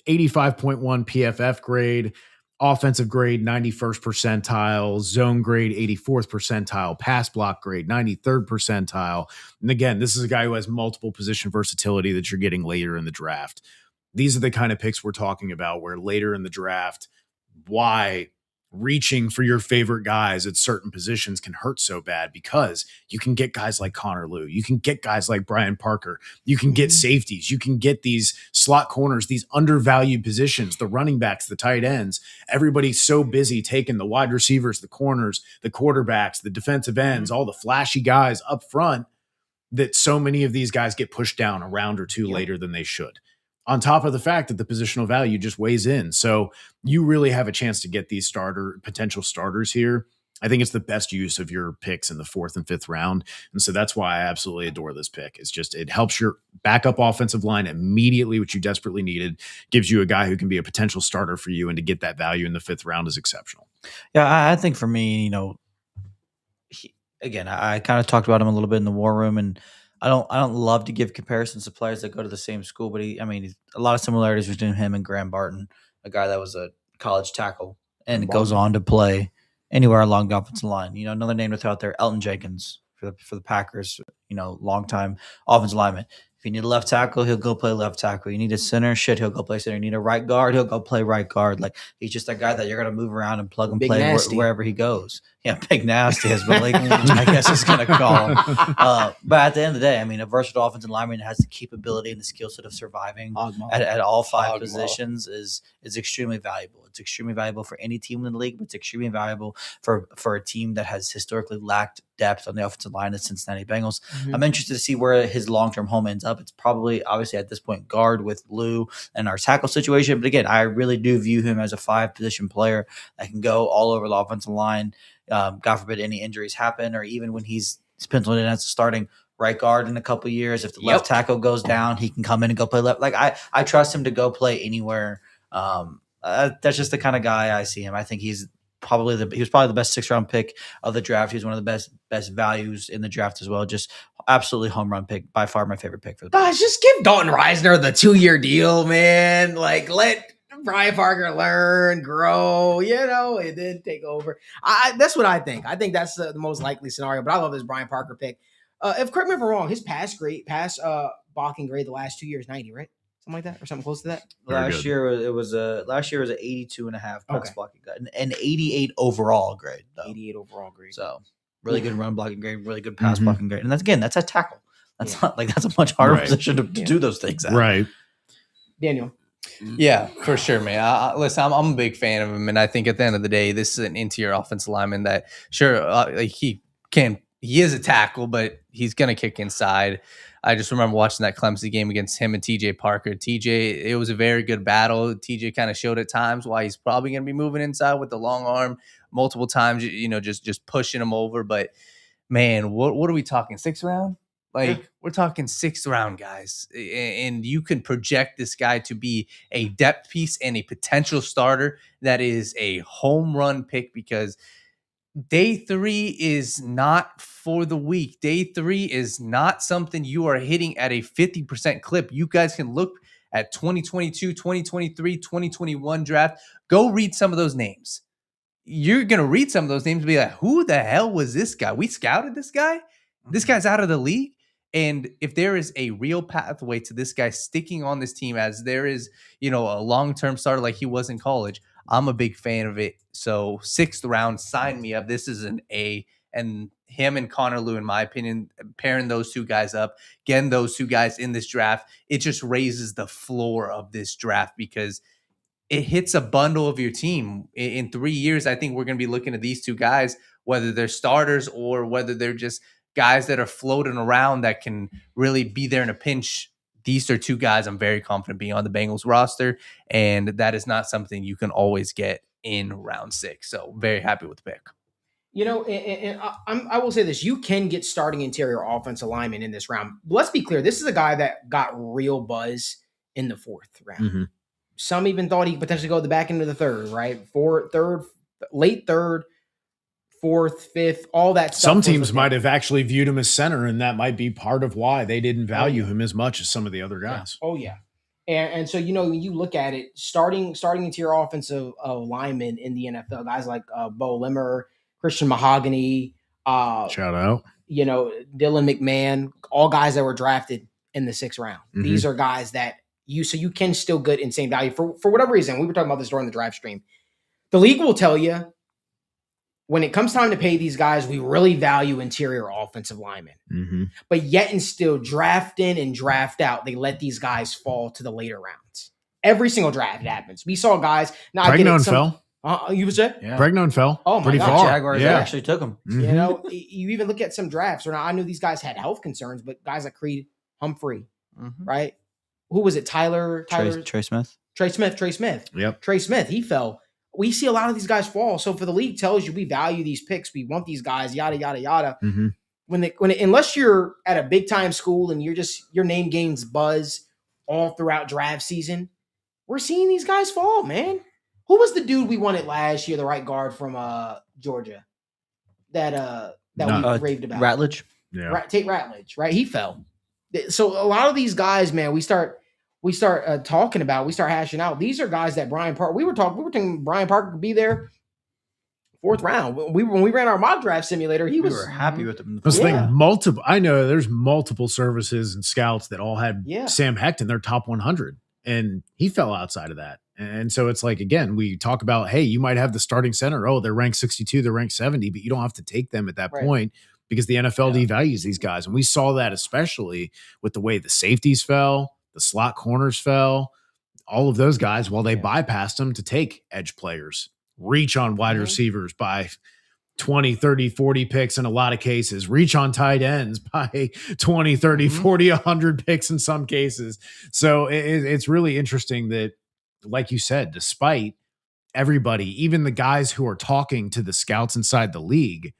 Speaker 4: PFF grade. Offensive grade, 91st percentile, zone grade, 84th percentile, pass block grade, 93rd percentile. And again, this is a guy who has multiple position versatility that you're getting later in the draft. These are the kind of picks we're talking about where later in the draft, why reaching for your favorite guys at certain positions can hurt so bad, because you can get guys like Connor Lew. You can get guys like Brian Parker. You can get safeties. You can get these slot corners, these undervalued positions, the running backs, the tight ends. Everybody's so busy taking the wide receivers, the corners, the quarterbacks, the defensive ends, all the flashy guys up front, that so many of these guys get pushed down a round or two later than they should. On top of the fact that the positional value just weighs in. So you really have a chance to get these potential starters here. I think it's the best use of your picks in the 4th and 5th round. And so that's why I absolutely adore this pick. It's just, it helps your backup offensive line immediately, which you desperately needed, gives you a guy who can be a potential starter for you, and to get that value in the 5th round is exceptional.
Speaker 5: Yeah, I think for me, I kind of talked about him a little bit in the war room, and I don't love to give comparisons to players that go to the same school, but a lot of similarities between him and Graham Barton, a guy that was a college tackle and goes on to play anywhere along the offensive line. Another name to throw out there, Elton Jenkins for the Packers, longtime offensive lineman. If you need a left tackle, he'll go play left tackle. You need a center, he'll go play center. You need a right guard, he'll go play right guard. Like, he's just a guy that you're going to move around and plug and play wherever he goes. Yeah, big nasty is Malik, I guess is going to call him. But at the end of the day, a versatile offensive lineman that has the capability and the skill set of surviving at all 5 positions is extremely valuable. It's extremely valuable for any team in the league, but it's extremely valuable for a team that has historically lacked depth on the offensive line, the Cincinnati Bengals. I'm interested to see where his long-term home ends up. It's probably, obviously, at this point, guard with Lew and our tackle situation. But again, I really do view him as a 5-position player that can go all over the offensive line. God forbid any injuries happen, or even when he's penciled in as a starting right guard in a couple years, if the left tackle goes down, he can come in and go play left. Like, I trust him to go play anywhere. That's just the kind of guy I see him. I think he was probably the best 6th-round pick of the draft. He's one of the best values in the draft as well. Just absolutely home run pick. By far my favorite pick for the
Speaker 3: guys. Just give Dalton Reisner the 2-year deal, man. Like, let Brian Parker learn, grow, and then take over. That's what I think. I think that's the most likely scenario. But I love this Brian Parker pick. Correct me if I'm wrong, his pass blocking grade the last 2 years, 90, right? Something like that, or something close to that.
Speaker 5: Last year it was an 82.5 pass blocking grade, and 88 overall grade. Though.
Speaker 3: 88 overall grade.
Speaker 5: So really good run blocking grade, really good pass blocking grade, and that's a tackle. That's not like that's a much harder position to do those things at.
Speaker 4: Right.
Speaker 3: Daniel.
Speaker 6: Yeah, for sure, man. Listen, I'm a big fan of him, and I think at the end of the day, this is an interior offensive lineman that, sure, like he is a tackle, but he's gonna kick inside. I just remember watching that Clemson game against him and TJ Parker. TJ, it was a very good battle. TJ kind of showed at times why he's probably gonna be moving inside with the long arm multiple times, just pushing him over. But man, what are we talking? 6th round? Like, we're talking 6th round, guys. And you can project this guy to be a depth piece and a potential starter that is a home run pick, because day 3 is not for the weak. Day 3 is not something you are hitting at a 50% clip. You guys can look at 2022, 2023, 2021 draft. Go read some of those names. You're going to read some of those names and be like, who the hell was this guy? We scouted this guy? This guy's out of the league? And if there is a real pathway to this guy sticking on this team, as there is, a long-term starter like he was in college, I'm a big fan of it. So 6th round, sign me up. This is an A. And him and Connor Lew, in my opinion, pairing those two guys up, getting those two guys in this draft, it just raises the floor of this draft, because it hits a bundle of your team. In 3 years, I think we're going to be looking at these two guys, whether they're starters or whether they're just guys that are floating around that can really be there in a pinch. These are two guys I'm very confident being on the Bengals roster, and that is not something you can always get in round 6. So very happy with the pick.
Speaker 3: I will say this: you can get starting interior offensive linemen in this round. Let's be clear: this is a guy that got real buzz in the 4th round.
Speaker 4: Mm-hmm.
Speaker 3: Some even thought he could potentially go to the back end of the 3rd, right? Late 3rd, 4th, 5th, all that stuff.
Speaker 4: Some teams might have actually viewed him as center, and that might be part of why they didn't value him as much as some of the other guys.
Speaker 3: Yeah. Oh, yeah. And so, when you look at it, starting interior offensive linemen in the NFL, guys like Bo Limmer, Christian Mahogany,
Speaker 4: shout out,
Speaker 3: Dylan McMahon, all guys that were drafted in the 6th round. Mm-hmm. These are guys that you can still get insane value for whatever reason. We were talking about this during the draft stream. The league will tell you when it comes time to pay these guys, we really value interior offensive linemen. Mm-hmm. But yet and still, draft in and draft out, they let these guys fall to the later rounds. Every single draft it happens. We saw guys not
Speaker 4: Pregnon fell.
Speaker 3: You was it?
Speaker 4: Yeah. Pregnon fell.
Speaker 3: Oh my
Speaker 4: pretty
Speaker 3: God.
Speaker 4: far.
Speaker 5: Jaguars actually took him.
Speaker 3: Mm-hmm. You even look at some drafts where I knew these guys had health concerns, but guys like Creed Humphrey, right? Who was it? Trey Smith. Trey Smith.
Speaker 4: Yep.
Speaker 3: Trey Smith. He fell. We see a lot of these guys fall. So for the league tells you we value these picks, we want these guys, yada yada yada. Mm-hmm. Unless you're at a big time school and your name gains buzz all throughout draft season, we're seeing these guys fall, man. Who was the dude we wanted last year, the right guard from Georgia, that we raved about?
Speaker 5: Ratledge.
Speaker 3: Yeah. Tate Ratledge, right? He fell. So a lot of these guys, man, we start talking about, we start hashing out. These are guys that Brian Parker, we were thinking Brian Parker could be there 4th round. When we ran our mock draft simulator, we were
Speaker 5: happy with him.
Speaker 4: I know there's multiple services and scouts that all had Sam Hecht in their top 100, and he fell outside of that. And so it's like, again, we talk about, hey, you might have the starting center. Oh, they're ranked 62, they're ranked 70, but you don't have to take them at that point, because the NFL devalues these guys. And we saw that especially with the way the safeties fell, the slot corners fell, all of those guys, while they bypassed them to take edge players, reach on wide receivers by 20, 30, 40 picks in a lot of cases, reach on tight ends by 20, 30, 40, 100 picks in some cases. So it's really interesting that, like you said, despite everybody, even the guys who are talking to the scouts inside the league,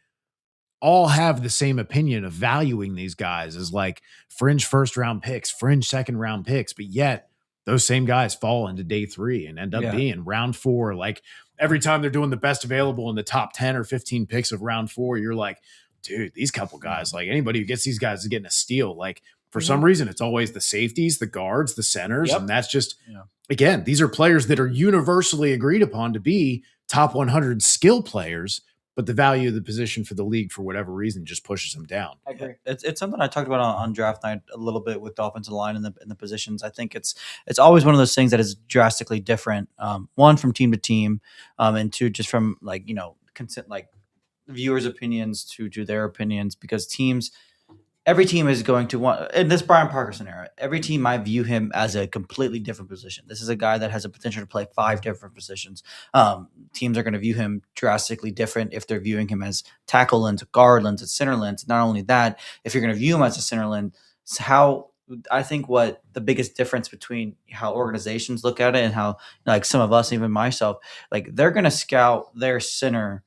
Speaker 4: all have the same opinion of valuing these guys as like fringe 1st round picks, fringe 2nd round picks. But yet those same guys fall into day 3 and end up being round 4. Like every time they're doing the best available in the top 10 or 15 picks of round 4, you're like, dude, these couple guys, like anybody who gets these guys is getting a steal. Like for some reason, it's always the safeties, the guards, the centers. And that's just, again, these are players that are universally agreed upon to be top 100 skill players, but the value of the position for the league, for whatever reason, just pushes them down.
Speaker 3: I agree.
Speaker 5: It's something I talked about on draft night a little bit with the offensive line and the positions. I think it's always one of those things that is drastically different. One, from team to team, and two, just from viewers' opinions to their opinions, because teams, every team is going to want, in this Brian Parker scenario, every team might view him as a completely different position. This is a guy that has a potential to play 5 different positions. Teams are going to view him drastically different if they're viewing him as tackle lens, guard lens, and center lens. Not only that, if you're going to view him as a center lens, I think what the biggest difference between how organizations look at it and how, like, some of us, even myself, like, they're going to scout their center.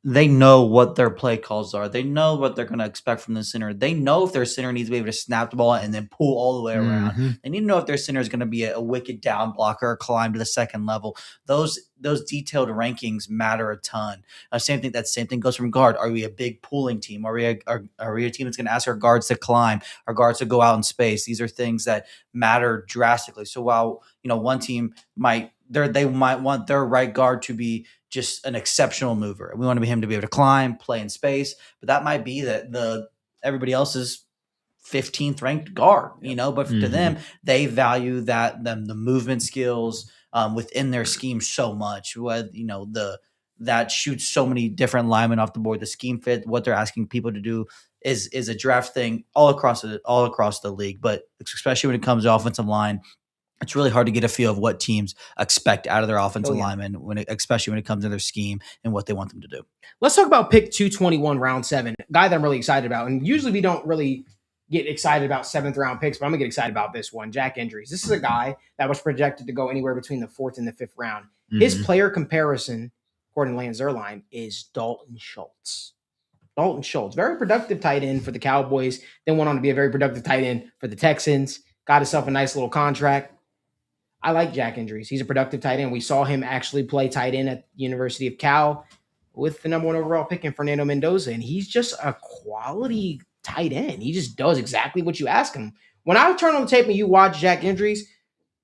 Speaker 5: They know what their play calls are. They know what they're going to expect from the center. They know if their center needs to be able to snap the ball and then pull all the way around.
Speaker 4: Mhm.
Speaker 5: They need to know if their center is going to be a wicked down blocker or climb to the second level. Those detailed rankings matter a ton. Same thing goes from guard. Are we a big pulling team? Are we a team that's going to ask our guards to climb, our guards to go out in space? These are things that matter drastically. So while one team might want their right guard to be just an exceptional mover. We want him to be able to climb, play in space, but that might be everybody else's 15th ranked guard, but to them, they value the movement skills within their scheme so much. That shoots so many different linemen off the board. The scheme fit, what they're asking people to do is a draft thing all across the league, but especially when it comes to offensive line. It's really hard to get a feel of what teams expect out of their offensive linemen, especially when it comes to their scheme and what they want them to do.
Speaker 3: Let's talk about pick 221, round 7, guy that I'm really excited about. And usually we don't really get excited about 7th round picks, but I'm going to get excited about this one, Jack Endries. This is a guy that was projected to go anywhere between the 4th and the 5th round. Mm-hmm. His player comparison, according to Lance Zierlein, is Dalton Schultz. Dalton Schultz, very productive tight end for the Cowboys, then went on to be a very productive tight end for the Texans, got himself a nice little contract. I like Jack Endries. He's a productive tight end. We saw him actually play tight end at the University of Cal with the number 1 overall pick in Fernando Mendoza, and he's just a quality tight end. He just does exactly what you ask him. When I turn on the tape and you watch Jack Endries,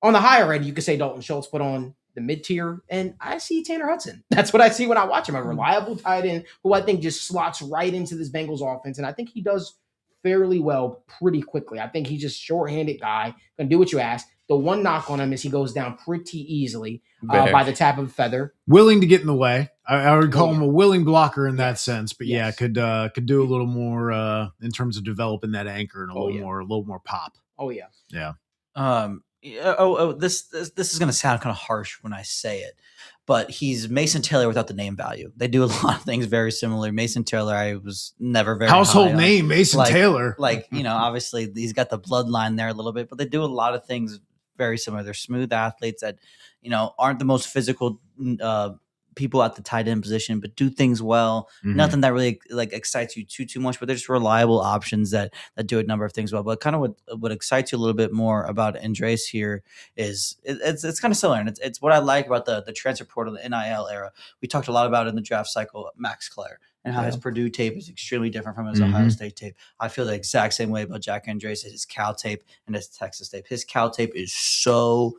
Speaker 3: on the higher end, you could say Dalton Schultz, but on the mid-tier, and I see Tanner Hudson. That's what I see when I watch him, a reliable tight end who I think just slots right into this Bengals offense, and I think he does fairly well pretty quickly. I think he's just a short-handed guy, going to do what you ask. The one knock on him is he goes down pretty easily by the tap of a feather.
Speaker 4: Willing to get in the way. I would call him a willing blocker in that sense, but could do a little more in terms of developing that anchor and a little more pop.
Speaker 3: Oh yeah,
Speaker 5: yeah. This is going to sound kind of harsh when I say it, but he's Mason Taylor without the name value. They do a lot of things very similar. Mason Taylor, I was never very
Speaker 4: household name. Mason Taylor,
Speaker 5: obviously he's got the bloodline there a little bit, but they do a lot of things very similar. They're smooth athletes that, aren't the most physical people at the tight end position, but do things well. Mm-hmm. Nothing that really excites you too much, but they're just reliable options that do a number of things well. But kind of what excites you a little bit more about Endries here is it's kind of similar, and it's what I like about the transfer portal, the NIL era. We talked a lot about in the draft cycle, Max Clare, and how his Purdue tape is extremely different from his Ohio State tape. I feel the exact same way about Jack Endries, his Cal tape and his Texas tape. His Cal tape is so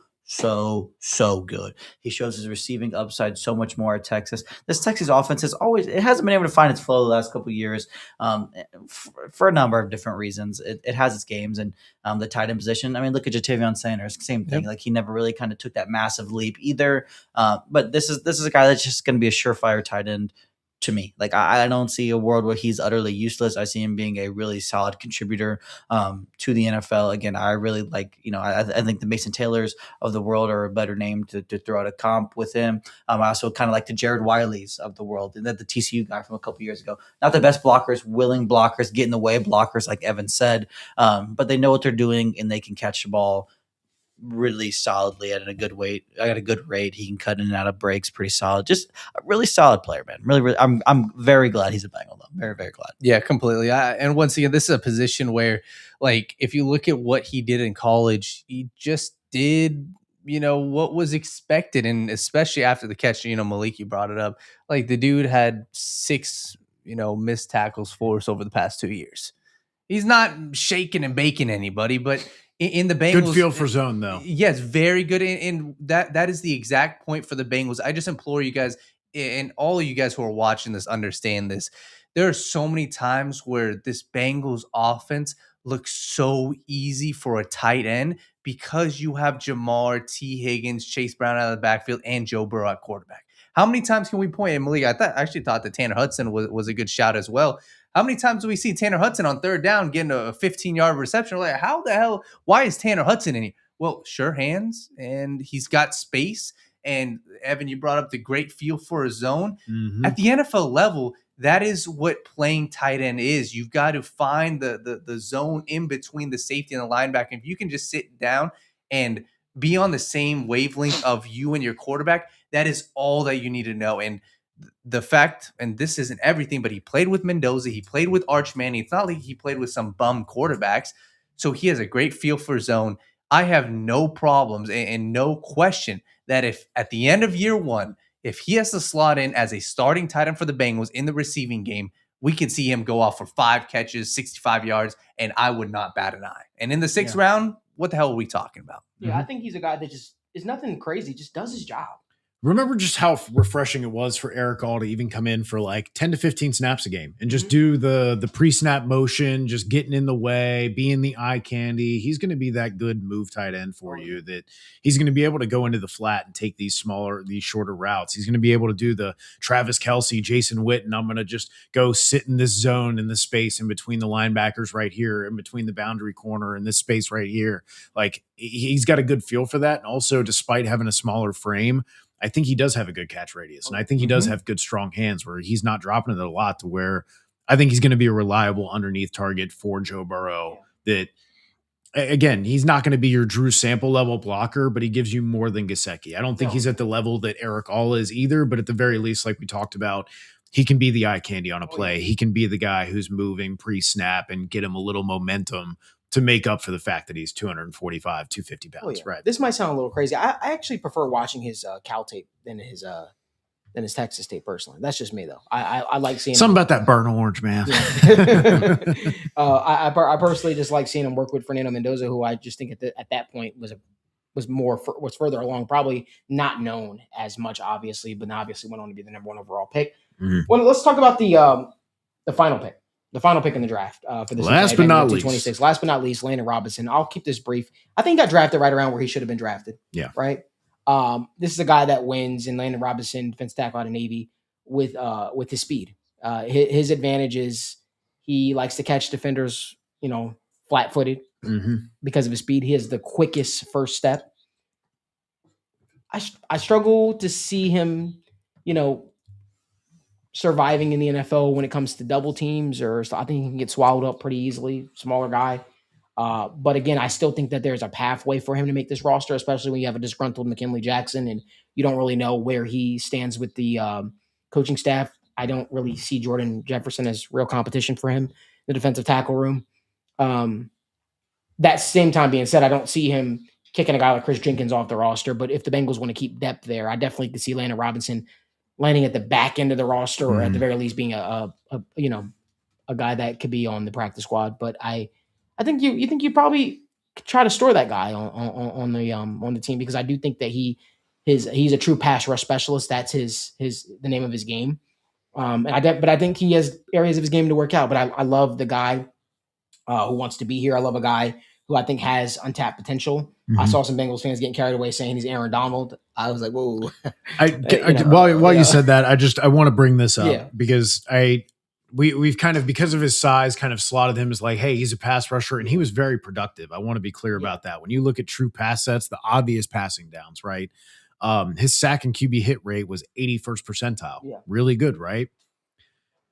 Speaker 5: good. He shows his receiving upside so much more at Texas. This Texas offense hasn't been able to find its flow the last couple of years for a number of different reasons. It has its games, and the tight end position. I mean, look at Jatavion Sanders, same thing. Yep. Like, he never really kind of took that massive leap either. But this is a guy that's just going to be a surefire tight end. To me, like, I don't see a world where he's utterly useless. I see him being a really solid contributor to the NFL. Again, I really like, I think the Mason Taylors of the world are a better name to throw out a comp with him. I also kind of like the Jared Wileys of the world, and that the TCU guy from a couple years ago. Not the best blockers, willing blockers, get in the way blockers, like Evan said, but they know what they're doing and they can catch the ball really solidly at a good weight. I got a good rate. He can cut in and out of breaks pretty solid. Just a really solid player, man. Really, I'm very glad he's a Bengal, though. Very, very glad.
Speaker 6: Yeah, completely. And once again, this is a position where, like, if you look at what he did in college, he just did, what was expected. And especially after the catch, Malik, you brought it up. Like, the dude had 6, missed tackles for us over the past 2 years. He's not shaking and baking anybody, but in the Bengals,
Speaker 4: good feel for zone, though.
Speaker 6: Yes, very good. And that is the exact point for the Bengals. I just implore you guys, and all of you guys who are watching this, understand this. There are so many times where this Bengals offense looks so easy for a tight end because you have Jamar, T. Higgins, Chase Brown out of the backfield, and Joe Burrow at quarterback. How many times can we point at Malik? I actually thought that Tanner Hudson was a good shout as well. How many times do we see Tanner Hudson on third down getting a 15-yard reception? Like, how the hell? Why is Tanner Hudson in here? Well, sure hands, and he's got space. And Evan, you brought up the great feel for a zone.
Speaker 4: Mm-hmm.
Speaker 6: At the NFL level, that is what playing tight end is. You've got to find the zone in between the safety and the linebacker. If you can just sit down and be on the same wavelength of you and your quarterback, that is all that you need to know. And the fact, and this isn't everything, but he played with Mendoza, he played with Arch Manning. It's not like he played with some bum quarterbacks. So he has a great feel for zone. I have no problems and no question that if at the end of year one, if he has to slot in as a starting tight end for the Bengals in the receiving game, we can see him go off for 5 catches, 65 yards, and I would not bat an eye. And in the 6th round, what the hell are we talking about?
Speaker 3: Yeah, I think he's a guy that just is nothing crazy, just does his job.
Speaker 4: Remember just how refreshing it was for Eric All to even come in for like 10 to 15 snaps a game and just do the pre-snap motion, just getting in the way, being the eye candy. He's going to be that good move tight end for you that he's going to be able to go into the flat and take these shorter routes. He's going to be able to do the Travis Kelce, Jason Witten. I'm going to just go sit in this zone in this space in between the linebackers right here, in between the boundary corner in this space right here. Like he's got a good feel for that. And also, despite having a smaller frame, I think he does have a good catch radius, and I think he does have good, strong hands where he's not dropping it a lot to where I think he's going to be a reliable underneath target for Joe Burrow. That, again, he's not going to be your Drew Sample level blocker, but he gives you more than Gesicki. I don't think he's at the level that Eric All is either, but at the very least, like we talked about, he can be the eye candy on a play. He can be the guy who's moving pre-snap and get him a little momentum to make up for the fact that he's 245, 250 pounds. Right.
Speaker 3: This might sound a little crazy. I actually prefer watching his Cal tape than his Texas tape personally. That's just me though. I like seeing
Speaker 4: something about that burnt orange, man.
Speaker 3: Yeah. I personally just like seeing him work with Fernando Mendoza, who I just think at that point was further along, probably not known as much, obviously, but obviously went on to be the number 1 overall pick. Mm-hmm. Well, let's talk about the final pick. The final pick in the draft for this
Speaker 4: last but not least.
Speaker 3: 226. Last but not least, Landon Robinson. I'll keep this brief. I think he got drafted right around where he should have been drafted.
Speaker 4: Yeah.
Speaker 3: Right. This is a guy that wins in Landon Robinson, defense tackle out of Navy, with his speed. His advantage is he likes to catch defenders, flat-footed because of his speed. He has the quickest first step. I struggle to see him, surviving in the NFL when it comes to double teams, I think he can get swallowed up pretty easily. Smaller guy. But again, I still think that there's a pathway for him to make this roster, especially when you have a disgruntled McKinley Jackson and you don't really know where he stands with the coaching staff. I don't really see Jordan Jefferson as real competition for him in the defensive tackle room. That same time being said, I don't see him kicking a guy like Chris Jenkins off the roster. But if the Bengals want to keep depth there, I definitely could see Landon Robinson landing at the back end of the roster, or at the very least being a guy that could be on the practice squad. But I think you probably try to store that guy on the team, because I do think that he's a true pass rush specialist. That's the name of his game. But I think he has areas of his game to work out. But I love the guy who wants to be here. I love a guy who I think has untapped potential. I saw some Bengals fans getting carried away saying he's Aaron Donald. I was like, whoa.
Speaker 4: While you said that, I want to bring this up because we've kind of, because of his size, kind of slotted him as like, hey, he's a pass rusher, and he was very productive. I want to be clear about that. When you look at true pass sets, the obvious passing downs, right? His sack and QB hit rate was 81st percentile. Yeah. Really good, right?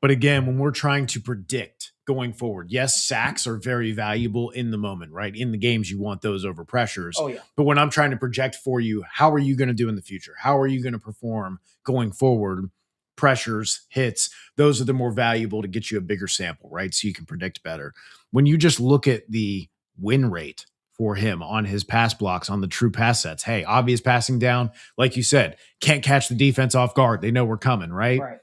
Speaker 4: But again, when we're trying to predict going forward, yes, sacks are very valuable in the moment, right? In the games, you want those over pressures.
Speaker 3: Oh, yeah.
Speaker 4: But when I'm trying to project for you, how are you going to do in the future? How are you going to perform going forward? Pressures, hits, those are the more valuable to get you a bigger sample, right? So you can predict better. When you just look at the win rate for him on his pass blocks, on the true pass sets, hey, obvious passing down, like you said, can't catch the defense off guard. They know we're coming, right?
Speaker 3: Right.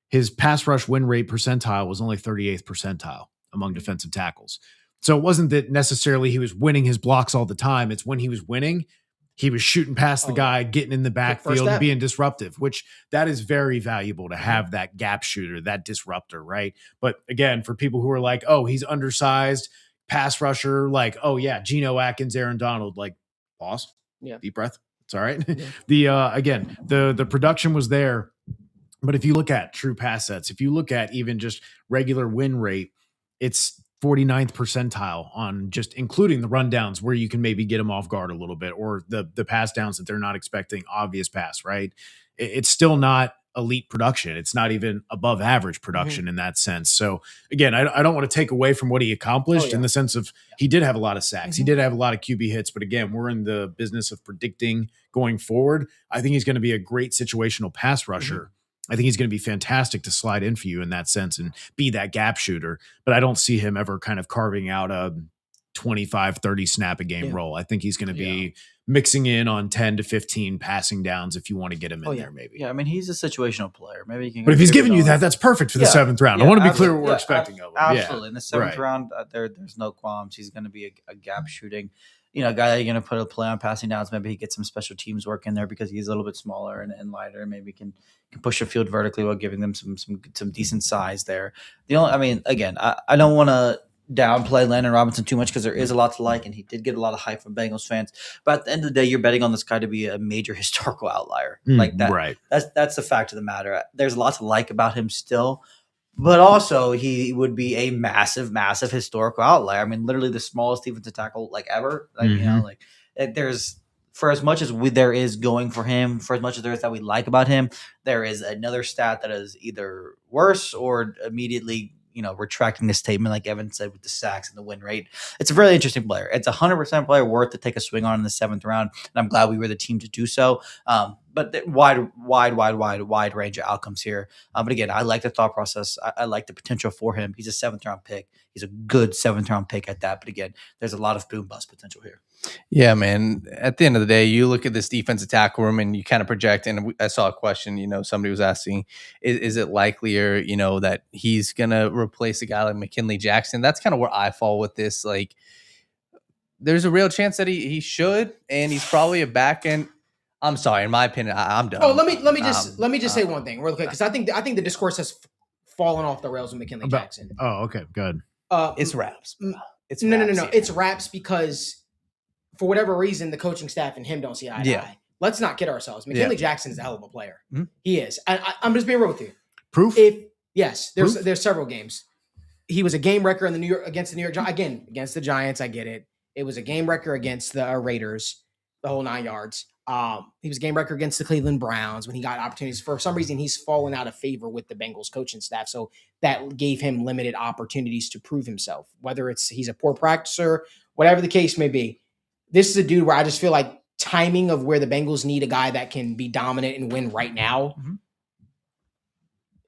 Speaker 4: His pass rush win rate percentile was only 38th percentile among defensive tackles. So it wasn't that necessarily he was winning his blocks all the time. It's when he was winning, he was shooting past the guy, getting in the backfield and being disruptive, which that is very valuable to have that gap shooter, that disruptor, right? But again, for people who are like, oh, he's undersized, pass rusher, like, oh yeah, Geno Atkins, Aaron Donald, like, pause, deep breath. It's all right. The again, the production was there, but if you look at true pass sets, if you look at even just regular win rate, it's 49th percentile on just including the rundowns where you can maybe get them off guard a little bit, or the pass downs that they're not expecting obvious pass, right? It's still not elite production. It's not even above average production in that sense. So again, I don't want to take away from what he accomplished in the sense of he did have a lot of sacks. He did have a lot of QB hits, but again, we're in the business of predicting going forward. I think he's going to be a great situational pass rusher. I think he's going to be fantastic to slide in for you in that sense and be that gap shooter, but I don't see him ever kind of carving out a 25, 30 snap a game role. I think he's going to be mixing in on 10 to 15 passing downs if you want to get him in there, maybe.
Speaker 5: Yeah, I mean, he's a situational player. Maybe he can.
Speaker 4: But if he's giving you that, that's perfect for the 7th round. I want to be clear what we're expecting of him.
Speaker 5: Absolutely. In the 7th round, there's no qualms. He's going to be a gap shooting, guy that you're going to put a play on passing downs. Maybe he gets some special teams work in there because he's a little bit smaller and lighter. Maybe can push the field vertically while giving them some decent size there. I don't want to downplay Landon Robinson too much because there is a lot to like, and he did get a lot of hype from Bengals fans. But at the end of the day, you're betting on this guy to be a major historical outlier. Like that. Right. That's the fact of the matter. There's a lot to like about him still, but also he would be a massive, massive historical outlier. I mean, literally the smallest defensive tackle ever. There's for as much as there is going for him, for as much as there is that we like about him, there is another stat that is either worse or immediately retracting the statement, like Evan said, with the sacks and the win rate. It's a really interesting player. It's 100% player worth to take a swing on in the 7th round, and I'm glad we were the team to do so. But wide range of outcomes here. But again, I like the thought process. I like the potential for him. He's a 7th round pick. He's a good 7th round pick at that. But again, there's a lot of boom bust potential here.
Speaker 6: Yeah, man. At the end of the day, you look at this defensive tackle room and you kind of project. And I saw a question, somebody was asking, is it likelier, that he's going to replace a guy like McKinley Jackson? That's kind of where I fall with this. Like, there's a real chance that he should, and he's probably a back end. I'm sorry, in my opinion, I'm done.
Speaker 3: Oh, let me just say one thing real quick, because I think the discourse has fallen off the rails with McKinley Jackson.
Speaker 4: Oh, okay, good.
Speaker 6: It's raps.
Speaker 3: It's no. It's raps because for whatever reason the coaching staff and him don't see eye to eye. Let's not kid ourselves. McKinley Jackson is a hell of a player. Mm-hmm. He is. I'm just being real with you.
Speaker 4: Proof?
Speaker 3: There's several games. He was a game wrecker in against the New York Giants. Again, against the Giants, I get it. It was a game wrecker against the Raiders, the whole 9 yards. He was a game wrecker against the Cleveland Browns when he got opportunities. For some reason, he's fallen out of favor with the Bengals coaching staff. So that gave him limited opportunities to prove himself, whether it's he's a poor practicer, whatever the case may be. This is a dude where I just feel like timing of where the Bengals need a guy that can be dominant and win right now. Mm-hmm.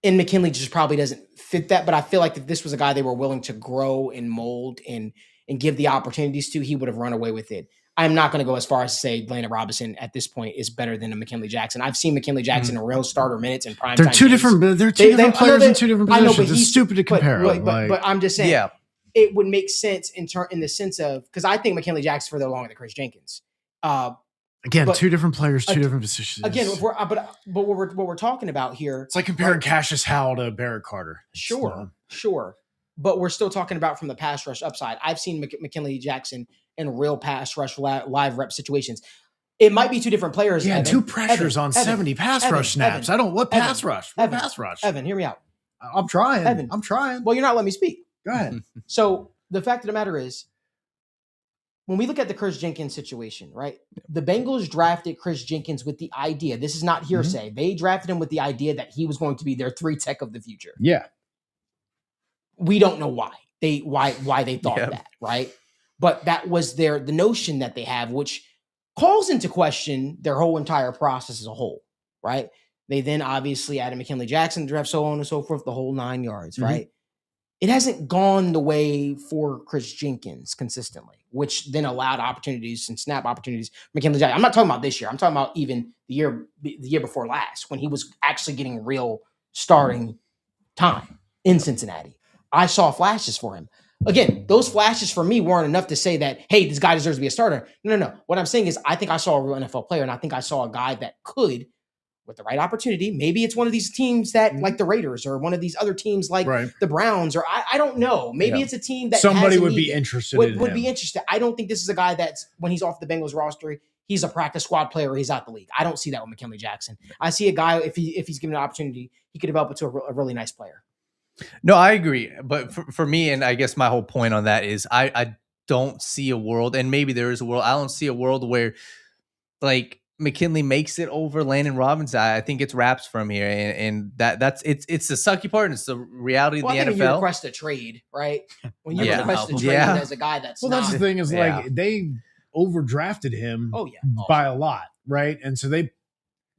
Speaker 3: And McKinley just probably doesn't fit that. But I feel like if this was a guy they were willing to grow and mold and give the opportunities to, he would have run away with it. I'm not going to go as far as to say Landon Robinson at this point is better than a McKinley Jackson. I've seen McKinley Jackson in real starter minutes and prime.
Speaker 4: They're two different players in two different positions. It's stupid to compare.
Speaker 3: But I'm just saying, it would make sense in the sense of, because I think McKinley Jackson's further along than Chris Jenkins.
Speaker 4: Again, two different players, two different positions.
Speaker 3: Again, but what we're talking about here,
Speaker 4: it's like comparing Cashius Howell to Barrett Carter.
Speaker 3: Sure. But we're still talking about from the pass rush upside. I've seen McKinley Jackson in real pass rush live rep situations. It might be two different players.
Speaker 4: Yeah, Evan, 2 pressures on 70 pass rush snaps. I don't what pass rush. What pass rush?
Speaker 3: Evan, hear me out.
Speaker 4: I'm trying.
Speaker 3: Evan,
Speaker 4: I'm trying.
Speaker 3: Well, you're not letting me speak.
Speaker 4: Go ahead.
Speaker 3: So the fact of the matter is, when we look at the Chris Jenkins situation, right? The Bengals drafted Chris Jenkins with the idea. This is not hearsay. Mm-hmm. They drafted him with the idea that he was going to be their 3 tech of the future.
Speaker 4: Yeah.
Speaker 3: We don't know why they thought that, right? But that was the notion that they have, which calls into question their whole entire process as a whole, right? They then obviously added McKinley Jackson, draft, so on and so forth, the whole 9 yards, mm-hmm. right? It hasn't gone the way for Chris Jenkins consistently, which then allowed opportunities and snap opportunities. McKinley Jackson. I'm not talking about this year. I'm talking about even the year before last, when he was actually getting real starting time in Cincinnati. I saw flashes for him. Again, those flashes for me weren't enough to say that, hey, this guy deserves to be a starter. No. What I'm saying is I think I saw a real NFL player, and I think I saw a guy that could, with the right opportunity, maybe it's one of these teams that like the Raiders or one of these other teams like the Browns, or I don't know. Maybe it's a team that
Speaker 4: somebody would be interested
Speaker 3: would be interested. I don't think this is a guy that's, when he's off the Bengals roster, he's a practice squad player or he's out the league. I don't see that with McKinley Jackson. I see a guy, if he's given an opportunity, he could develop into a really nice player.
Speaker 6: No, I agree. But for me, and I guess my whole point on that is I don't see a world, and maybe there is a world, I don't see a world where like McKinley makes it over Landon Robinson. I think it's wraps from here, and that's it's the sucky part, and it's the reality of the
Speaker 3: I think
Speaker 6: NFL.
Speaker 3: you request a trade, right? When you
Speaker 6: Yeah.
Speaker 3: request a trade
Speaker 6: Yeah.
Speaker 3: as a guy that's
Speaker 4: That's the thing is
Speaker 6: Yeah.
Speaker 4: like they overdrafted him
Speaker 3: Oh yeah,
Speaker 4: by a lot, right? And so they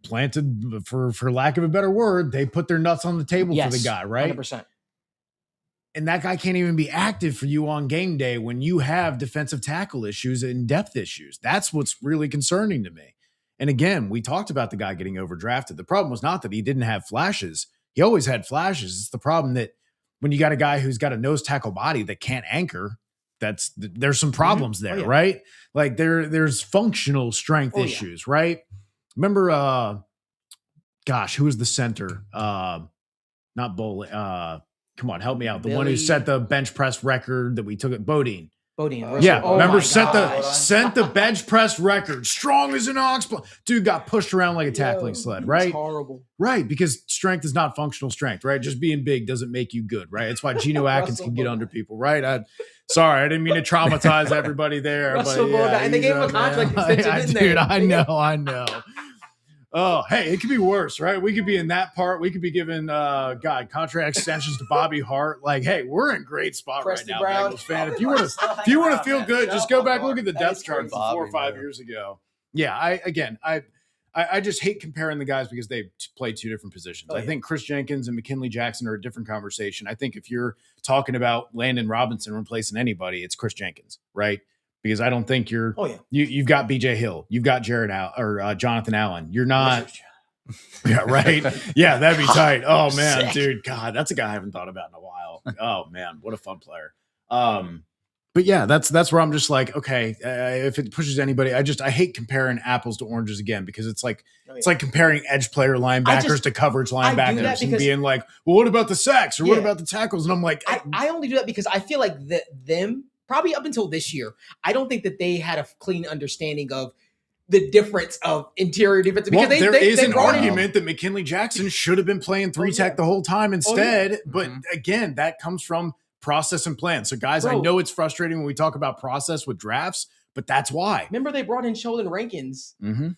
Speaker 4: planted, for lack of a better word, they put their nuts on the table for the guy, right?
Speaker 3: 100%.
Speaker 4: And that guy can't even be active for you on game day when you have defensive tackle issues and depth issues. That's what's really concerning to me. And again, we talked about the guy getting overdrafted. The problem was not that he didn't have flashes. He always had flashes. It's the problem that when you got a guy who's got a nose tackle body that can't anchor, there's some problems there, right? Like there's functional strength issues, right? Remember, who was the center? Not Bowling. Come on, help me out. The one who
Speaker 3: Billy-
Speaker 4: set the bench press record that we took at Bodine.
Speaker 3: Bodine.
Speaker 4: Yeah,
Speaker 3: Oh
Speaker 4: remember
Speaker 3: my God.
Speaker 4: sent the bench press record, strong as an ox. Dude got pushed around like a tackling sled,
Speaker 3: It's
Speaker 4: right?
Speaker 3: horrible.
Speaker 4: Right, because strength is not functional strength, right? Just being big doesn't make you good, right? It's why Geno Atkins can get under people, right? Sorry, I didn't mean to traumatize everybody there.
Speaker 3: Russell
Speaker 4: but
Speaker 3: Wilson,
Speaker 4: yeah,
Speaker 3: and they
Speaker 4: he's
Speaker 3: gave him a
Speaker 4: man.
Speaker 3: contract extension, didn't
Speaker 4: Dude,
Speaker 3: they?
Speaker 4: I know. Oh, hey, it could be worse, right? We could be in that part. We could be giving contract extensions to Bobby Hart. Like, hey, we're in great spot
Speaker 3: Preston
Speaker 4: right now,
Speaker 3: Brown.
Speaker 4: Bengals fan. If you want to feel good, just go back look at the depth chart from 4 or 5 years ago. Yeah, I just hate comparing the guys because they play two different positions. I think Chris Jenkins and McKinley Jackson are a different conversation. I think if you're talking about Landon Robinson replacing anybody, it's Chris Jenkins, right? Because I don't think you've got BJ Hill, you've got Jonathan Allen. You're not, yeah, right. Yeah, that'd be tight. Oh man,
Speaker 3: Sick.
Speaker 4: dude, God, that's a guy I haven't thought about in a while. Oh man, what a fun player. But yeah, that's where I'm just like, okay, if it pushes anybody, I hate comparing apples to oranges again because it's like comparing edge player linebackers to coverage linebackers and being like, well, what about the sacks or what about the tackles? And I'm like,
Speaker 3: I only do that because I feel like them probably up until this year, I don't think that they had a clean understanding of the difference of interior defense. Because
Speaker 4: there is an
Speaker 3: brought in-
Speaker 4: argument that McKinley Jackson should have been playing three tech the whole time instead. But again, that comes from process and plan. So guys, I know it's frustrating when we talk about process with drafts, but that's why.
Speaker 3: Remember they brought in Sheldon Rankins
Speaker 4: Mm-hmm.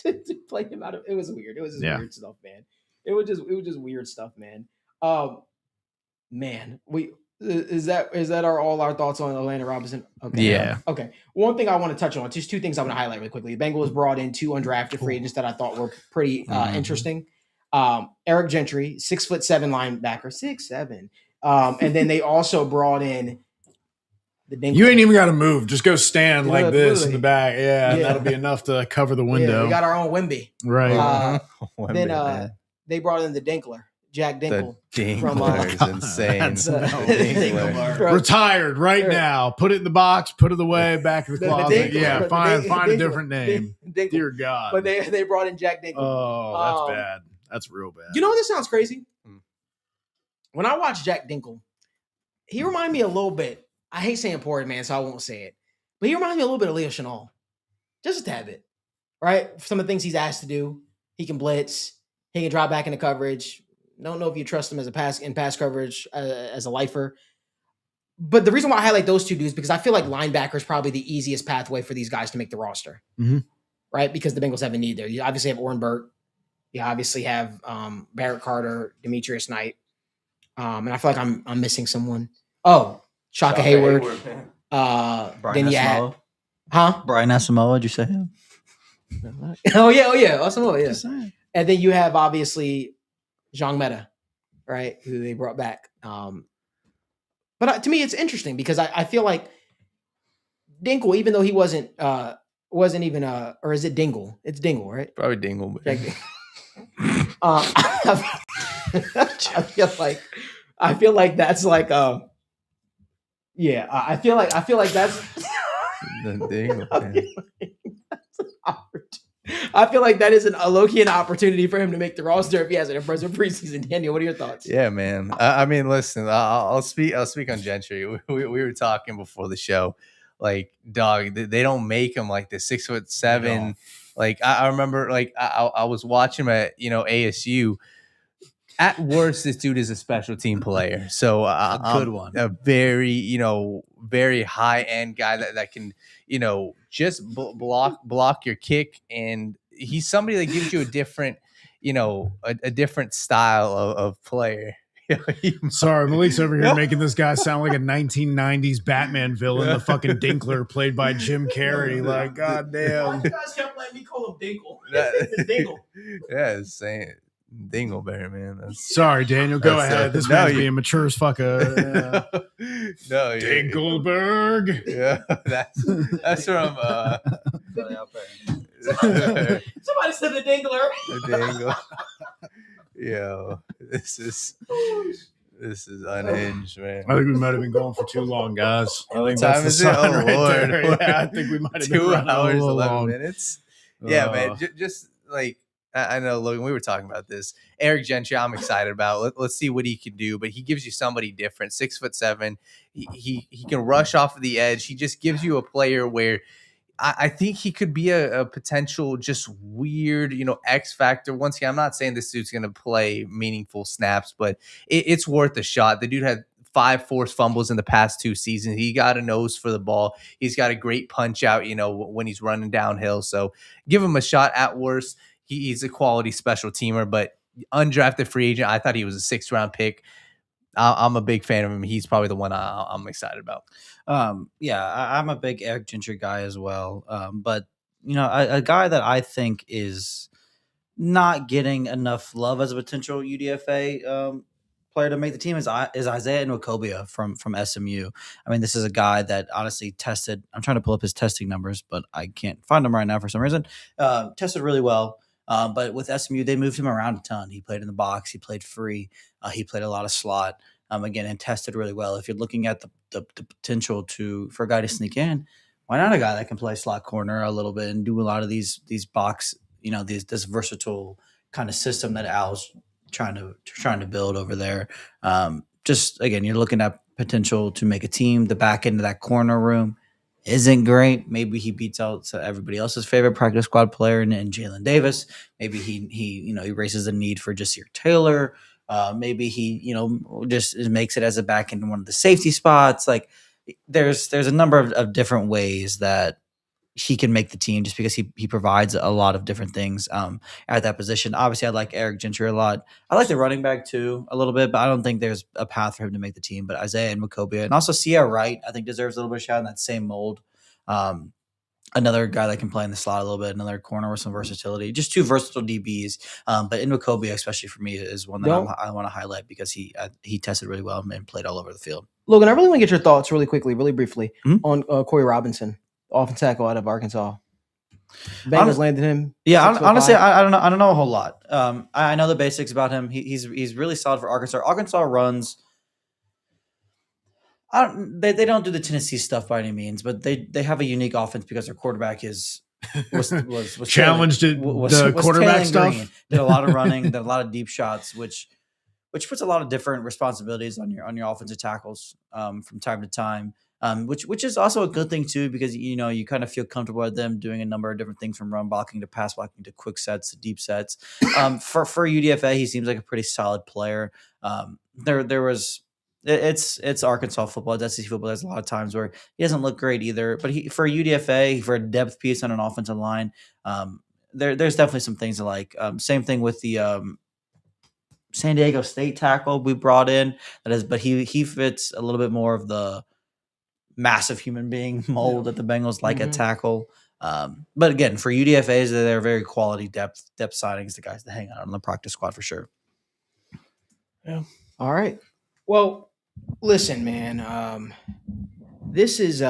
Speaker 3: to play him out of it was weird. It was just weird stuff, man. It was just weird stuff, man. Man, is that all our thoughts on Landon Robinson? Okay.
Speaker 6: Yeah.
Speaker 3: Okay. One thing I want to touch on, just two things I want to highlight really quickly. The Bengals brought in two undrafted free agents that I thought were pretty interesting. Eric Gentry, 6'7" linebacker, 6'7". And then they also brought in the Dinkler.
Speaker 4: You ain't even got to move. Just go stand
Speaker 3: Yeah,
Speaker 4: like this in
Speaker 3: literally.
Speaker 4: the back. Yeah, that'll be enough to cover the window.
Speaker 3: Yeah, we got our own Wemby.
Speaker 4: Right.
Speaker 3: Then they brought in the Dinkler, Jack Dinkle.
Speaker 6: Dinkler is insane.
Speaker 4: That's
Speaker 6: The Dinkler.
Speaker 3: From-
Speaker 4: Retired right
Speaker 3: Sure.
Speaker 4: now. Put it in the box. Put it away back in the
Speaker 3: The
Speaker 4: closet.
Speaker 3: Dinkler.
Speaker 4: Yeah,
Speaker 3: The
Speaker 4: find a
Speaker 3: Dinkler.
Speaker 4: different name.
Speaker 3: Dinkle.
Speaker 4: Dear God.
Speaker 3: But they brought in Jack Dinkle.
Speaker 4: Oh, that's bad. That's real bad.
Speaker 3: You know, this sounds crazy. When I watch Jack Dinkle, he reminded me a little bit. I hate saying poor man, so I won't say it. But he reminds me a little bit of Leo Chenal. Just a tad bit. Right? Some of the things he's asked to do. He can blitz. He can drop back into coverage. Don't know if you trust him as a pass coverage as a lifer. But the reason why I highlight those two dudes because I feel like linebacker is probably the easiest pathway for these guys to make the roster.
Speaker 4: Mhm.
Speaker 3: Right? Because the Bengals have a need there. You obviously have Orrin Burke. You obviously have Barrett Carter, Demetrius Knight. And I feel like I'm missing someone. Oh, Shaka Hayward.
Speaker 5: Brian
Speaker 3: Then you had,
Speaker 5: Asamoah.
Speaker 3: huh?
Speaker 5: Brian Asamoah, did you say him?
Speaker 3: Oh yeah. Awesome. Yeah.
Speaker 5: Just saying.
Speaker 3: And then you have obviously Jean Meta, right? Who they brought back. But to me, it's interesting because I feel like Dinkle, even though he wasn't even or is it Dingle? It's Dingle, right?
Speaker 6: Probably Dingle.
Speaker 3: Jack Dingle. I feel like that's like yeah. I feel like that's
Speaker 6: The Dingle.
Speaker 3: I feel like that is a low-key an opportunity for him to make the roster if he has an impressive preseason. Daniel, what are your thoughts?
Speaker 6: Yeah, man. I mean, listen, I'll speak on Gentry. We were talking before the show. Like, dog, they don't make him like this 6'7".
Speaker 4: No.
Speaker 6: Like, I remember, like, I was watching him at ASU. At worst, this dude is a special team player. So
Speaker 5: A good one.
Speaker 6: a very, very high end guy that can, just block your kick. And he's somebody that gives you a different, a different style of player.
Speaker 4: Sorry, Malik's over here making this guy sound like a 1990s Batman villain, the fucking Dinkler played by Jim Carrey. Like, goddamn.
Speaker 3: You guys kept letting me call him Dinkle?
Speaker 6: Dingle. Yeah, saying Dingleberry, man.
Speaker 4: Sorry, Daniel. Go
Speaker 6: That's,
Speaker 4: ahead. This
Speaker 6: no,
Speaker 4: man's
Speaker 6: you-
Speaker 4: being mature as fuck.
Speaker 6: No,
Speaker 4: Dinkelberg.
Speaker 6: Yeah, that's from
Speaker 3: Somebody said the Dingler.
Speaker 6: Dingle. Yo, this is unhinged, man.
Speaker 4: I think we might have been going for too long, guys. I think
Speaker 6: Time
Speaker 4: that's
Speaker 6: is
Speaker 4: the
Speaker 6: it?
Speaker 4: sign
Speaker 6: Oh,
Speaker 4: right
Speaker 6: Lord.
Speaker 4: there. Yeah, I think we might have been
Speaker 6: 2
Speaker 4: running a
Speaker 6: hours,
Speaker 4: little
Speaker 6: 11
Speaker 4: long.
Speaker 6: minutes. Yeah, man. Just like I know, Logan, we were talking about this. Eric Gentry, I'm excited about. Let's see what he can do. But he gives you somebody different. 6'7". He can rush off of the edge. He just gives you a player where I think he could be a potential just weird, X factor. Once again, I'm not saying this dude's going to play meaningful snaps, but it's worth a shot. The dude had 5 forced fumbles in the past 2 seasons. He got a nose for the ball. He's got a great punch out, when he's running downhill. So give him a shot. At worst, he's a quality special teamer, but undrafted free agent. I thought he was a 6th round pick. I'm a big fan of him. He's probably the one I'm excited about.
Speaker 5: I'm a big Eric Gentry guy as well. But a guy that I think is not getting enough love as a potential UDFA player to make the team is Isaiah Nwokobia from SMU. I mean, this is a guy that honestly tested. I'm trying to pull up his testing numbers, but I can't find them right now for some reason. Tested really well. But with SMU, they moved him around a ton. He played in the box. He played free. He played a lot of slot. Again, and tested really well. If you're looking at the potential for a guy to sneak in, why not a guy that can play slot corner a little bit and do a lot of these box, this versatile kind of system that Al's trying to build over there. Just again, you're looking at potential to make a team. The back end of that corner room isn't great. Maybe he beats out everybody else's favorite practice squad player and Jalen Davis. Maybe he raises the need for Jasir Taylor. Maybe he just makes it as a back end in one of the safety spots. Like there's a number of different ways that he can make the team just because he provides a lot of different things at that position. Obviously, I like Eric Gentry a lot. I like the running back too a little bit, but I don't think there's a path for him to make the team. But Isaiah Nwokobia and also Sierra Wright, I think deserves a little bit of shout in that same mold. Another guy that can play in the slot a little bit, another corner with some versatility. Just 2 versatile DBs. But Nwokobia, especially for me, is one that I want to highlight because he tested really well and played all over the field.
Speaker 3: Logan, I really want to get your thoughts really quickly, really briefly on Corey Robinson, offensive tackle out of Arkansas. Bengals landed him.
Speaker 5: Yeah, honestly, I don't know a whole lot. I know the basics about him. He's really solid for Arkansas. Arkansas runs. They don't do the Tennessee stuff by any means, but they have a unique offense because their quarterback was
Speaker 4: challenged the quarterback stuff.
Speaker 5: Green. Did a lot of running, did a lot of deep shots, which puts a lot of different responsibilities on your offensive tackles from time to time. Which is also a good thing too, because you kind of feel comfortable with them doing a number of different things from run blocking to pass blocking to quick sets to deep sets. For UDFA, he seems like a pretty solid player. It's Arkansas football, it's SEC football. There's a lot of times where he doesn't look great either. But for UDFA, for a depth piece on an offensive line, there's definitely some things to like. Same thing with the San Diego State tackle we brought in. But he fits a little bit more of the massive human being mold that the Bengals like at tackle. But again, for UDFAs, they're very quality depth signings, the guys that hang out on the practice squad for sure.
Speaker 3: Yeah. All right. Well, listen, man. This has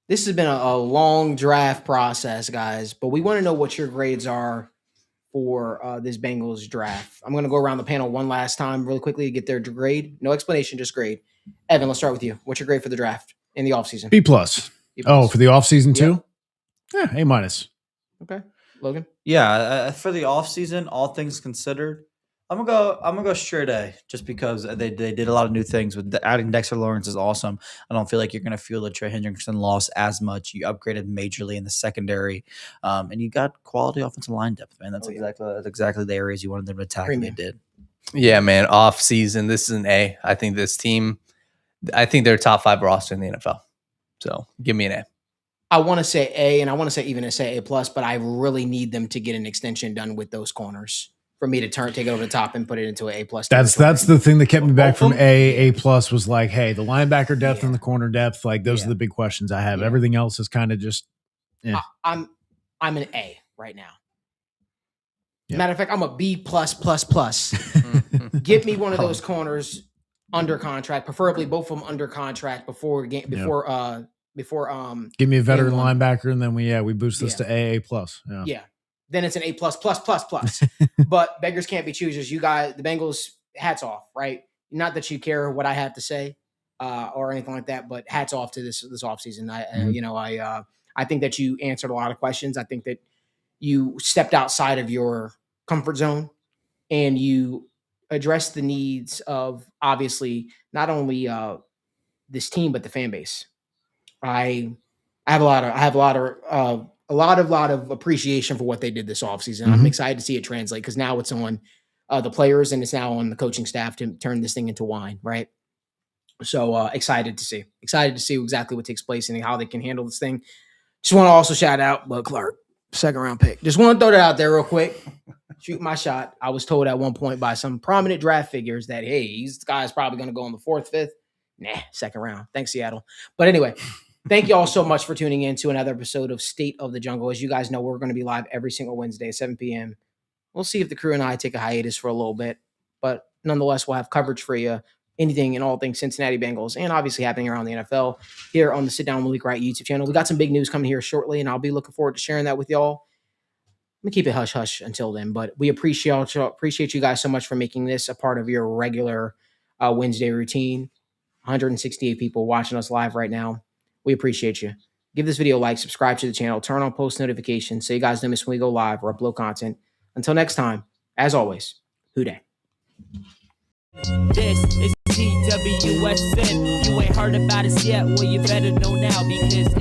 Speaker 3: been a long draft process, guys. But we want to know what your grades are for this Bengals draft. I'm going to go around the panel one last time really quickly to get their grade. No explanation, just grade. Evan, let's start with you. What's your grade for the draft in the offseason?
Speaker 4: B+. Oh, for the offseason too?
Speaker 3: Yep.
Speaker 4: Yeah, A-.
Speaker 3: Okay. Logan?
Speaker 5: Yeah, for the offseason, all things considered, I'm gonna go straight A, just because they did a lot of new things with adding Dexter Lawrence is awesome. I don't feel like you're gonna feel the Trey Hendrickson loss as much. You upgraded majorly in the secondary, and you got quality offensive line depth. Man, that's exactly the areas you wanted them to attack. And they did.
Speaker 6: Yeah, man. Off season, this is an A. I think this team, I think they're a top 5 roster in the NFL. So give me an A.
Speaker 3: I want to say A, and I want to say even A plus, but I really need them to get an extension done with those corners for me to take it over the top and put it into an A plus.
Speaker 4: That's the thing that kept me back from A plus was like, hey, the linebacker depth and the corner depth, like those are the big questions I have. Yeah. Everything else is kind of just. Yeah.
Speaker 3: I'm an A right now. Yeah. Matter of fact, I'm a B plus. Get me one of those corners under contract, preferably both of them under contract before give me a veteran
Speaker 4: linebacker, and then we boost this to A plus.
Speaker 3: Yeah. Then it's an A plus. But beggars can't be choosers. You guys, the Bengals, hats off, right? Not that you care what I have to say or anything like that, but hats off to this offseason. I think that you answered a lot of questions. I think that you stepped outside of your comfort zone and you addressed the needs of, obviously, not only this team but the fan base. I have a lot of appreciation for what they did this offseason. I'm excited to see it translate, because now it's on the players and it's now on the coaching staff to turn this thing into wine, right? So excited to see exactly what takes place and how they can handle this thing. Just want to also shout out Bud Clark, 2nd round pick. Just want to throw that out there real quick. Shoot my shot. I was told at one point by some prominent draft figures that, hey, he's the guy's probably going to go in the 4th, 5th. Nah, 2nd round. Thanks, Seattle. But anyway, thank you all so much for tuning in to another episode of State of the Jungle. As you guys know, we're going to be live every single Wednesday at 7 p.m. We'll see if the crew and I take a hiatus for a little bit. But nonetheless, we'll have coverage for you, anything and all things Cincinnati Bengals, and obviously happening around the NFL here on the Sitdown Malik Wright YouTube channel. We got some big news coming here shortly, and I'll be looking forward to sharing that with y'all. I'm going to keep it hush-hush until then, but we appreciate you guys so much for making this a part of your regular Wednesday routine. 168 people watching us live right now. We appreciate you. Give this video a like, subscribe to the channel, turn on post notifications so you guys don't miss when we go live or upload content. Until next time, as always, Houday.
Speaker 1: This is TWSN. You ain't heard about us yet, well, you better know now, because